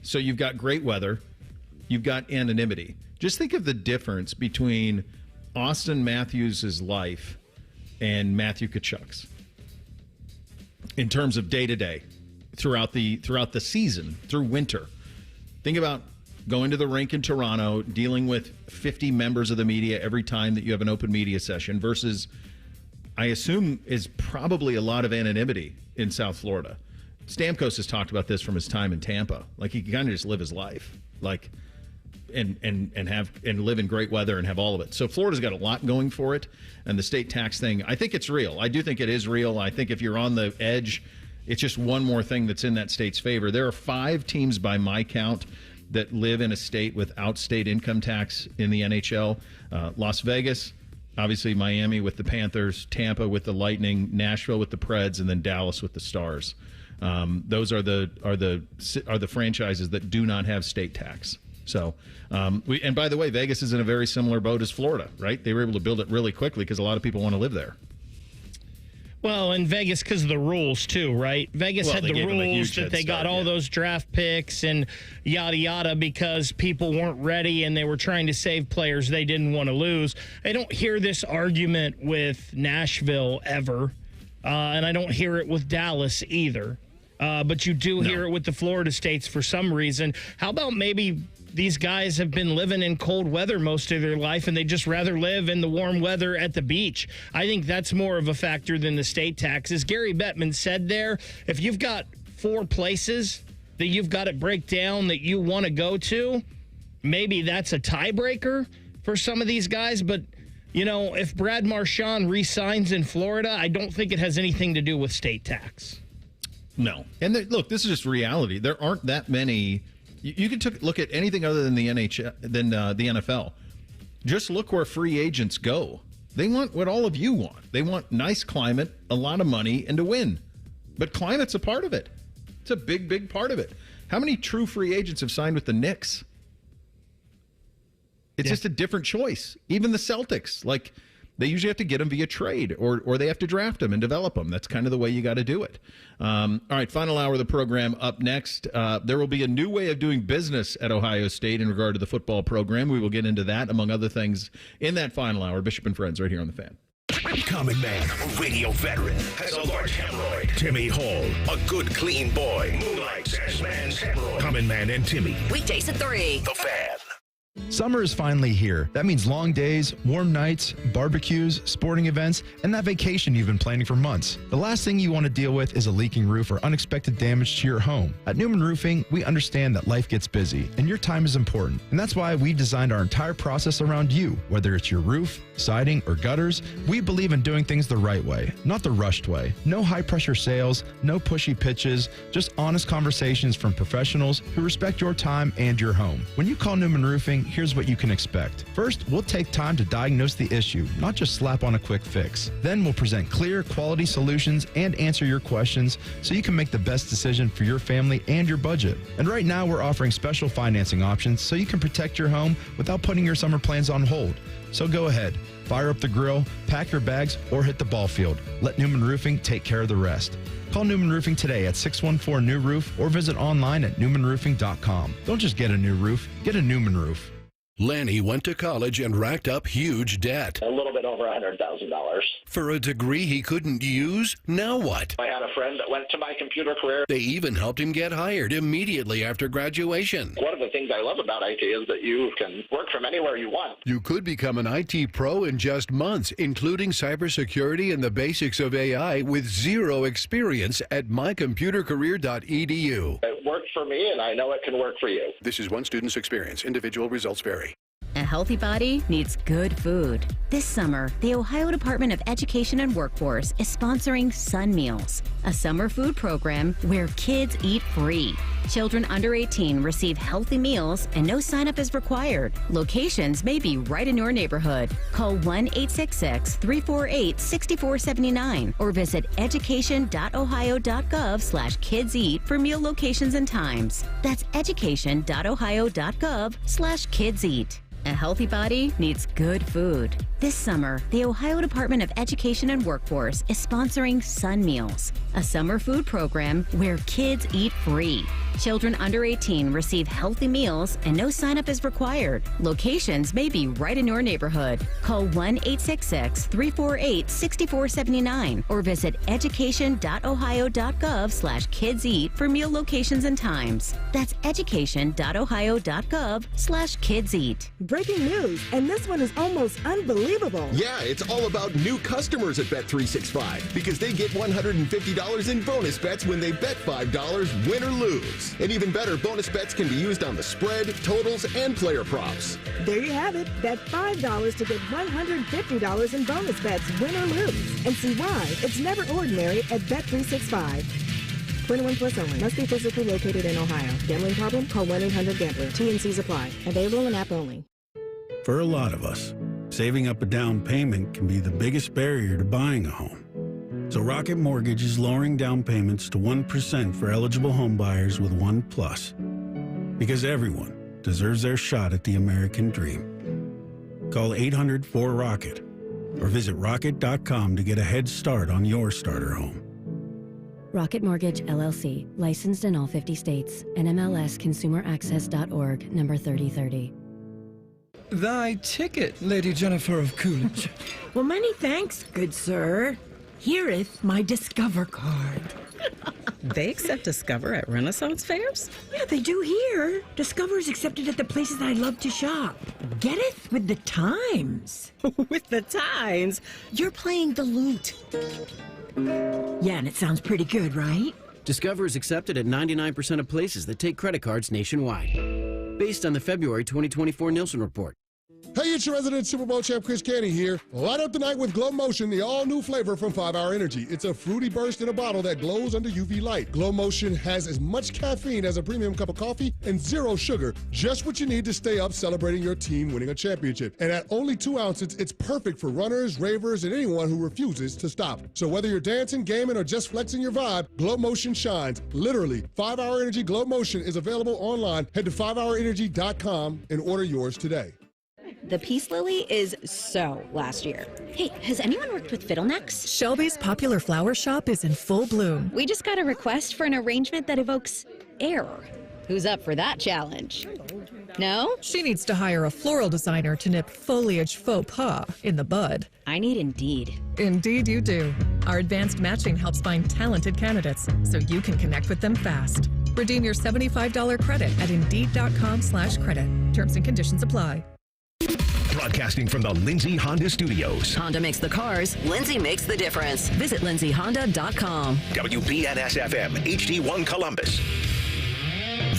So you've got great weather. You've got anonymity. Just think of the difference between Austin Matthews' life and Matthew Tkachuk's in terms of day-to-day throughout the season, through winter. Think about going to the rink in Toronto, dealing with 50 members of the media every time that you have an open media session versus, I assume, is probably a lot of anonymity in South Florida. Stamkos has talked about this from his time in Tampa. Like, he can kind of just live his life, like, and live in great weather and have all of it. So Florida's got a lot going for it, and the state tax thing, I think it's real. I do think it is real. I think if you're on the edge, it's just one more thing that's in that state's favor. There are 5 teams by my count that live in a state without state income tax in the NHL. Las Vegas, obviously Miami with the Panthers, Tampa with the Lightning, Nashville with the Preds, and then Dallas with the Stars. Those are the franchises that do not have state tax. So, and by the way, Vegas is in a very similar boat as Florida, right? They were able to build it really quickly because a lot of people want to live there. Well, in Vegas, because of the rules, too, right? Vegas had the rules that they got all those draft picks and yada, yada, because people weren't ready and they were trying to save players they didn't want to lose. I don't hear this argument with Nashville ever, and I don't hear it with Dallas either. But you do hear it with the Florida states for some reason. How about maybe these guys have been living in cold weather most of their life and they just rather live in the warm weather at the beach? I think that's more of a factor than the state taxes. Gary Bettman said there, if you've got 4 places that you've got to break down that you want to go to, maybe that's a tiebreaker for some of these guys. But, you know, if Brad Marchand re-signs in Florida, I don't think it has anything to do with state tax. No. And look, this is just reality. There aren't that many. You can look at anything other than the NHL, than the NFL. Just look where free agents go. They want what all of you want. They want nice climate, a lot of money, and to win. But climate's a part of it. It's a big, big part of it. How many true free agents have signed with the Knicks? It's just a different choice. Even the Celtics, like, they usually have to get them via trade or they have to draft them and develop them. That's kind of the way you got to do it. All right, final hour of the program up next. There will be a new way of doing business at Ohio State in regard to the football program. We will get into that, among other things, in that final hour. Bishop and Friends right here on The Fan. Common man, radio veteran, has a large hemorrhoid. Timmy Hall, a good, clean boy, moonlights as man's hemorrhoid. Common Man and Timmy. Weekdays at 3. The Fan. Summer is finally here. That means long days, warm nights, barbecues, sporting events, and that vacation you've been planning for months. The last thing you want to deal with is a leaking roof or unexpected damage to your home. At Newman Roofing, we understand that life gets busy and your time is important. And that's why we designed our entire process around you. Whether it's your roof, siding, or gutters, we believe in doing things the right way, not the rushed way. No high-pressure sales, no pushy pitches, just honest conversations from professionals who respect your time and your home. When you call Newman Roofing, here's what you can expect. First, we'll take time to diagnose the issue, not just slap on a quick fix. Then we'll present clear, quality solutions and answer your questions so you can make the best decision for your family and your budget. And right now, we're offering special financing options so you can protect your home without putting your summer plans on hold. So go ahead, fire up the grill, pack your bags, or hit the ball field. Let Newman Roofing take care of the rest. Call Newman Roofing today at 614-NEW-ROOF or visit online at newmanroofing.com. Don't just get a new roof, get a Newman roof. Lanny went to college and racked up huge debt. A little bit over $100,000. For a degree he couldn't use? Now what? I had a friend that went to my computer career. They even helped him get hired immediately after graduation. One of the things I love about IT is that you can work from anywhere you want. You could become an IT pro in just months, including cybersecurity and the basics of AI with zero experience at mycomputercareer.edu. It worked for me, and I know it can work for you. This is one student's experience. Individual results vary. A healthy body needs good food. This summer, the Ohio Department of Education and Workforce is sponsoring Sun Meals, a summer food program where kids eat free. Children under 18 receive healthy meals and no sign-up is required. Locations may be right in your neighborhood. Call 1-866-348-6479 or visit education.ohio.gov/kidseat for meal locations and times. That's education.ohio.gov/kidseat. A healthy body needs good food. This summer, the Ohio Department of Education and Workforce is sponsoring Sun Meals, a summer food program where kids eat free. Children under 18 receive healthy meals and no sign-up is required. Locations may be right in your neighborhood. Call 1-866-348-6479 or visit education.ohio.gov/kidseat for meal locations and times. That's education.ohio.gov/kidseat. Breaking news, and this one is almost unbelievable. Yeah, it's all about new customers at Bet365 because they get $150 in bonus bets when they bet $5, win or lose. And even better, bonus bets can be used on the spread, totals, and player props. There you have it. Bet $5 to get $150 in bonus bets, win or lose. And see why it's never ordinary at Bet365. 21 plus only. Must be physically located in Ohio. Gambling problem? Call 1-800-GAMBLER. T&Cs apply. Available in app only. For a lot of us, saving up a down payment can be the biggest barrier to buying a home. So Rocket Mortgage is lowering down payments to 1% for eligible home buyers with ONE+. Because everyone deserves their shot at the American dream. Call 800-4ROCKET or visit rocket.com to get a head start on your starter home. Rocket Mortgage, LLC. Licensed in all 50 states. NMLSConsumerAccess.org, number 3030. Thy ticket, Lady Jennifer of Coolidge. Well, many thanks, good sir. Here'th my Discover card. They accept Discover at Renaissance fairs? Yeah, they do here. Discover's accepted at the places I love to shop. Getteth with the times. With the times? You're playing the lute. Yeah, and it sounds pretty good, right? Discover is accepted at 99% of places that take credit cards nationwide. Based on the February 2024 Nielsen report. Hey, it's your resident Super Bowl champ, Chris Canty here. Light up the night with Glow Motion, the all-new flavor from 5 Hour Energy. It's a fruity burst in a bottle that glows under UV light. Glow Motion has as much caffeine as a premium cup of coffee and 0 sugar. Just what you need to stay up celebrating your team winning a championship. And at only 2 ounces, it's perfect for runners, ravers, and anyone who refuses to stop. So whether you're dancing, gaming, or just flexing your vibe, Glow Motion shines. Literally, 5 Hour Energy Glow Motion is available online. Head to 5hourenergy.com and order yours today. The Peace Lily is so last year. Hey, has anyone worked with fiddlenecks? Shelby's popular flower shop is in full bloom. We just got a request for an arrangement that evokes air. Who's up for that challenge? No? She needs to hire a floral designer to nip foliage faux pas in the bud. I need Indeed. Indeed you do. Our advanced matching helps find talented candidates so you can connect with them fast. Redeem your $75 credit at Indeed.com/credit. Terms and conditions apply. Broadcasting from the Lindsay Honda Studios. Honda makes the cars. Lindsay makes the difference. Visit lindsayhonda.com. WBNS-FM, HD1 Columbus.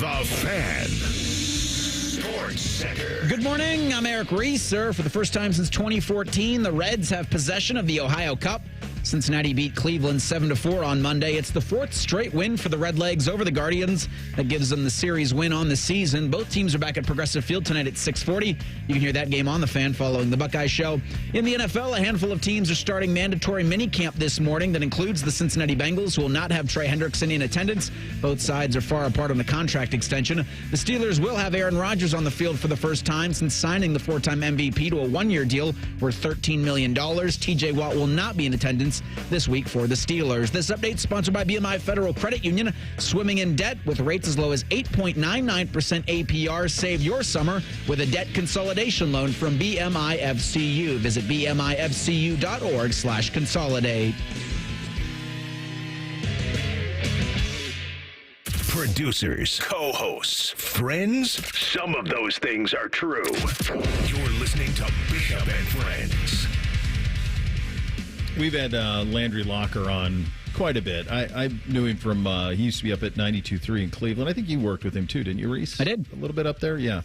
The Fan. Sports Center. Good morning. I'm Eric Reeser. For the first time since 2014, the Reds have possession of the Ohio Cup. Cincinnati beat Cleveland 7-4 on Monday. It's the 4th straight win for the Redlegs over the Guardians. That gives them the series win on the season. Both teams are back at Progressive Field tonight at 6:40. You can hear that game on the Fan following the Buckeye show. In the NFL, a handful of teams are starting mandatory minicamp this morning. That includes the Cincinnati Bengals, who will not have Trey Hendrickson in attendance. Both sides are far apart on the contract extension. The Steelers will have Aaron Rodgers on the field for the first time since signing the 4-time MVP to a 1-year deal worth $13 million. TJ Watt will not be in attendance this week for the Steelers. This update sponsored by BMI Federal Credit Union. Swimming in debt with rates as low as 8.99% APR. Save your summer with a debt consolidation loan from BMI FCU. Visit bmifcu.org/consolidate. Producers, co-hosts, friends, some of those things are true. You're listening to Bishop and Friends. We've had Landry Locker on quite a bit. I knew him from, he used to be up at 92.3 in Cleveland. I think you worked with him too, didn't you, Reese? I did. A little bit up there, yeah.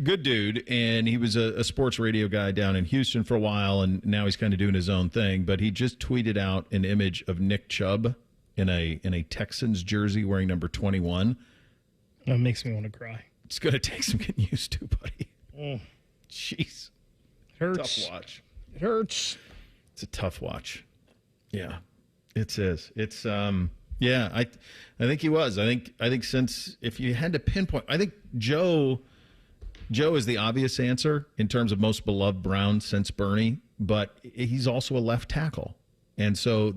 Good dude, and he was a sports radio guy down in Houston for a while, and now he's kind of doing his own thing. But he just tweeted out an image of Nick Chubb in a Texans jersey wearing number 21. That makes me want to cry. It's going to take some getting used to, buddy. Jeez. Hurts. Tough watch. It hurts. It's a tough watch. Yeah, it is. It's yeah. I think he was. I think since if you had to pinpoint, I think Joe is the obvious answer in terms of most beloved Brown since Bernie, but he's also a left tackle, and so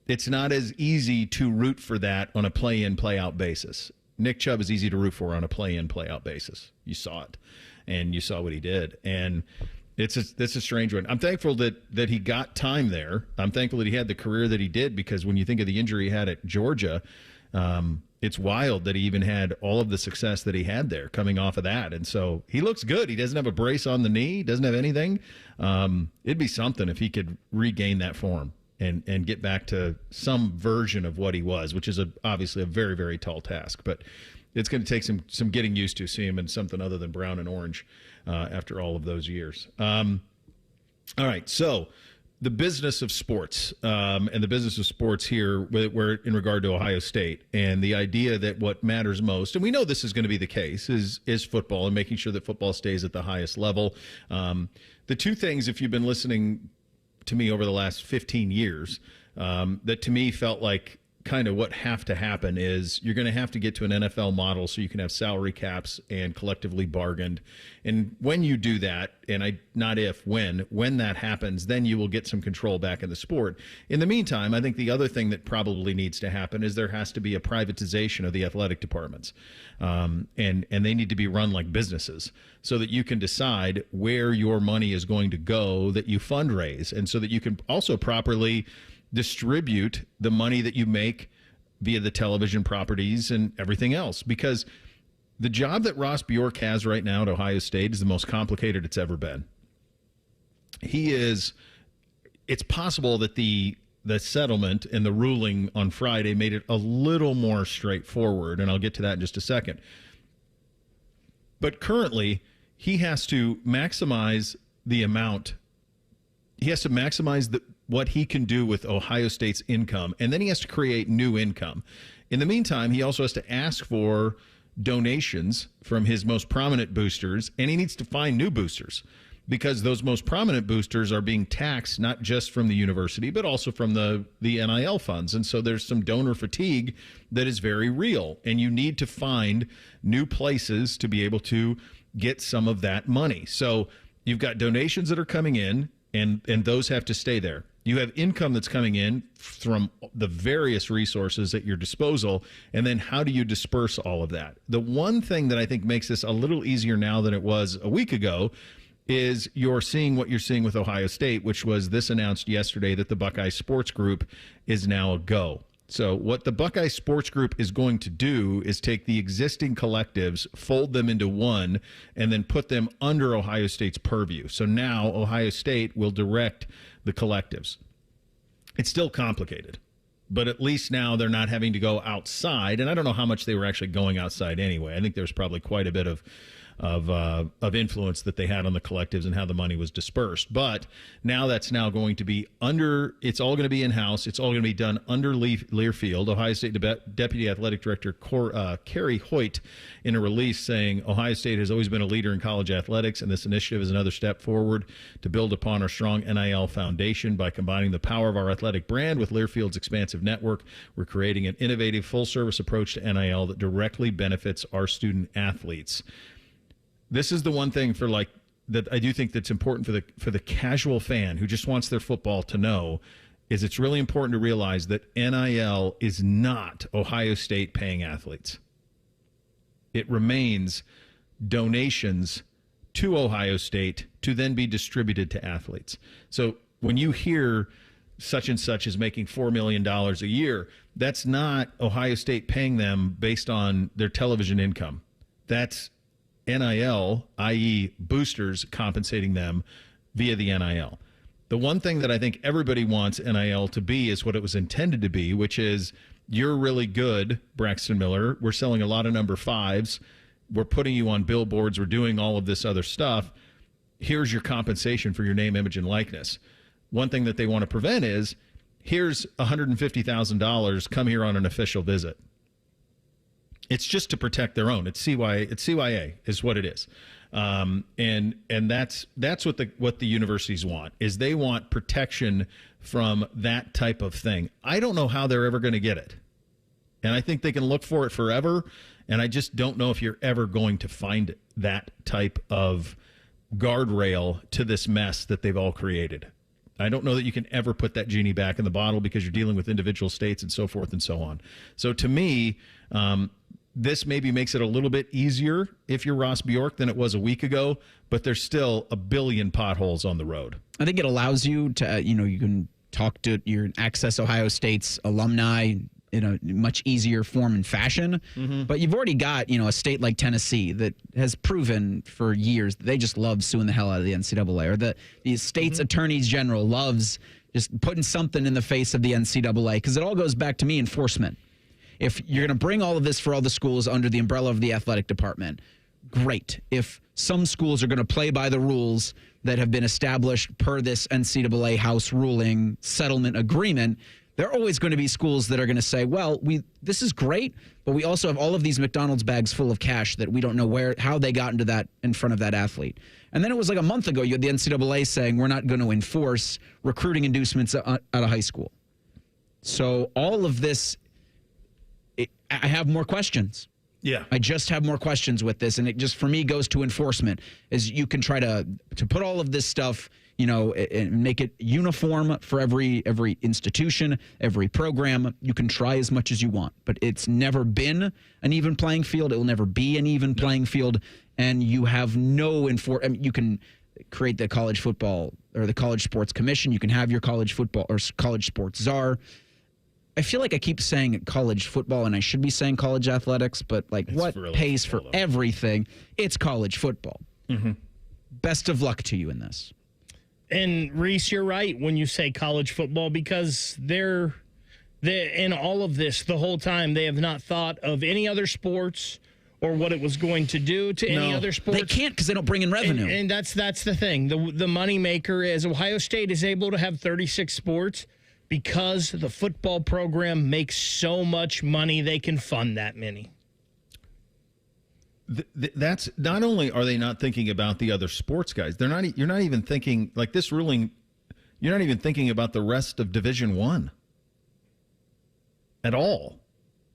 it's not as easy to root for that on a play-in, play-out basis. Nick Chubb is easy to root for on a play-in, play-out basis. You saw it, and you saw what he did, and. It's a strange one. I'm thankful that he got time there. I'm thankful that he had the career that he did, because when you think of the injury he had at Georgia, it's wild that he even had all of the success that he had there coming off of that. And so he looks good. He doesn't have a brace on the knee, doesn't have anything. It'd be something if he could regain that form and get back to some version of what he was, which is obviously a very, very tall task. But it's going to take some getting used to see him in something other than brown and orange after all of those years. All right, so the business of sports and the business of sports here, we're in regard to Ohio State, and the idea that what matters most, and we know this is going to be the case, is football and making sure that football stays at the highest level. The two things, if you've been listening to me over the last 15 years, that to me felt like kind of what have to happen is you're going to have to get to an NFL model so you can have salary caps and collectively bargained. And when you do that, and when that happens, then you will get some control back in the sport. In the meantime, I think the other thing that probably needs to happen is there has to be a privatization of the athletic departments. And they need to be run like businesses so that you can decide where your money is going to go that you fundraise, and so that you can also properly distribute the money that you make via the television properties and everything else. Because the job that Ross Bjork has right now at Ohio State is the most complicated it's ever been. It's possible that the settlement and the ruling on Friday made it a little more straightforward, and I'll get to that in just a second. But currently, he has to maximize the amount. He has to maximize what he can do with Ohio State's income, and then he has to create new income. In the meantime, he also has to ask for donations from his most prominent boosters, and he needs to find new boosters because those most prominent boosters are being taxed not just from the university, but also from the NIL funds. And so there's some donor fatigue that is very real, and you need to find new places to be able to get some of that money. So you've got donations that are coming in, and those have to stay there. You have income that's coming in from the various resources at your disposal, and then how do you disperse all of that? The one thing that I think makes this a little easier now than it was a week ago is you're seeing what you're seeing with Ohio State, which was this announced yesterday that the Buckeye Sports Group is now a go. So what the Buckeye Sports Group is going to do is take the existing collectives, fold them into one, and then put them under Ohio State's purview. So now Ohio State will direct the collectives. It's still complicated, but at least now they're not having to go outside. And I don't know how much they were actually going outside anyway. I think there's probably quite a bit of influence that they had on the collectives and how the money was dispersed. But now that's now going to be it's all going to be in-house. It's all going to be done under Learfield. Ohio State Deputy Athletic Director Carrie Hoyt in a release saying, Ohio State has always been a leader in college athletics, and this initiative is another step forward to build upon our strong NIL foundation. By combining the power of our athletic brand with Learfield's expansive network, we're creating an innovative full-service approach to NIL that directly benefits our student athletes. This is the one thing that I do think that's important for the casual fan who just wants their football to know is it's really important to realize that NIL is not Ohio State paying athletes. It remains donations to Ohio State to then be distributed to athletes. So when you hear such and such is making $4 million a year, that's not Ohio State paying them based on their television income. That's NIL, i.e. boosters, compensating them via the NIL. The one thing that I think everybody wants NIL to be is what it was intended to be, which is you're really good, Braxton Miller. We're selling a lot of number 5s. We're putting you on billboards. We're doing all of this other stuff. Here's your compensation for your name, image, and likeness. One thing that they want to prevent is here's $150,000. Come here on an official visit. It's just to protect their own. It's CYA is what it is, and that's what the universities want is they want protection from that type of thing. I don't know how they're ever going to get it, and I think they can look for it forever. And I just don't know if you're ever going to find that type of guardrail to this mess that they've all created. I don't know that you can ever put that genie back in the bottle because you're dealing with individual states and so forth and so on. So to me, this maybe makes it a little bit easier if you're Ross Bjork than it was a week ago, but there's still a billion potholes on the road. I think it allows you to, you can talk to access Ohio State's alumni in a much easier form and fashion. Mm-hmm. But you've already got, a state like Tennessee that has proven for years that they just love suing the hell out of the NCAA, or the state's attorneys general loves just putting something in the face of the NCAA, because it all goes back to me, enforcement. If you're going to bring all of this for all the schools under the umbrella of the athletic department, great. If some schools are going to play by the rules that have been established per this NCAA House ruling settlement agreement, there are always going to be schools that are going to say, well, this is great, but we also have all of these McDonald's bags full of cash that we don't know how they got into that in front of that athlete. And then it was like a month ago, you had the NCAA saying we're not going to enforce recruiting inducements out of high school. So all of this I have more questions. Yeah. I just have more questions with this, and it just, for me, goes to enforcement. Is you can try to put all of this stuff, and make it uniform for every institution, every program. You can try as much as you want, but it's never been an even playing field. It will never be an even playing field, and you have no you can create the college football or the college sports commission. You can have your college football or college sports czar. I feel like I keep saying college football, and I should be saying college athletics, but it's what really pays for everything? It's college football. Mm-hmm. Best of luck to you in this. And Reese, you're right when you say college football, because they're in all of this the whole time. They have not thought of any other sports or what it was going to do to any other sports. They can't, because they don't bring in revenue. And that's the thing. The moneymaker is Ohio State is able to have 36 sports because the football program makes so much money they can fund that many. That's not only are they not thinking about the other sports guys, you're not even thinking like this ruling. You're not even thinking about the rest of Division I at all.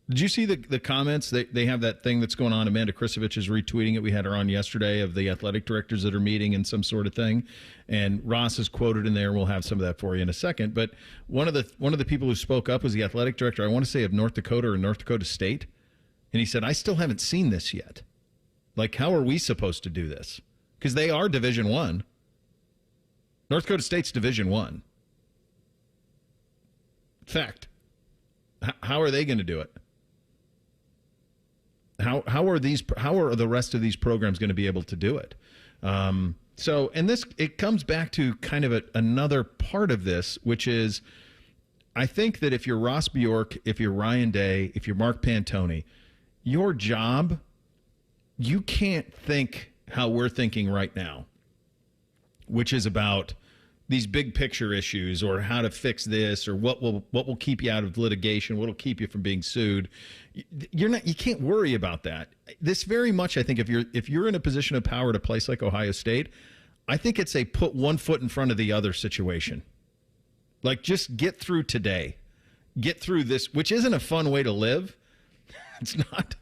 Did you see the comments? They have that thing that's going on. Amanda Krisovich is retweeting it. We had her on yesterday, of the athletic directors that are meeting in some sort of thing. And Ross is quoted in there. We'll have some of that for you in a second. But one of the people who spoke up was the athletic director, I want to say, of North Dakota or North Dakota State. And he said, I still haven't seen this yet. Like, how are we supposed to do this? Because they are Division I. North Dakota State's Division I. Fact. How are they going to do it? How are the rest of these programs going to be able to do it? So it comes back to kind of another part of this, which is, I think that if you're Ross Bjork, if you're Ryan Day, if you're Mark Pantoni, your job, you can't think how we're thinking right now, which is about these big picture issues, or how to fix this, or what will keep you out of litigation, what will keep you from being sued. You can't worry about that. This very much, I think, if you're in a position of power at a place like Ohio State, I think it's a put one foot in front of the other situation. Like, just get through today. Get through this, which isn't a fun way to live. It's not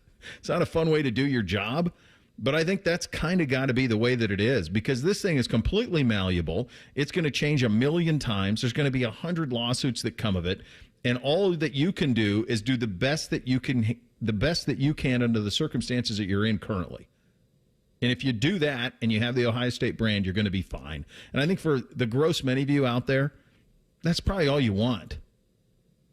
a fun way to do your job. But I think that's kind of got to be the way that it is, because this thing is completely malleable. It's going to change 1,000,000 times. There's going to be 100 lawsuits that come of it. And all that you can do is do the best that you can under the circumstances that you're in currently. And if you do that and you have the Ohio State brand, you're going to be fine. And I think for the gross many of you out there, that's probably all you want.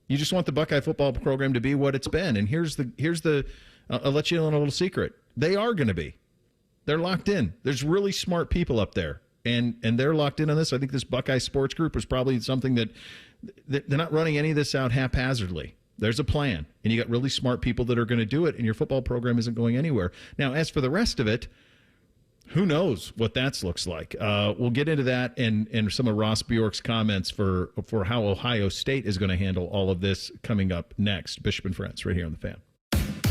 You just want the Buckeye football program to be what it's been. And here's the I'll let you in on a little secret. They are going to be. They're locked in. There's really smart people up there, and they're locked in on this. I think this Buckeye Sports Group is probably something that they're not running any of this out haphazardly. There's a plan, and you got really smart people that are going to do it, and your football program isn't going anywhere. Now, as for the rest of it, who knows what that looks like? We'll get into that and some of Ross Bjork's comments for how Ohio State is going to handle all of this coming up next. Bishop and Friends, right here on The Fan.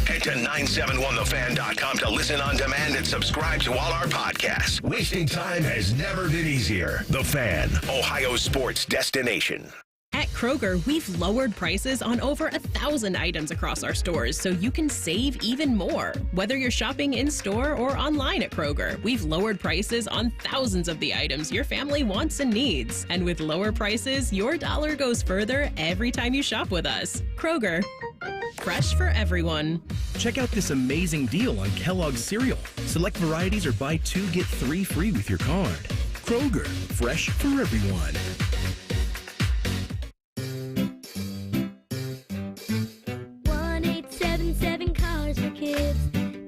Head to 971thefan.com to listen on demand and subscribe to all our podcasts. Wasting time has never been easier. The Fan, Ohio sports destination. At Kroger, we've lowered prices on over 1,000 items across our stores, so you can save even more. Whether you're shopping in-store or online at Kroger, we've lowered prices on thousands of the items your family wants and needs. And with lower prices, your dollar goes further every time you shop with us. Kroger, fresh for everyone. Check out this amazing deal on Kellogg's cereal. Select varieties or buy 2, get 3 free with your card. Kroger, fresh for everyone. 1-877 Cars for Kids.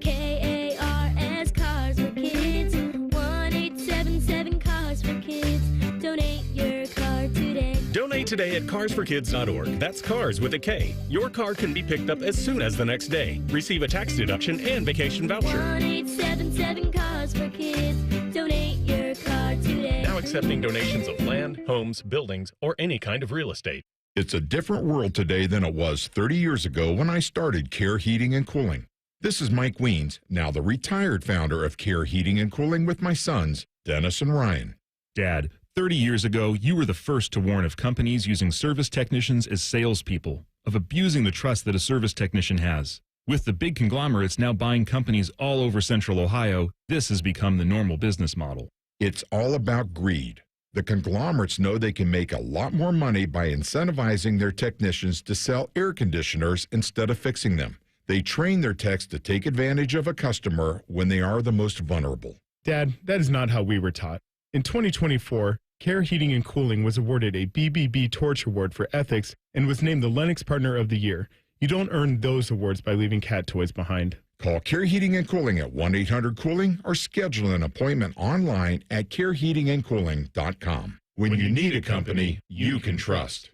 KARS Cars for Kids. 1-877 Cars for Kids. Donate your car today. Donate today at carsforkids.org. That's cars with a K. Your car can be picked up as soon as the next day. Receive a tax deduction and vacation voucher. 1-877 Cars for Kids. Donate your car today. Now accepting donations of land, homes, buildings, or any kind of real estate. It's a different world today than it was 30 years ago when I started Care Heating and Cooling. This is Mike Weens, now the retired founder of Care Heating and Cooling with my sons, Dennis and Ryan. Dad, 30 years ago, you were the first to warn of companies using service technicians as salespeople, of abusing the trust that a service technician has. With the big conglomerates now buying companies all over Central Ohio, this has become the normal business model. It's all about greed. The conglomerates know they can make a lot more money by incentivizing their technicians to sell air conditioners instead of fixing them. They train their techs to take advantage of a customer when they are the most vulnerable. Dad, that is not how we were taught. In 2024, Care Heating and Cooling was awarded a BBB Torch Award for ethics and was named the Lennox Partner of the Year. You don't earn those awards by leaving cat toys behind. Call Care Heating and Cooling at 1-800-COOLING or schedule an appointment online at careheatingandcooling.com. When you need a company you can trust.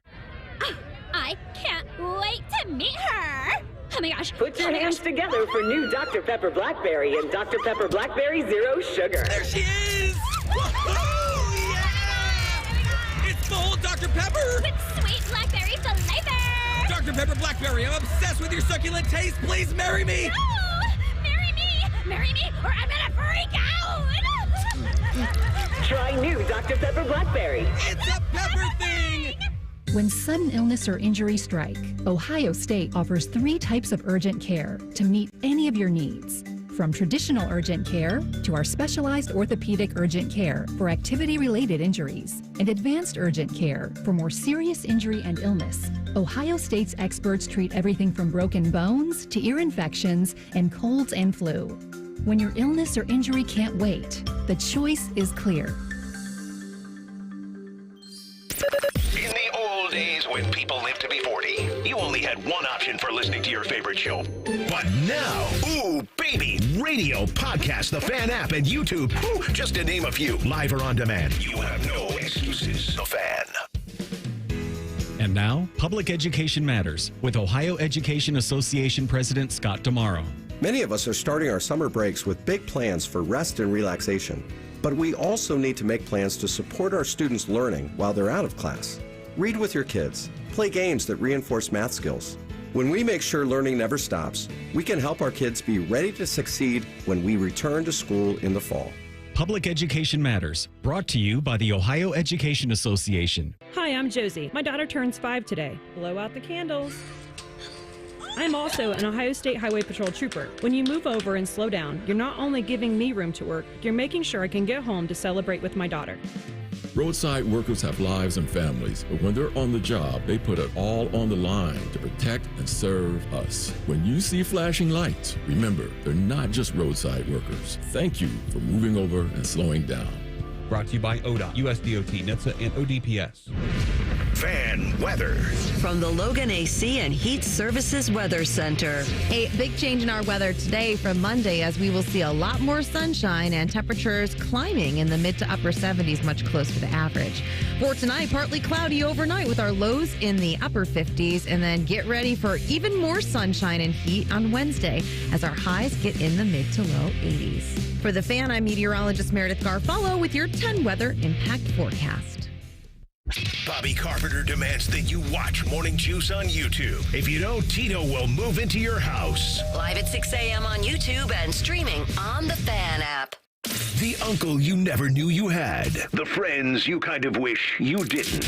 I can't wait to meet her. Oh my gosh. Put your hands together for new Dr. Pepper Blackberry and Dr. Pepper Blackberry Zero Sugar. There she is! Woohoo! Yeah! It's full Dr. Pepper! With sweet blackberry flavor! Dr. Pepper Blackberry, I'm obsessed with your succulent taste. Please marry me! No! Marry me! Marry me, or I'm gonna freak out! Try new Dr. Pepper Blackberry. It's a pepper thing! When sudden illness or injury strike, Ohio State offers 3 types of urgent care to meet any of your needs. From traditional urgent care to our specialized orthopedic urgent care for activity-related injuries and advanced urgent care for more serious injury and illness, Ohio State's experts treat everything from broken bones to ear infections and colds and flu. When your illness or injury can't wait, the choice is clear. In the old days when people lived to be 40, you only had one option for listening to your favorite show. But now, ooh, baby, radio, podcast, the Fan app, and YouTube, ooh, just to name a few, live or on demand. You have no excuses. The Fan. And now, Public Education Matters with Ohio Education Association President Scott Damaro. Many of us are starting our summer breaks with big plans for rest and relaxation. But we also need to make plans to support our students' learning while they're out of class. Read with your kids. Play games that reinforce math skills. When we make sure learning never stops, we can help our kids be ready to succeed when we return to school in the fall. Public Education Matters, brought to you by the Ohio Education Association. Hi, I'm Josie. My daughter turns 5 today. Blow out the candles. I'm also an Ohio State Highway Patrol trooper. When you move over and slow down, you're not only giving me room to work, you're making sure I can get home to celebrate with my daughter. Roadside workers have lives and families, but when they're on the job, they put it all on the line to protect and serve us. When you see flashing lights, remember, they're not just roadside workers. Thank you for moving over and slowing down. Brought to you by ODOT, USDOT, NHTSA, and ODPS. Fan weather. From the Logan AC and Heat Services Weather Center. A big change in our weather today from Monday, as we will see a lot more sunshine and temperatures climbing in the mid to upper 70s, much closer to average. For tonight, partly cloudy overnight with our lows in the upper 50s, and then get ready for even more sunshine and heat on Wednesday as our highs get in the mid to low 80s. For The Fan, I'm meteorologist Meredith Garfalo with your 10 weather impact forecast. Bobby Carpenter demands that you watch Morning Juice on YouTube. If you don't, Tito will move into your house. Live at 6 a.m. on YouTube and streaming on the Fan app. The uncle you never knew you had. The friends you kind of wish you didn't.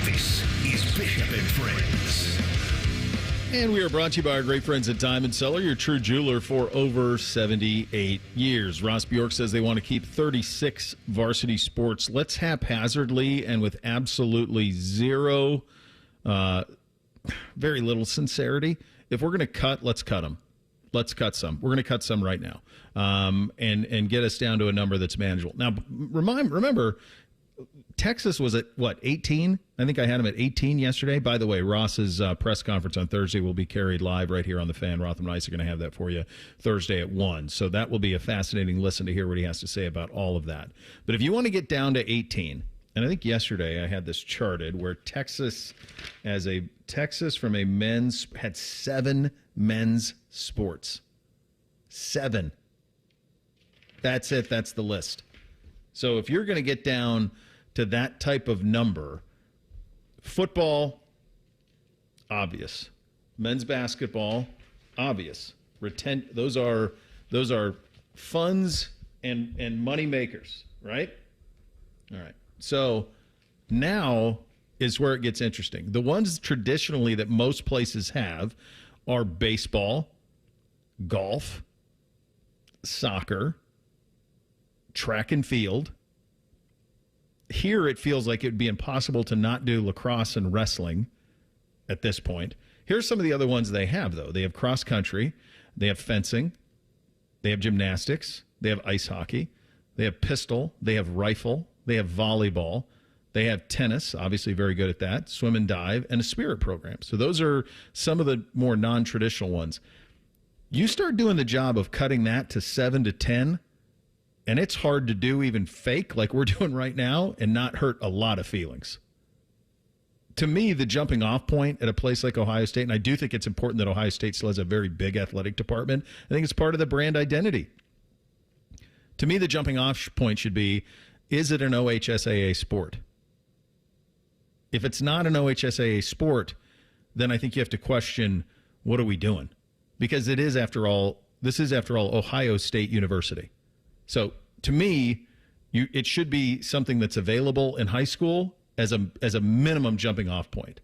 This is Bishop and Friends. And we are brought to you by our great friends at Diamond Cellar, your true jeweler for over 78 years. Ross Bjork says they want to keep 36 varsity sports. Let's haphazardly and with absolutely zero, very little sincerity. If we're going to cut, let's cut them. Let's cut some. We're going to cut some right now and get us down to a number that's manageable. Now, remember, Texas was at, 18? I think I had him at 18 yesterday. By the way, Ross's press conference on Thursday will be carried live right here on the Fan. Rotham and Ice are going to have that for you Thursday at 1. So that will be a fascinating listen to hear what he has to say about all of that. But if you want to get down to 18, and I think yesterday I had this charted where Texas from a men's had 7 men's sports. 7. That's it. That's the list. So if you're going to get down to that type of number, football, obvious. Men's basketball, obvious. Those are funds and money makers, right? All right. So now is where it gets interesting. The ones traditionally that most places have are baseball, golf, soccer, track and field. Here it feels like it would be impossible to not do lacrosse and wrestling at this point. Here's some of the other ones they have, though. They have cross country, they have fencing, they have gymnastics, they have ice hockey, they have pistol, they have rifle, they have volleyball, they have tennis, obviously very good at that, swim and dive, and a spirit program. So those are some of the more non-traditional ones. You start doing the job of cutting that to 7 to 10, and it's hard to do even fake like we're doing right now and not hurt a lot of feelings. To me, the jumping off point at a place like Ohio State, and I do think it's important that Ohio State still has a very big athletic department. I think it's part of the brand identity. To me, the jumping off point should be, is it an OHSAA sport? If it's not an OHSAA sport, then I think you have to question, what are we doing? Because it is, after all, Ohio State University. So to me, it should be something that's available in high school as a minimum jumping off point.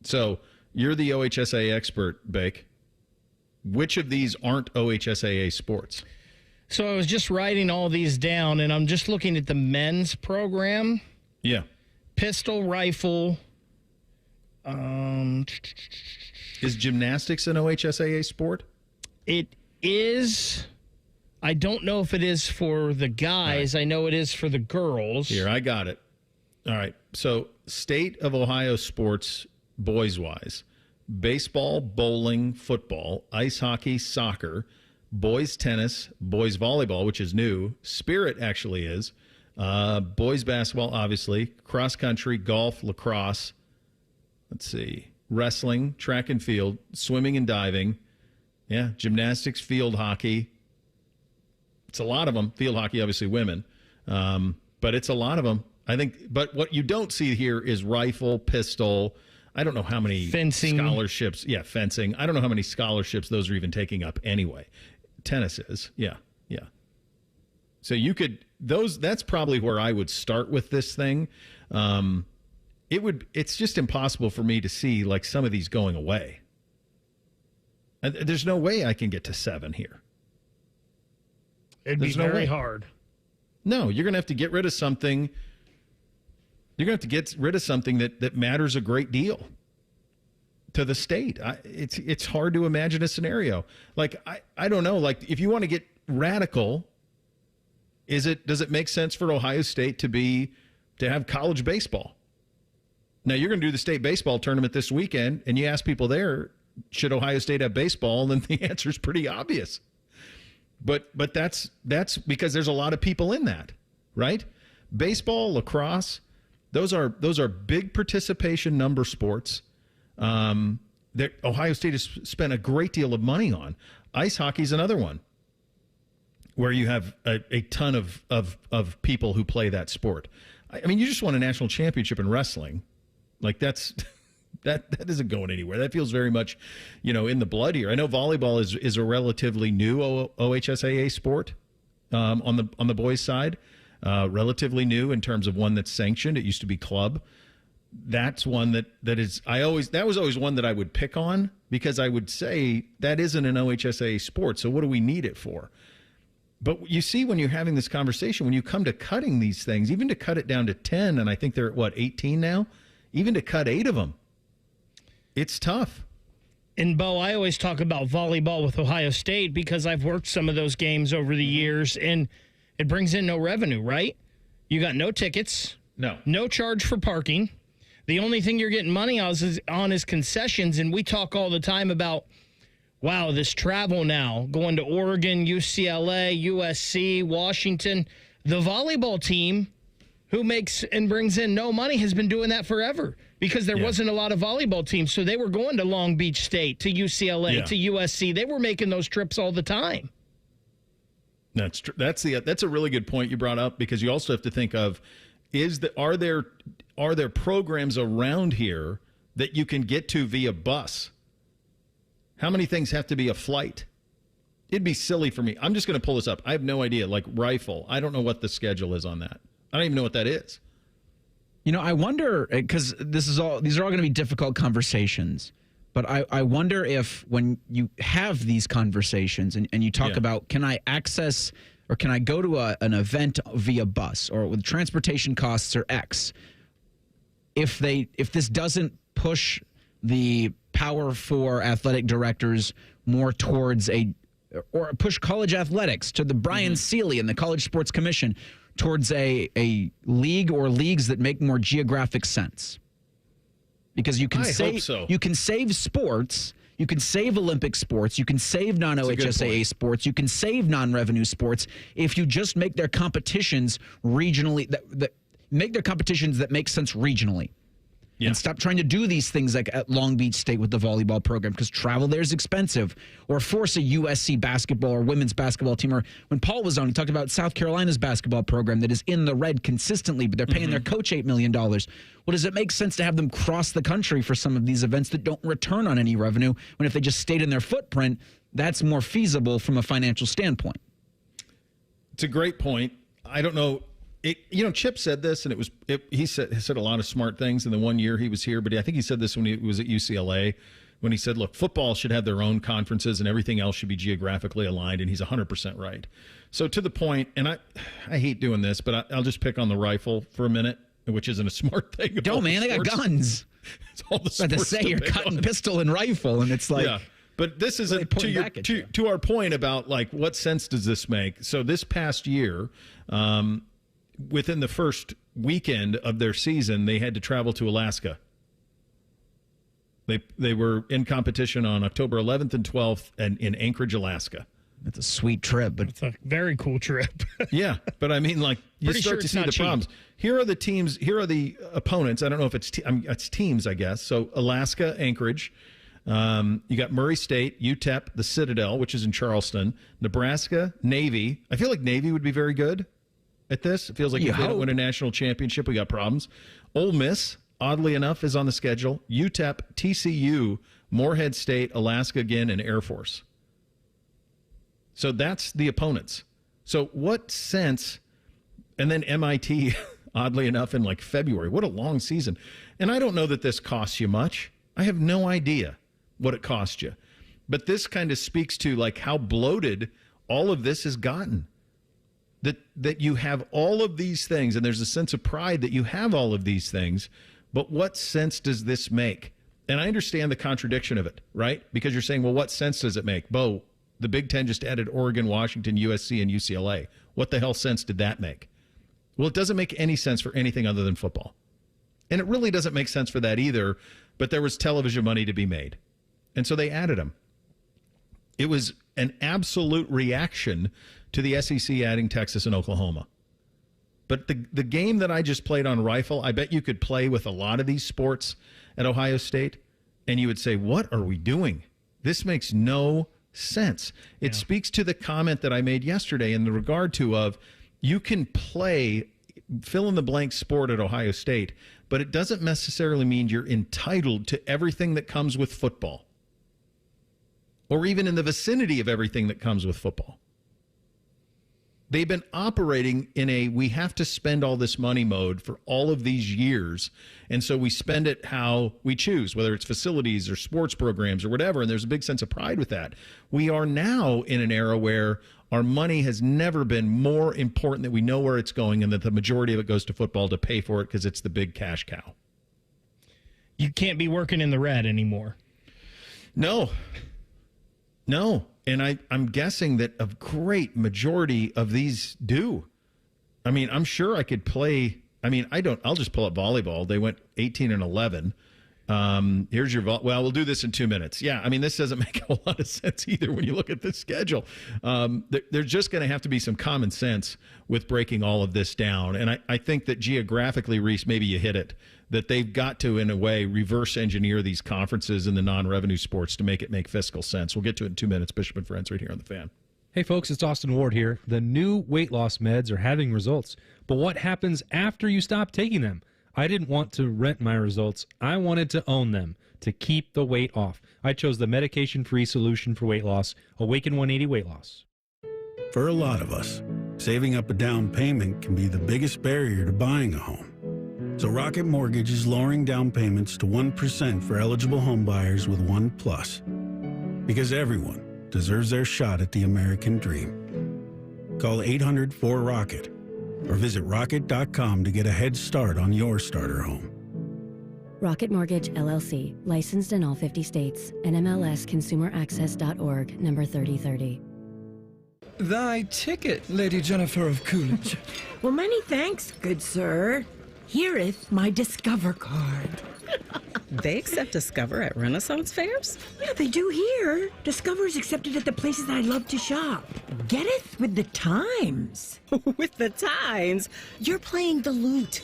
So you're the OHSAA expert, Bake. Which of these aren't OHSAA sports? So I was just writing all these down, and I'm just looking at the men's program. Yeah. Pistol, rifle. Is gymnastics an OHSAA sport? It is. I don't know if it is for the guys. Right. I know it is for the girls. Here, I got it. All right. So, state of Ohio sports, boys-wise: baseball, bowling, football, ice hockey, soccer, boys tennis, boys volleyball, which is new. Spirit actually is. Boys basketball, obviously. Cross country, golf, lacrosse. Let's see. Wrestling, track and field, swimming and diving. Yeah, gymnastics, field hockey. It's a lot of them. Field hockey, obviously women. But it's a lot of them. I think, but what you don't see here is rifle, pistol. I don't know how many scholarships. Yeah, fencing. I don't know how many scholarships those are even taking up anyway. Tennis is. Yeah. So you could, that's probably where I would start with this thing. It's just impossible for me to see like some of these going away. There's no way I can get to 7 here. It'd be very hard. No, you're going to have to get rid of something. You're going to have to get rid of something that matters a great deal to the state. It's hard to imagine a scenario. Like, I don't know. Like, if you want to get radical, does it make sense for Ohio State to have college baseball? Now, you're going to do the state baseball tournament this weekend, and you ask people there, should Ohio State have baseball? And the answer is pretty obvious. But that's because there's a lot of people in that, right? Baseball, lacrosse, those are big participation number sports that Ohio State has spent a great deal of money on. Ice hockey is another one where you have a ton of people who play that sport. I mean, you just won a national championship in wrestling. Like that isn't going anywhere. That feels very much, in the blood here. I know volleyball is a relatively new OHSAA sport on the boys' side. Relatively new in terms of one that's sanctioned. It used to be club. That's one that was always one that I would pick on because I would say that isn't an OHSAA sport. So what do we need it for? But you see, when you're having this conversation, when you come to cutting these things, even to cut it down to 10, and I think they're at 18 now, even to cut 8 of them, it's tough. And, Bo, I always talk about volleyball with Ohio State because I've worked some of those games over the years, and it brings in no revenue, right? You got no tickets. No charge for parking. The only thing you're getting money on is concessions, and we talk all the time about, wow, this travel now, going to Oregon, UCLA, USC, Washington. The volleyball team, who makes and brings in no money, has been doing that forever because there wasn't a lot of volleyball teams. So they were going to Long Beach State, to UCLA, to USC. They were making those trips all the time. That's true. That's a really good point you brought up because you also have to think of are there programs around here that you can get to via bus? How many things have to be a flight? It'd be silly for me. I'm just going to pull this up. I have no idea. Like rifle, I don't know what the schedule is on that. I don't even know what that is. I wonder, because these are all going to be difficult conversations, But I wonder if when you have these conversations and you talk about, can I access or can I go to an event via bus or with transportation costs or X, if this doesn't push the power for athletic directors more towards or push college athletics to the Brian Seeley and the College Sports Commission towards a league or leagues that make more geographic sense. Because you can you can save sports, you can save Olympic sports, you can save non-OHSAA sports, you can save non-revenue sports if you just make their competitions regionally make their competitions that make sense regionally. And stop trying to do these things like at Long Beach State with the volleyball program because travel there is expensive. Or force a USC basketball or women's basketball team. Or when Paul was on, he talked about South Carolina's basketball program that is in the red consistently, but they're paying their coach $8 million. Well, does it make sense to have them cross the country for some of these events that don't return on any revenue when if they just stayed in their footprint, that's more feasible from a financial standpoint? It's a great point. I don't know. Chip said this, and he said a lot of smart things in the 1 year he was here, but I think he said this when he was at UCLA, when he said, look, football should have their own conferences and everything else should be geographically aligned, and he's 100% right. So to the point, and I hate doing this, but I'll just pick on the rifle for a minute, which isn't a smart thing. Don't, man, they got guns. It's all the sports to say you're cutting pistol and rifle, and it's like... Yeah. But this is to our point about, like, what sense does this make? So this past year... within the first weekend of their season, they had to travel to Alaska. They were in competition on October 11th and 12th and in Anchorage, Alaska. It's a sweet trip, but it's a very cool trip. Yeah, but I mean, like, you start to see the problems. Here are the teams. Here are the opponents. I don't know if it's teams, I guess. So Alaska, Anchorage. You got Murray State, UTEP, the Citadel, which is in Charleston, Nebraska, Navy. I feel like Navy would be very good at this. It feels like if they don't win a national championship, we got problems. Ole Miss, oddly enough, is on the schedule. UTEP, TCU, Morehead State, Alaska again, and Air Force. So that's the opponents. So what sense, and then MIT, oddly enough, in like February. What a long season. And I don't know that this costs you much. I have no idea what it cost you. But this kind of speaks to like how bloated all of this has gotten. That you have all of these things, and there's a sense of pride that you have all of these things, but what sense does this make? And I understand the contradiction of it, right? Because you're saying, well, what sense does it make? Bo, the Big Ten just added Oregon, Washington, USC, and UCLA. What the hell sense did that make? Well, it doesn't make any sense for anything other than football. And it really doesn't make sense for that either, but there was television money to be made. And so they added them. It was an absolute reaction to the SEC adding Texas and Oklahoma. But the game that I just played on rifle, I bet you could play with a lot of these sports at Ohio State, and you would say, what are we doing? This makes no sense. It speaks to the comment that I made yesterday in the regard to of you can play fill-in-the-blank sport at Ohio State, but it doesn't necessarily mean you're entitled to everything that comes with football, or even in the vicinity of everything that comes with football. They've been operating in a we have to spend all this money mode for all of these years, and so we spend it how we choose, whether it's facilities or sports programs or whatever, and there's a big sense of pride with that. We are now in an era where our money has never been more important, that we know where it's going and that the majority of it goes to football to pay for it because it's the big cash cow. You can't be working in the red anymore. No. And I'm guessing that a great majority of these do. I mean, I'm sure I could play. I mean, I'll just pull up volleyball. They went 18 and 11. Here's your well, we'll do this in 2 minutes. Yeah, I mean, this doesn't make a whole lot of sense either when you look at this schedule. There's just going to have to be some common sense with breaking all of this down. And I think that geographically, Reese, maybe you hit it, that they've got to, in a way, reverse engineer these conferences in the non-revenue sports to make it make fiscal sense. We'll get to it in 2 minutes. Bishop and Friends right here on The Fan. Hey, folks, it's Austin Ward here. The new weight loss meds are having results. But what happens after you stop taking them? I didn't want to rent my results. I wanted to own them to keep the weight off. I chose the medication-free solution for weight loss, Awaken 180 Weight Loss. For a lot of us, saving up a down payment can be the biggest barrier to buying a home. So Rocket Mortgage is lowering down payments to 1% for eligible home buyers with One Plus. Because everyone deserves their shot at the American dream. Call 800-4ROCKET or visit rocket.com to get a head start on your starter home. Rocket Mortgage, LLC, licensed in all 50 states. NMLSConsumerAccess.org, number 3030. Thy ticket, Lady Jennifer of Coolidge. Well, many thanks, good sir. Here'th my Discover card. They accept Discover at Renaissance fairs? Yeah, they do here. Discover is accepted at the places I love to shop. Getteth with the times. With the times? You're playing the lute.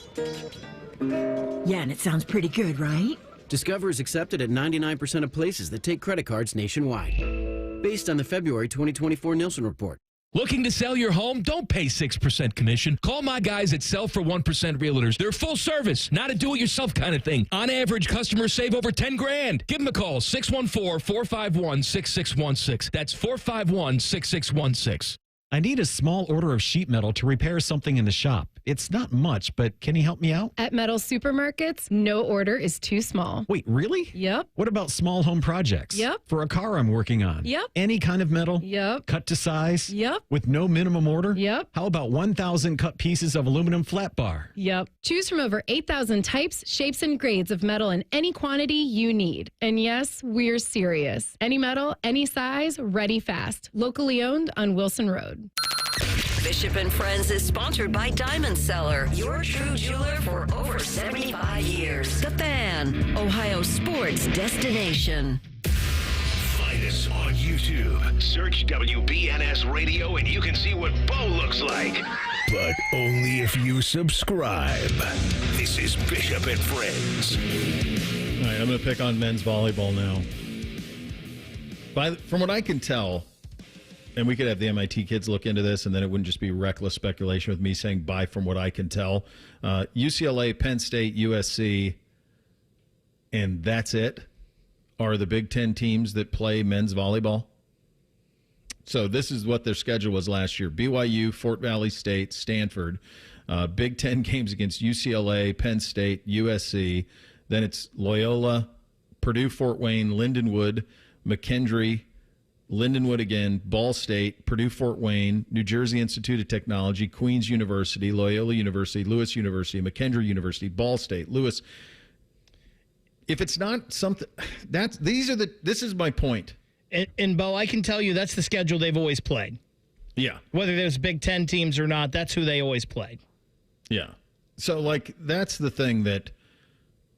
Yeah, and it sounds pretty good, right? Discover is accepted at 99% of places that take credit cards nationwide. Based on the February 2024 Nielsen report. Looking to sell your home? Don't pay 6% commission. Call my guys at Sell for 1% Realtors. They're full service, not a do-it-yourself kind of thing. On average, customers save over $10,000. Give them a call, 614-451-6616. That's 451-6616. I need a small order of sheet metal to repair something in the shop. It's not much, but can you help me out? At Metal Supermarkets, no order is too small. Wait, really? Yep. What about small home projects? Yep. For a car I'm working on? Yep. Any kind of metal? Yep. Cut to size? Yep. With no minimum order? Yep. How about 1,000 cut pieces of aluminum flat bar? Yep. Choose from over 8,000 types, shapes, and grades of metal in any quantity you need. And yes, we're serious. Any metal, any size, ready fast. Locally owned on Wilson Road. Bishop and Friends is sponsored by Diamond Seller, your true jeweler for over 75 years. The Fan, Ohio sports destination. Find us on YouTube. Search WBNS Radio and you can see what Bo looks like. But only if you subscribe. This is Bishop and Friends. All right, I'm going to pick on men's volleyball now. From what I can tell, and we could have the MIT kids look into this, and then it wouldn't just be reckless speculation with me saying bye from what I can tell. UCLA, Penn State, USC, and that's it, are the Big Ten teams that play men's volleyball. So this is what their schedule was last year. BYU, Fort Valley State, Stanford. Big Ten games against UCLA, Penn State, USC. Then it's Loyola, Purdue, Fort Wayne, Lindenwood, McKendree, Lindenwood again, Ball State, Purdue, Fort Wayne, New Jersey Institute of Technology, Queens University, Loyola University, Lewis University, McKendree University, Ball State, Lewis. If it's not something, this is my point. And Bo, I can tell you that's the schedule they've always played. Yeah. Whether there's Big Ten teams or not, that's who they always played. Yeah. So, that's the thing that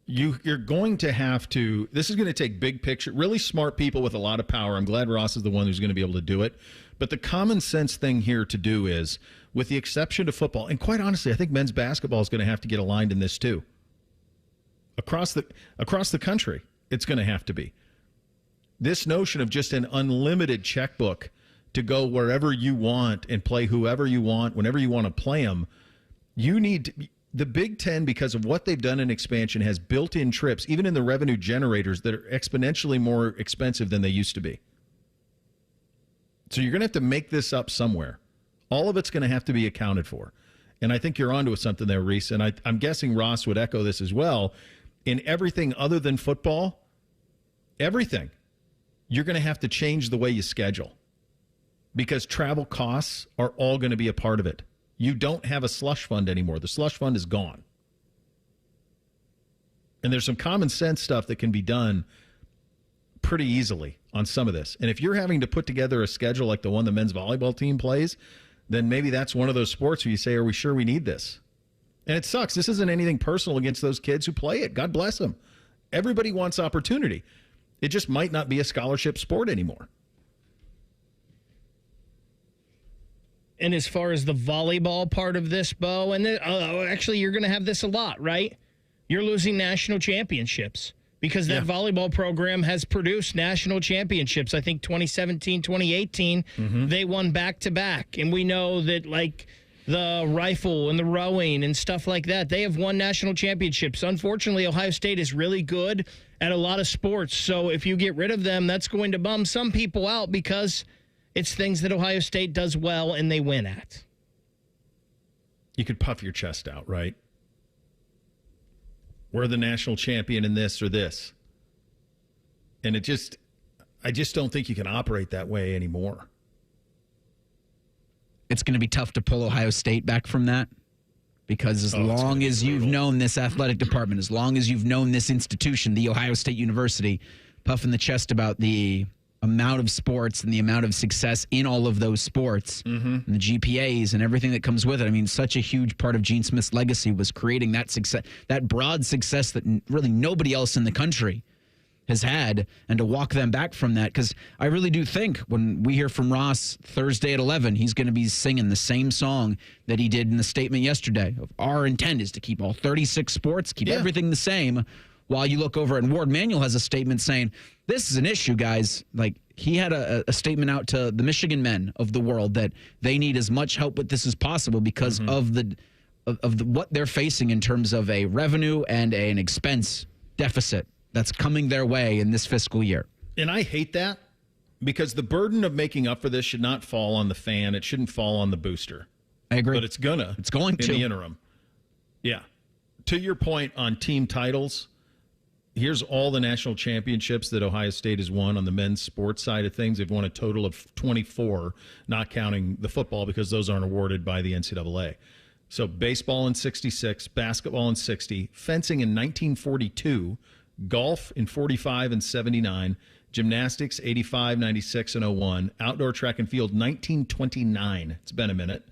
you're going to have to, this is going to take big picture, really smart people with a lot of power. I'm glad Ross is the one who's going to be able to do it. But the common sense thing here to do is, with the exception of football, and quite honestly, I think men's basketball is going to have to get aligned in this too. Across the country, it's going to have to be. This notion of just an unlimited checkbook to go wherever you want and play whoever you want, whenever you want to play them, you need to, the Big Ten, because of what they've done in expansion, has built-in trips, even in the revenue generators, that are exponentially more expensive than they used to be. So you're going to have to make this up somewhere. All of it's going to have to be accounted for. And I think you're onto something there, Reese. And I'm guessing Ross would echo this as well. In everything other than football, everything, you're going to have to change the way you schedule, because travel costs are all going to be a part of it. You don't have a slush fund anymore. The slush fund is gone. And there's some common sense stuff that can be done pretty easily on some of this. And if you're having to put together a schedule like the one the men's volleyball team plays, then maybe that's one of those sports where you say, are we sure we need this? And it sucks. This isn't anything personal against those kids who play it. God bless them. Everybody wants opportunity. It just might not be a scholarship sport anymore. And as far as the volleyball part of this, Bo, and actually you're going to have this a lot, right? You're losing national championships because that volleyball program has produced national championships. I think 2017, 2018, they won back-to-back. And we know that, like, the rifle and the rowing and stuff like that, they have won national championships. Unfortunately, Ohio State is really good at a lot of sports. So if you get rid of them, that's going to bum some people out because it's things that Ohio State does well and they win at. You could puff your chest out, right? we're the national champion in this or this. And I just don't think you can operate that way anymore. It's going to be tough to pull Ohio State back from that, because as long as you've known this athletic department, as long as you've known this institution, the Ohio State University, puffing the chest about the amount of sports and the amount of success in all of those sports, and the GPAs and everything that comes with it. I mean, such a huge part of Gene Smith's legacy was creating that success, that broad success that really nobody else in the country has had, and to walk them back from that. Because I really do think when we hear from Ross Thursday at 11, he's going to be singing the same song that he did in the statement yesterday. Our intent is to keep all 36 sports, keep everything the same. While you look over, and Ward Manuel has a statement saying, this is an issue, guys. Like, he had a statement out to the Michigan men of the world that they need as much help with this as possible because of what they're facing in terms of a revenue and an expense deficit that's coming their way in this fiscal year. And I hate that, because the burden of making up for this should not fall on the fan. It shouldn't fall on the booster. I agree. But it's going to in the interim. Yeah. To your point on team titles, here's all the national championships that Ohio State has won on the men's sports side of things. They've won a total of 24, not counting the football, because those aren't awarded by the NCAA. So baseball in 66, basketball in 60, fencing in 1942, golf in 45 and 79, gymnastics 85, 96, and 01, outdoor track and field 1929. It's been a minute.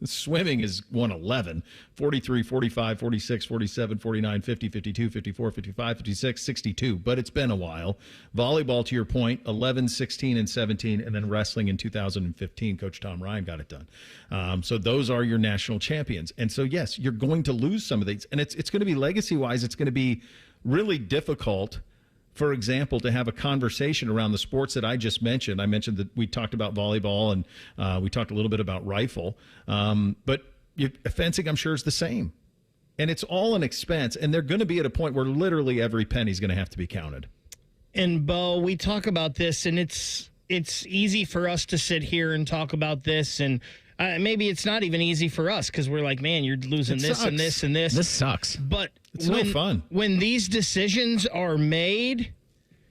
Swimming is 111, 43, 45, 46, 47, 49, 50, 52, 54, 55, 56, 62. But it's been a while. Volleyball, to your point, 11, 16, and 17. And then wrestling in 2015. Coach Tom Ryan got it done. So those are your national champions. And so, yes, you're going to lose some of these. And it's going to be legacy-wise, it's going to be really difficult, for example, to have a conversation around the sports that I just mentioned. I mentioned that we talked about volleyball, and we talked a little bit about rifle. But fencing, I'm sure, is the same. And it's all an expense. And they're going to be at a point where literally every penny is going to have to be counted. And, Bo, we talk about this, and it's easy for us to sit here and talk about this, and maybe it's not even easy for us because we're like, man, you're losing this and this and this. This sucks. But it's no fun. When these decisions are made,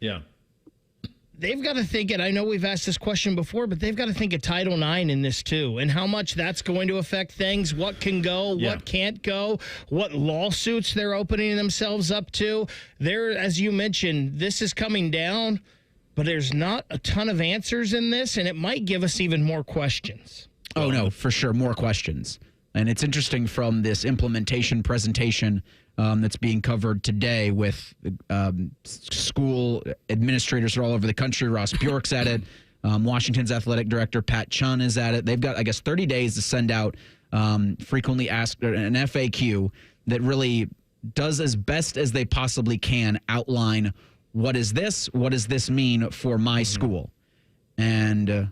they've got to think it. I know we've asked this question before, but they've got to think of Title IX in this too, and how much that's going to affect things, what can go, what can't go, what lawsuits they're opening themselves up to. There, as you mentioned, this is coming down, but there's not a ton of answers in this, and it might give us even more questions. Oh, no, for sure. More questions. And it's interesting from this implementation presentation that's being covered today with school administrators all over the country. Ross Bjork's at it. Washington's athletic director, Pat Chun, is at it. They've got, I guess, 30 days to send out frequently asked, an FAQ that really does as best as they possibly can outline what is this mean for my school. And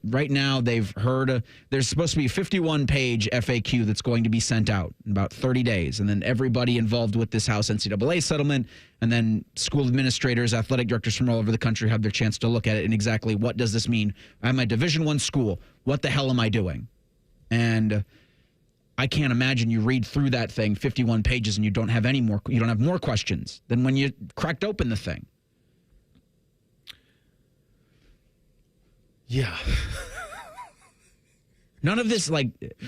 right now, they've heard there's supposed to be a 51-page FAQ that's going to be sent out in about 30 days. And then everybody involved with this House NCAA settlement, and then school administrators, athletic directors from all over the country have their chance to look at it and exactly what does this mean? I'm a Division I school. What the hell am I doing? And I can't imagine you read through that thing, 51 pages, and you don't have more questions than when you cracked open the thing. Yeah. None of this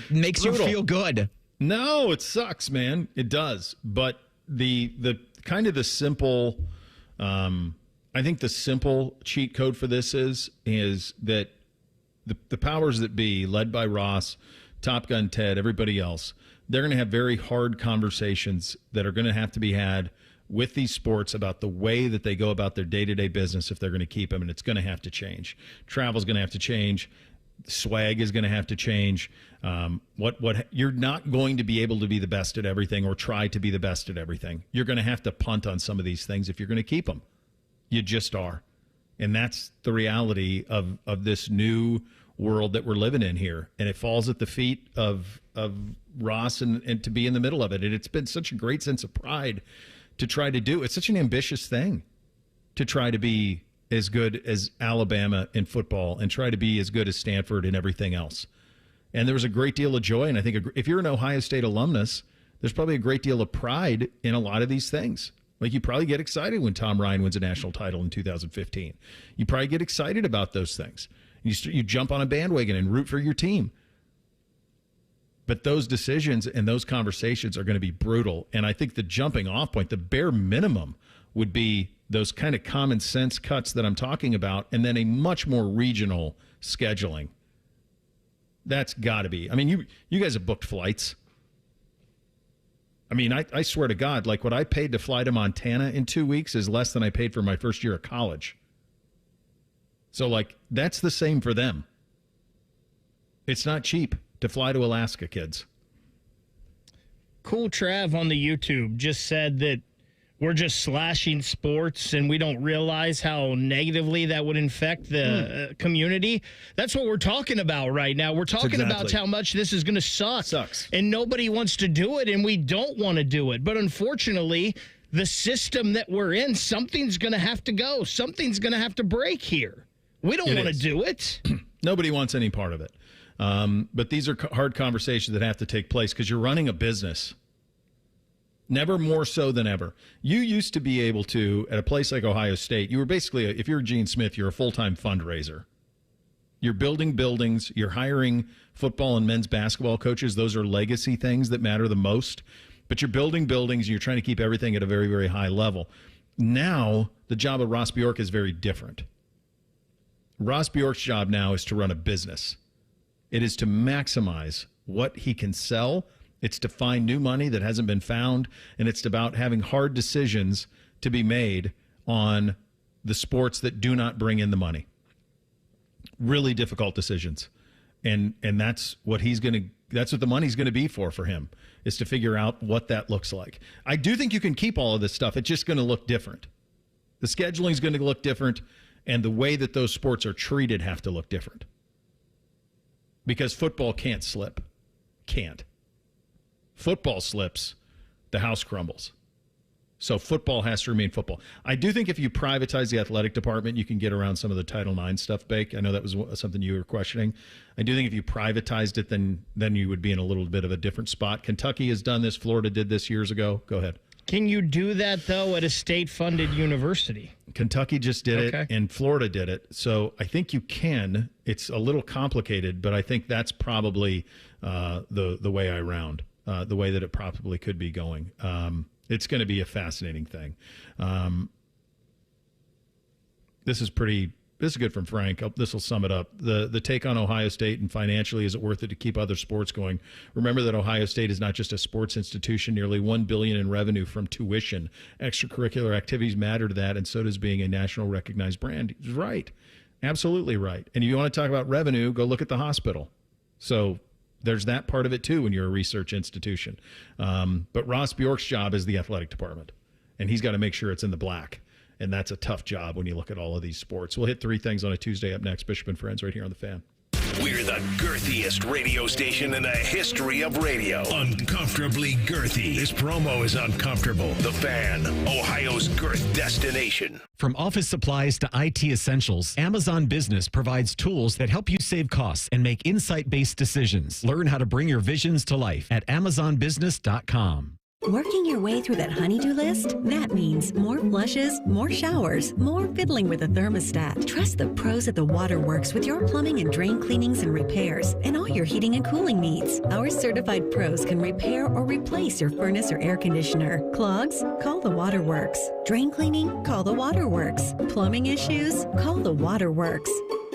makes you feel good. No, it sucks, man. It does. But the kind of the simple, I think the simple cheat code for this is that the powers that be, led by Ross, Top Gun Ted, everybody else, they're going to have very hard conversations that are going to have to be had with these sports about the way that they go about their day-to-day business if they're going to keep them, and it's going to have to change. Travel's going to have to change. Swag is going to have to change. What you're not going to be able to be the best at everything or try to be the best at everything. You're going to have to punt on some of these things if you're going to keep them. You just are. And that's the reality of this new world that we're living in here. And it falls at the feet of Ross and to be in the middle of it. And it's been such a great sense of pride to try to do. It's such an ambitious thing to try to be as good as Alabama in football and try to be as good as Stanford and everything else. And there was a great deal of joy. And I think if you're an Ohio State alumnus, There's probably a great deal of pride in a lot of these things. Like, you probably get excited when Tom Ryan wins a national title in 2015. You probably get excited about those things. You jump on a bandwagon and root for your team. But those decisions and those conversations are going to be brutal. And I think the jumping off point, the bare minimum, would be those kind of common sense cuts that I'm talking about, and then a much more regional scheduling. That's got to be. I mean, you guys have booked flights. I mean, I swear to God, like, what I paid to fly to Montana in 2 weeks is less than I paid for my first year of college. So, like, that's the same for them. It's not cheap to fly to Alaska, kids. Cool Trav on the YouTube just said that we're just slashing sports and we don't realize how negatively that would infect the community. That's what we're talking about right now. We're talking about how much this is going to suck. Sucks. And nobody wants to do it, and we don't want to do it. But unfortunately, the system that we're in, something's going to have to go. Something's going to have to break here. We don't want to do it. Nobody wants any part of it. But these are hard conversations that have to take place because you're running a business. Never more so than ever. You used to be able to, at a place like Ohio State, you were basically, if you're Gene Smith, you're a full-time fundraiser. You're building buildings. You're hiring football and men's basketball coaches. Those are legacy things that matter the most. But you're building buildings. And you're trying to keep everything at a very, very high level. Now, the job of Ross Bjork is very different. Ross Bjork's job now is to run a business. It is to maximize what he can sell. It's to find new money that hasn't been found, and it's about having hard decisions to be made on the sports that do not bring in the money. Really difficult decisions. And that's what that's what the money's going to be for him, is to figure out what that looks like. I do think you can keep all of this stuff. It's just going to look different. The scheduling is going to look different, and the way that those sports are treated have to look different. Because football can't slip. Can't. Football slips, the house crumbles. So football has to remain football. I do think if you privatize the athletic department, you can get around some of the Title IX stuff, Bake. I know that was something you were questioning. I do think if you privatized it, then you would be in a little bit of a different spot. Kentucky has done this. Florida did this years ago. Go ahead. Can you do that, though, at a state-funded university? Kentucky just did it, and Florida did it. So I think you can. It's a little complicated, but I think that's probably the way I round. The way that it probably could be going. It's going to be a fascinating thing. This is good from Frank. This will sum it up. The take on Ohio State and financially, is it worth it to keep other sports going? Remember that Ohio State is not just a sports institution. Nearly $1 billion in revenue from tuition. Extracurricular activities matter to that, and so does being a national recognized brand. He's right. Absolutely right. And if you want to talk about revenue, go look at the hospital. So there's that part of it, too, when you're a research institution. But Ross Bjork's job is the athletic department, and he's got to make sure it's in the black. And that's a tough job when you look at all of these sports. We'll hit three things on a Tuesday up next. Bishop and Friends right here on The Fan. We're the girthiest radio station in the history of radio. Uncomfortably girthy. This promo is uncomfortable. The Fan, Ohio's girth destination. From office supplies to IT essentials, Amazon Business provides tools that help you save costs and make insight-based decisions. Learn how to bring your visions to life at AmazonBusiness.com. Working your way through that honey-do list? That means more flushes, more showers, more fiddling with the thermostat. Trust the pros at the Waterworks with your plumbing and drain cleanings and repairs and all your heating and cooling needs. Our certified pros can repair or replace your furnace or air conditioner. Clogs? Call the Waterworks. Drain cleaning? Call the Waterworks. Plumbing issues? Call the Waterworks.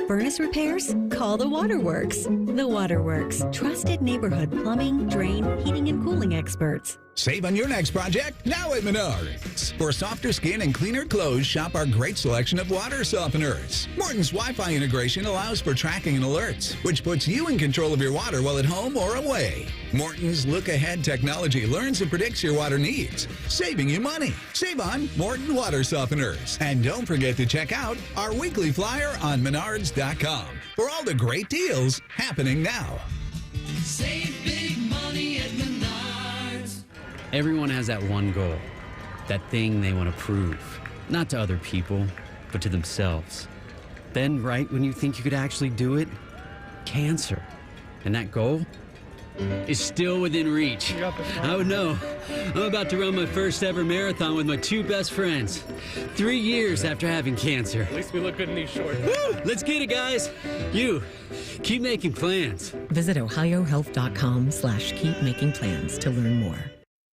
Furnace repairs? Call the Waterworks. The Waterworks. Trusted neighborhood plumbing, drain, heating, and cooling experts. Save on your next project now at Menards. For softer skin and cleaner clothes, shop our great selection of water softeners. Morton's Wi-Fi integration allows for tracking and alerts, which puts you in control of your water while at home or away. Morton's look-ahead technology learns and predicts your water needs, saving you money. Save on Morton water softeners. And don't forget to check out our weekly flyer on Menards.com for all the great deals happening now. Save big money at Menards. Everyone has that one goal, that thing they want to prove, not to other people, but to themselves. Then, right when you think you could actually do it, cancer. And that goal? is still within reach. I would know. I'm about to run my first ever marathon with my two best friends. 3 years after having cancer. At least we look good in these shorts. Woo! Let's get it, guys. You, keep making plans. Visit ohiohealth.com/keep making plans to learn more.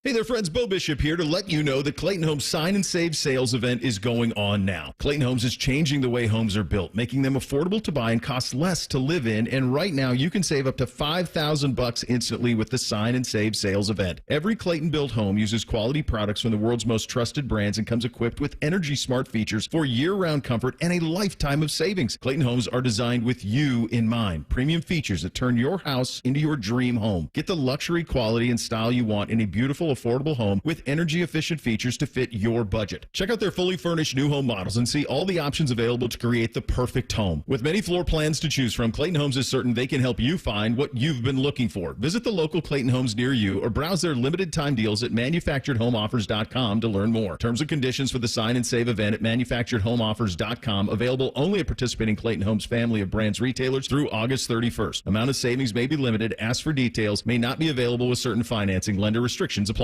Hey there, friends. Bo Bishop here to let you know the Clayton Homes Sign and Save sales event is going on now. Clayton Homes is changing the way homes are built, making them affordable to buy and cost less to live in. And right now, you can save up to $5,000 instantly with the Sign and Save sales event. Every Clayton-built home uses quality products from the world's most trusted brands and comes equipped with energy smart features for year-round comfort and a lifetime of savings. Clayton Homes are designed with you in mind. Premium features that turn your house into your dream home. Get the luxury, quality, and style you want in a beautiful, affordable home with energy-efficient features to fit your budget. Check out their fully furnished new home models and see all the options available to create the perfect home. With many floor plans to choose from, Clayton Homes is certain they can help you find what you've been looking for. Visit the local Clayton Homes near you or browse their limited-time deals at manufacturedhomeoffers.com to learn more. Terms and conditions for the Sign and Save event at manufacturedhomeoffers.com. Available only at participating Clayton Homes family of brands retailers through August 31st. Amount of savings may be limited. Ask for details. May not be available with certain financing. Lender restrictions apply.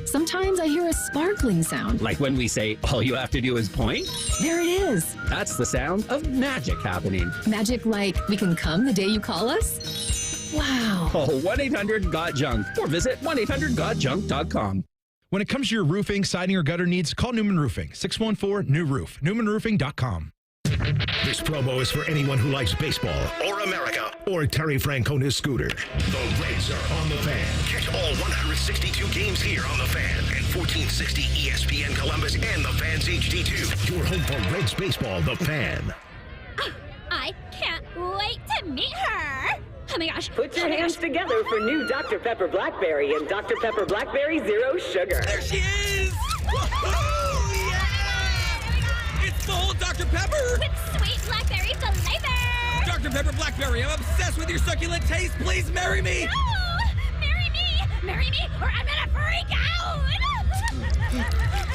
Sometimes I hear a sparkling sound. Like when we say, all you have to do is point? There it is. That's the sound of magic happening. Magic like we can come the day you call us? Wow. Call 1-800-GOT-JUNK or visit 1-800-GOT-JUNK.com. When it comes to your roofing, siding, or gutter needs, call Newman Roofing. 614-NEW-ROOF. NewmanRoofing.com. This promo is for anyone who likes baseball or America or Terry Francona's scooter. The Reds are on the Fan. Catch all 162 games here on the Fan and 1460 ESPN Columbus and the Fan's HD2. Your home for Reds baseball, the Fan. I can't wait to meet her. Oh my gosh. Put your hands together for new Dr. Pepper Blackberry and Dr. Pepper Blackberry Zero Sugar. There she is! Woohoo! Yeah! It's full Dr. Pepper! With sweet blackberry flavor! Dr. Pepper Blackberry, I'm obsessed with your succulent taste. Please marry me! No! Marry me! Marry me or I'm gonna freak out!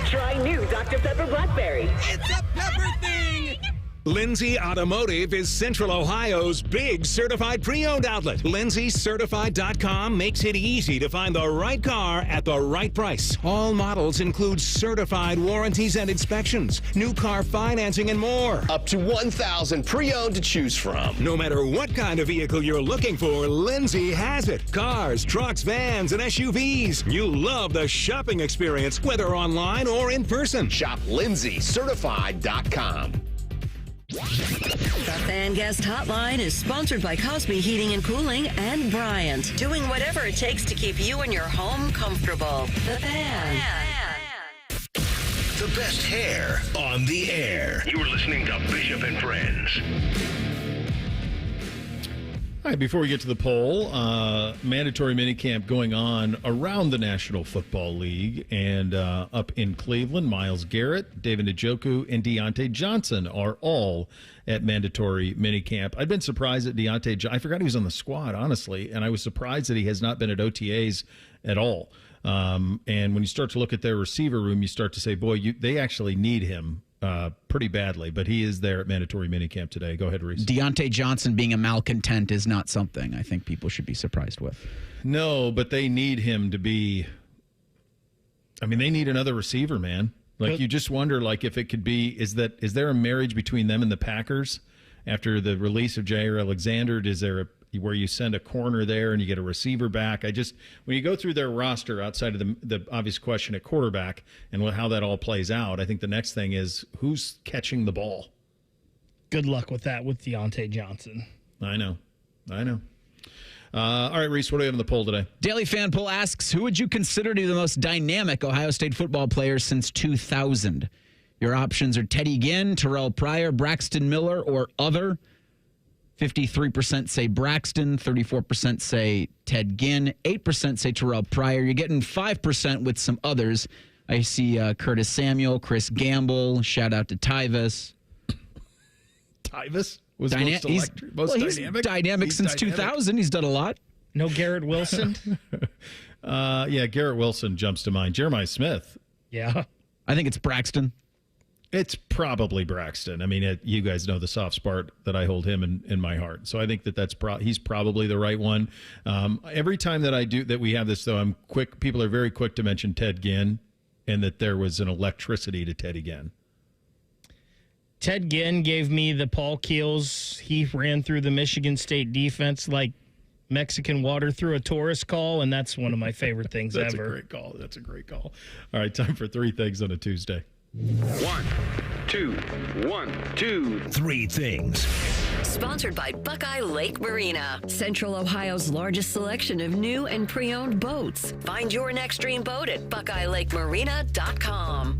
Try new Dr. Pepper Blackberry. It's a pepper thing! Lindsay Automotive is Central Ohio's big certified pre-owned outlet. LindsayCertified.com makes it easy to find the right car at the right price. All models include certified warranties and inspections, new car financing, and more. Up to 1,000 pre-owned to choose from. No matter what kind of vehicle you're looking for, Lindsay has it. Cars, trucks, vans, and SUVs. You'll love the shopping experience, whether online or in person. Shop LindsayCertified.com. The Fan Guest Hotline is sponsored by Cosby Heating and Cooling and Bryant, doing whatever it takes to keep you and your home comfortable. The Fan. The best hair on the air. You're listening to Bishop and Friends. All right, before we get to the poll, mandatory minicamp going on around the National Football League, and up in Cleveland, Myles Garrett, David Njoku, and Deontay Johnson are all at mandatory minicamp. I've been surprised that I forgot he was on the squad, honestly, and I was surprised that he has not been at OTAs at all. And when you start to look at their receiver room, you start to say, boy, they actually need him pretty badly, but he is there at mandatory minicamp today. Go ahead, Reese. Deontay Johnson being a malcontent is not something I think people should be surprised with. No, but they need him to be. I mean, they need another receiver, man. Like, you just wonder, like, if it could be. Is there a marriage between them and the Packers after the release of Jair Alexander? Is there where you send a corner there and you get a receiver back? When you go through their roster outside of the obvious question at quarterback and how that all plays out, I think the next thing is who's catching the ball. Good luck with that with Deontay Johnson. I know. All right, Reese, what do we have in the poll today? Daily Fan Poll asks, who would you consider to be the most dynamic Ohio State football player since 2000? Your options are Teddy Ginn, Terrell Pryor, Braxton Miller, or other. 53% say Braxton, 34% say Ted Ginn, 8% say Terrell Pryor. You're getting 5% with some others. I see Curtis Samuel, Chris Gamble. Shout out to Tyvis. Tyvis? He's dynamic since 2000. He's done a lot. No Garrett Wilson? Yeah, Garrett Wilson jumps to mind. Jeremiah Smith. Yeah. I think it's Braxton. It's probably Braxton. I mean, you guys know the soft spot that I hold him in my heart. So I think he's probably the right one. Every time that we have this, though, people are very quick to mention Ted Ginn, and that there was an electricity to Teddy Ginn. Ted Ginn gave me the Paul Keels. He ran through the Michigan State defense like Mexican water through a tourist call, and that's one of my favorite things That's ever. That's a great call. All right, time for 3 things on a Tuesday. 1, 2, 3 things. Sponsored by Buckeye Lake Marina, Central Ohio's largest selection of new and pre-owned boats. Find your next dream boat at BuckeyeLakeMarina.com.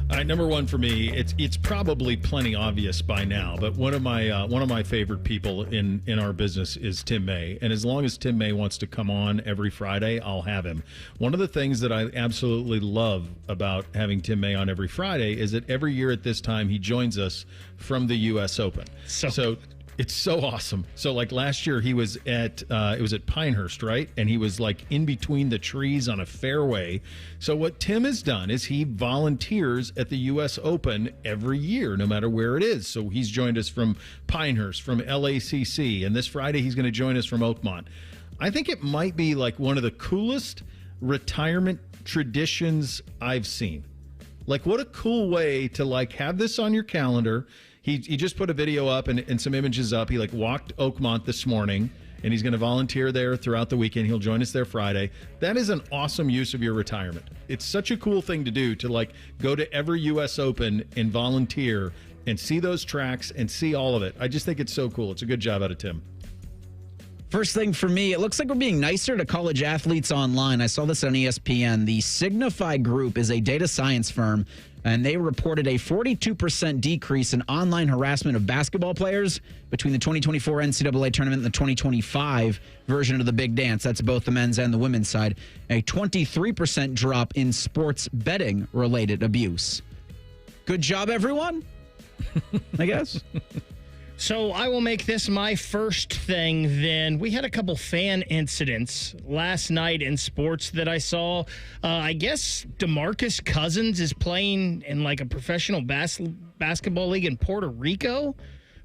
All right, number one for me, it's probably plenty obvious by now, but one of my favorite people in our business is Tim May, and as long as Tim May wants to come on every Friday, I'll have him. One of the things that I absolutely love about having Tim May on every Friday is that every year at this time he joins us from the U.S. Open. So it's so awesome. So like last year he was at Pinehurst, right? And he was like in between the trees on a fairway. So what Tim has done is he volunteers at the U.S. Open every year, no matter where it is. So he's joined us from Pinehurst, from LACC, and this Friday he's going to join us from Oakmont. I think it might be like one of the coolest retirement traditions I've seen. Like, what a cool way to like have this on your calendar. He just put a video up and some images up. He like walked Oakmont this morning, and he's going to volunteer there throughout the weekend. He'll join us there Friday. That is an awesome use of your retirement. It's such a cool thing to do, to like go to every U.S. Open and volunteer and see those tracks and see all of it. I just think it's so cool. It's a good job out of Tim. First thing for me, it looks like we're being nicer to college athletes online. I saw this on ESPN. The Signify Group is a data science firm, and they reported a 42% decrease in online harassment of basketball players between the 2024 NCAA tournament and the 2025 version of the Big Dance. That's both the men's and the women's side. A 23% drop in sports betting-related abuse. Good job, everyone, I guess. So I will make this my first thing then. We had a couple fan incidents last night in sports that I saw. I guess DeMarcus Cousins is playing in like a professional basketball league in Puerto Rico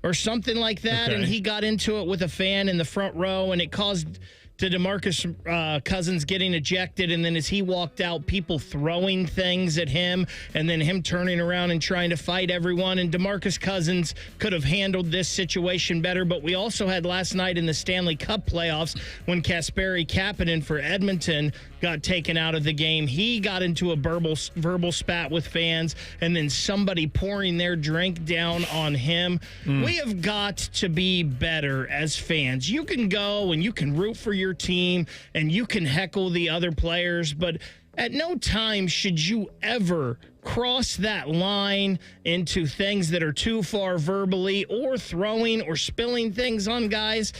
or something like that. Okay. And he got into it with a fan in the front row, and it caused to DeMarcus Cousins getting ejected, and then as he walked out, people throwing things at him, and then him turning around and trying to fight everyone. And DeMarcus Cousins could have handled this situation better. But we also had last night in the Stanley Cup playoffs when Kasperi Kapanen for Edmonton got taken out of the game. He got into a verbal spat with fans, and then somebody pouring their drink down on him. We have got to be better as fans. You can go and you can root for your team and you can heckle the other players, but at no time should you ever cross that line into things that are too far verbally, or throwing or spilling things on guys.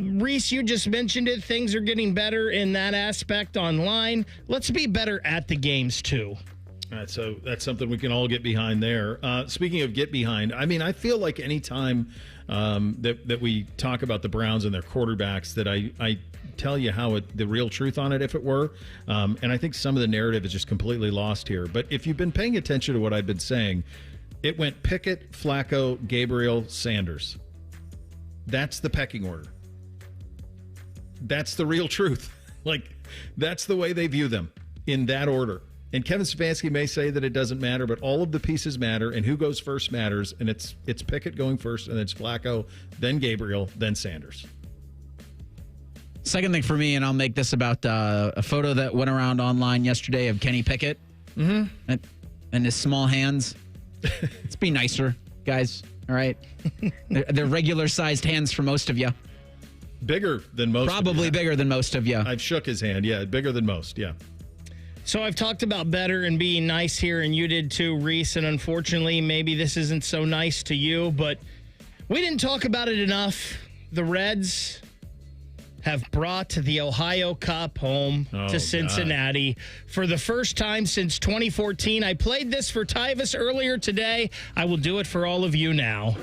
Reese, you just mentioned it. Things are getting better in that aspect online. Let's be better at the games, too. All right, so that's something we can all get behind there. Speaking of get behind, I mean, I feel like any time that we talk about the Browns and their quarterbacks, that I tell you the real truth on it, if it were. And I think some of the narrative is just completely lost here. But if you've been paying attention to what I've been saying, it went Pickett, Flacco, Gabriel, Sanders. That's the pecking order. That's the real truth. Like, that's the way they view them, in that order. And Kevin Stefanski may say that it doesn't matter, but all of the pieces matter, and who goes first matters. And it's Pickett going first, and it's Flacco, then Gabriel, then Sanders. Second thing for me, and I'll make this about a photo that went around online yesterday of Kenny Pickett and his small hands. Let's be nicer, guys. All right? They're regular-sized hands for most of you. Bigger than most. Probably bigger than most of you. I've shook his hand. Yeah, bigger than most. Yeah. So I've talked about better and being nice here, and you did too, Reese. And unfortunately, maybe this isn't so nice to you, but we didn't talk about it enough. The Reds have brought the Ohio Cup home to Cincinnati for the first time since 2014. I played this for Tyvus earlier today. I will do it for all of you now.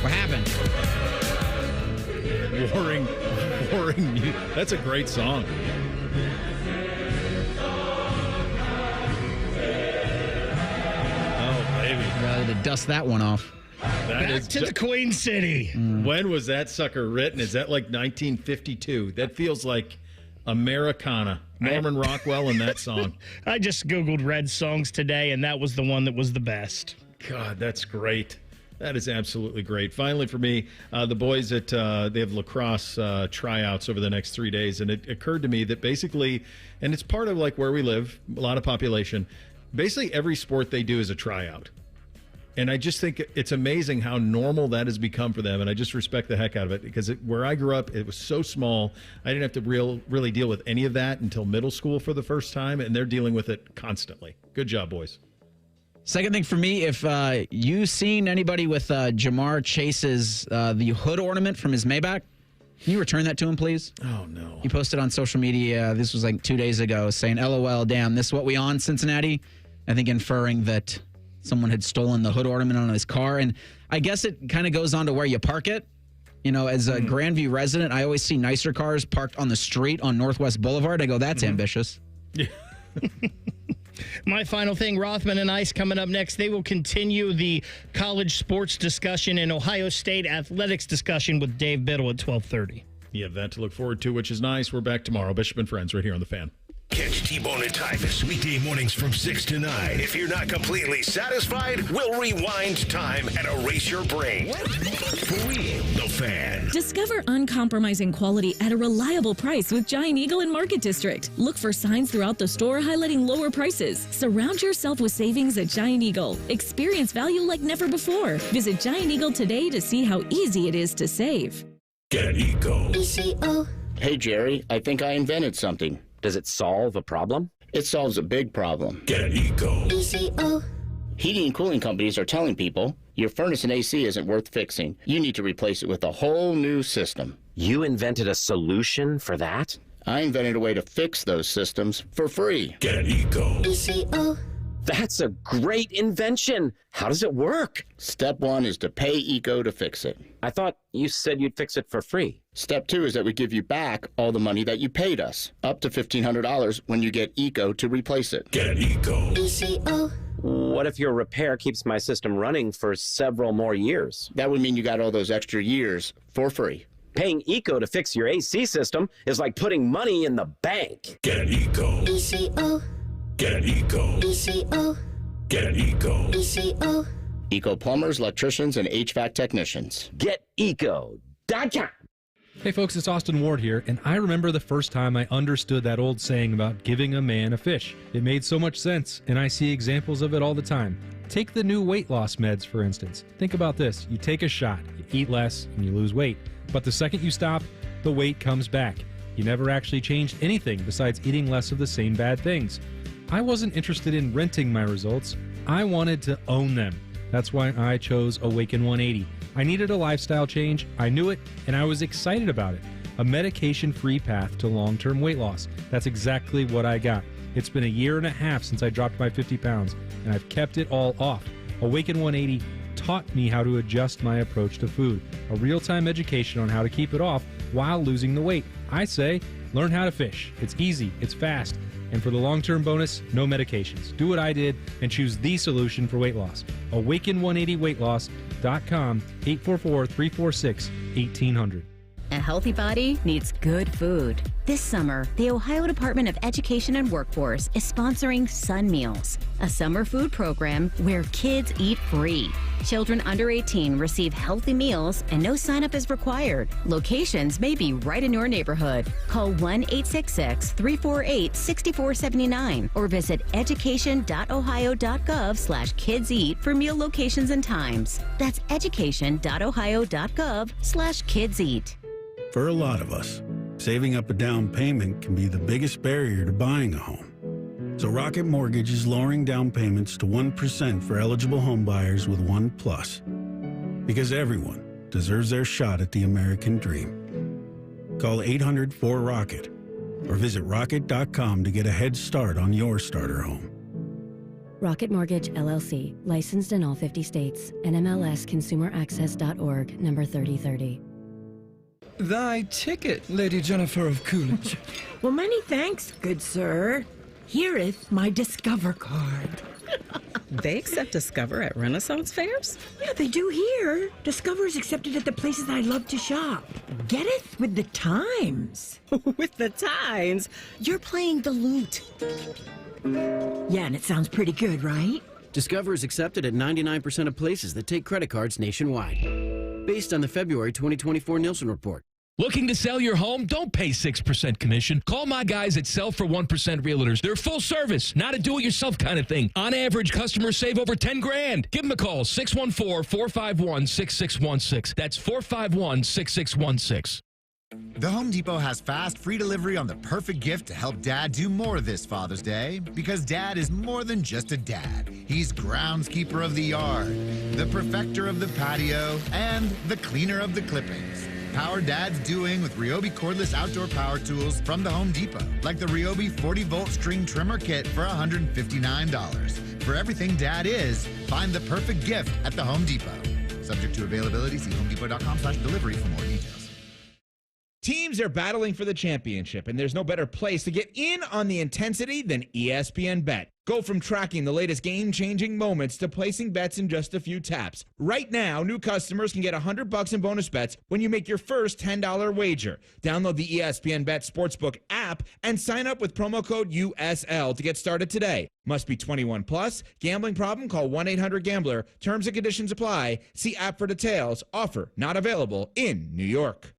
What happened? Warring. That's a great song. to dust that one off. Back to the Queen City. When was that sucker written? Is that like 1952? That feels like Americana. Norman Rockwell in that song. I just Googled Red songs today, and that was the one that was the best. God, that's great. That is absolutely great. Finally, for me, the boys at they have lacrosse tryouts over the next 3 days, and it occurred to me that basically, and it's part of like where we live, a lot of population, basically every sport they do is a tryout. And I just think it's amazing how normal that has become for them, and I just respect the heck out of it because where I grew up, it was so small. I didn't have to really deal with any of that until middle school for the first time, and they're dealing with it constantly. Good job, boys. Second thing for me, if you seen anybody with Jamar Chase's the hood ornament from his Maybach, can you return that to him, please? Oh, no. He posted on social media, this was like 2 days ago, saying, LOL, damn, this what we on, Cincinnati? I think inferring that someone had stolen the hood ornament on his car. And I guess it kind of goes on to where you park it. You know, as a Grandview resident, I always see nicer cars parked on the street on Northwest Boulevard. I go, that's ambitious. Yeah. My final thing, Rothman and Ice coming up next. They will continue the college sports discussion and Ohio State athletics discussion with Dave Biddle at 12:30. You have that to look forward to, which is nice. We're back tomorrow. Bishop and Friends right here on The Fan. Catch T-Bone and Tyvis weekday mornings from 6 to 9. If you're not completely satisfied, we'll rewind time and erase your brain. For real, The Fan. Discover uncompromising quality at a reliable price with Giant Eagle in Market District. Look for signs throughout the store highlighting lower prices. Surround yourself with savings at Giant Eagle. Experience value like never before. Visit Giant Eagle today to see how easy it is to save. Get Eco. ECO. Hey, Jerry, I think I invented something. Does it solve a problem? It solves a big problem. Get Eco. ECO. Heating and cooling companies are telling people your furnace and AC isn't worth fixing. You need to replace it with a whole new system. You invented a solution for that? I invented a way to fix those systems for free. Get Eco. ECO. That's a great invention. How does it work? Step 1 is to pay ECO to fix it. I thought you said you'd fix it for free. Step 2 is that we give you back all the money that you paid us, up to $1,500 when you get ECO to replace it. Get Eco. ECO. What if your repair keeps my system running for several more years? That would mean you got all those extra years for free. Paying ECO to fix your AC system is like putting money in the bank. Get Eco. ECO. Get Eco. ECO. Get Eco. ECO. Eco plumbers, electricians, and HVAC technicians. GetEco.com. Hey folks, it's Austin Ward here, and I remember the first time I understood that old saying about giving a man a fish. It made so much sense, and I see examples of it all the time. Take the new weight loss meds, for instance. Think about this. You take a shot, you eat less, and you lose weight. But the second you stop, the weight comes back. You never actually changed anything besides eating less of the same bad things. I wasn't interested in renting my results. I wanted to own them. That's why I chose Awaken 180. I needed a lifestyle change, I knew it, and I was excited about it. A medication-free path to long-term weight loss. That's exactly what I got. It's been 1.5 years since I dropped my 50 pounds, and I've kept it all off. Awaken 180 taught me how to adjust my approach to food. A real-time education on how to keep it off while losing the weight. I say, learn how to fish. It's easy, it's fast. And for the long-term bonus, no medications. Do what I did and choose the solution for weight loss. Awaken180weightloss.com, 844-346-1800. A healthy body needs good food. This summer, the Ohio Department of Education and Workforce is sponsoring Sun Meals, a summer food program where kids eat free. Children under 18 receive healthy meals and no sign-up is required. Locations may be right in your neighborhood. Call 1-866-348-6479 or visit education.ohio.gov/kidseat for meal locations and times. That's education.ohio.gov/kidseat. For a lot of us, saving up a down payment can be the biggest barrier to buying a home. So Rocket Mortgage is lowering down payments to 1% for eligible home buyers with ONE+. Because everyone deserves their shot at the American dream. Call 800-4ROCKET or visit rocket.com to get a head start on your starter home. Rocket Mortgage, LLC, licensed in all 50 states. NMLSconsumeraccess.org, number 3030. Thy ticket, Lady Jennifer of Coolidge. Well, many thanks, good sir. Hereeth my Discover card. They accept Discover at Renaissance fairs? Yeah, they do here. Discover is accepted at the places I love to shop. Getteth with the times. With the times? You're playing the lute. Yeah, and it sounds pretty good, right? Discover is accepted at 99% of places that take credit cards nationwide. Based on the February 2024 Nielsen report. Looking to sell your home? Don't pay 6% commission. Call my guys at Sell for 1% Realtors. They're full service, not a do-it-yourself kind of thing. On average, customers save over $10,000. Give them a call, 614-451-6616. That's 451-6616. The Home Depot has fast, free delivery on the perfect gift to help Dad do more this Father's Day. Because Dad is more than just a dad. He's groundskeeper of the yard, the perfecter of the patio, and the cleaner of the clippings. Power Dad's doing with Ryobi cordless outdoor power tools from the Home Depot, like the Ryobi 40-volt string trimmer kit for $159. For everything Dad is, find the perfect gift at the Home Depot. Subject to availability, see homedepot.com/delivery for more details. Teams are battling for the championship, and there's no better place to get in on the intensity than ESPN Bet. Go from tracking the latest game-changing moments to placing bets in just a few taps. Right now, new customers can get $100 in bonus bets when you make your first $10 wager. Download the ESPN Bet Sportsbook app and sign up with promo code USL to get started today. Must be 21 plus. Gambling problem? Call 1-800-GAMBLER. Terms and conditions apply. See app for details. Offer not available in New York.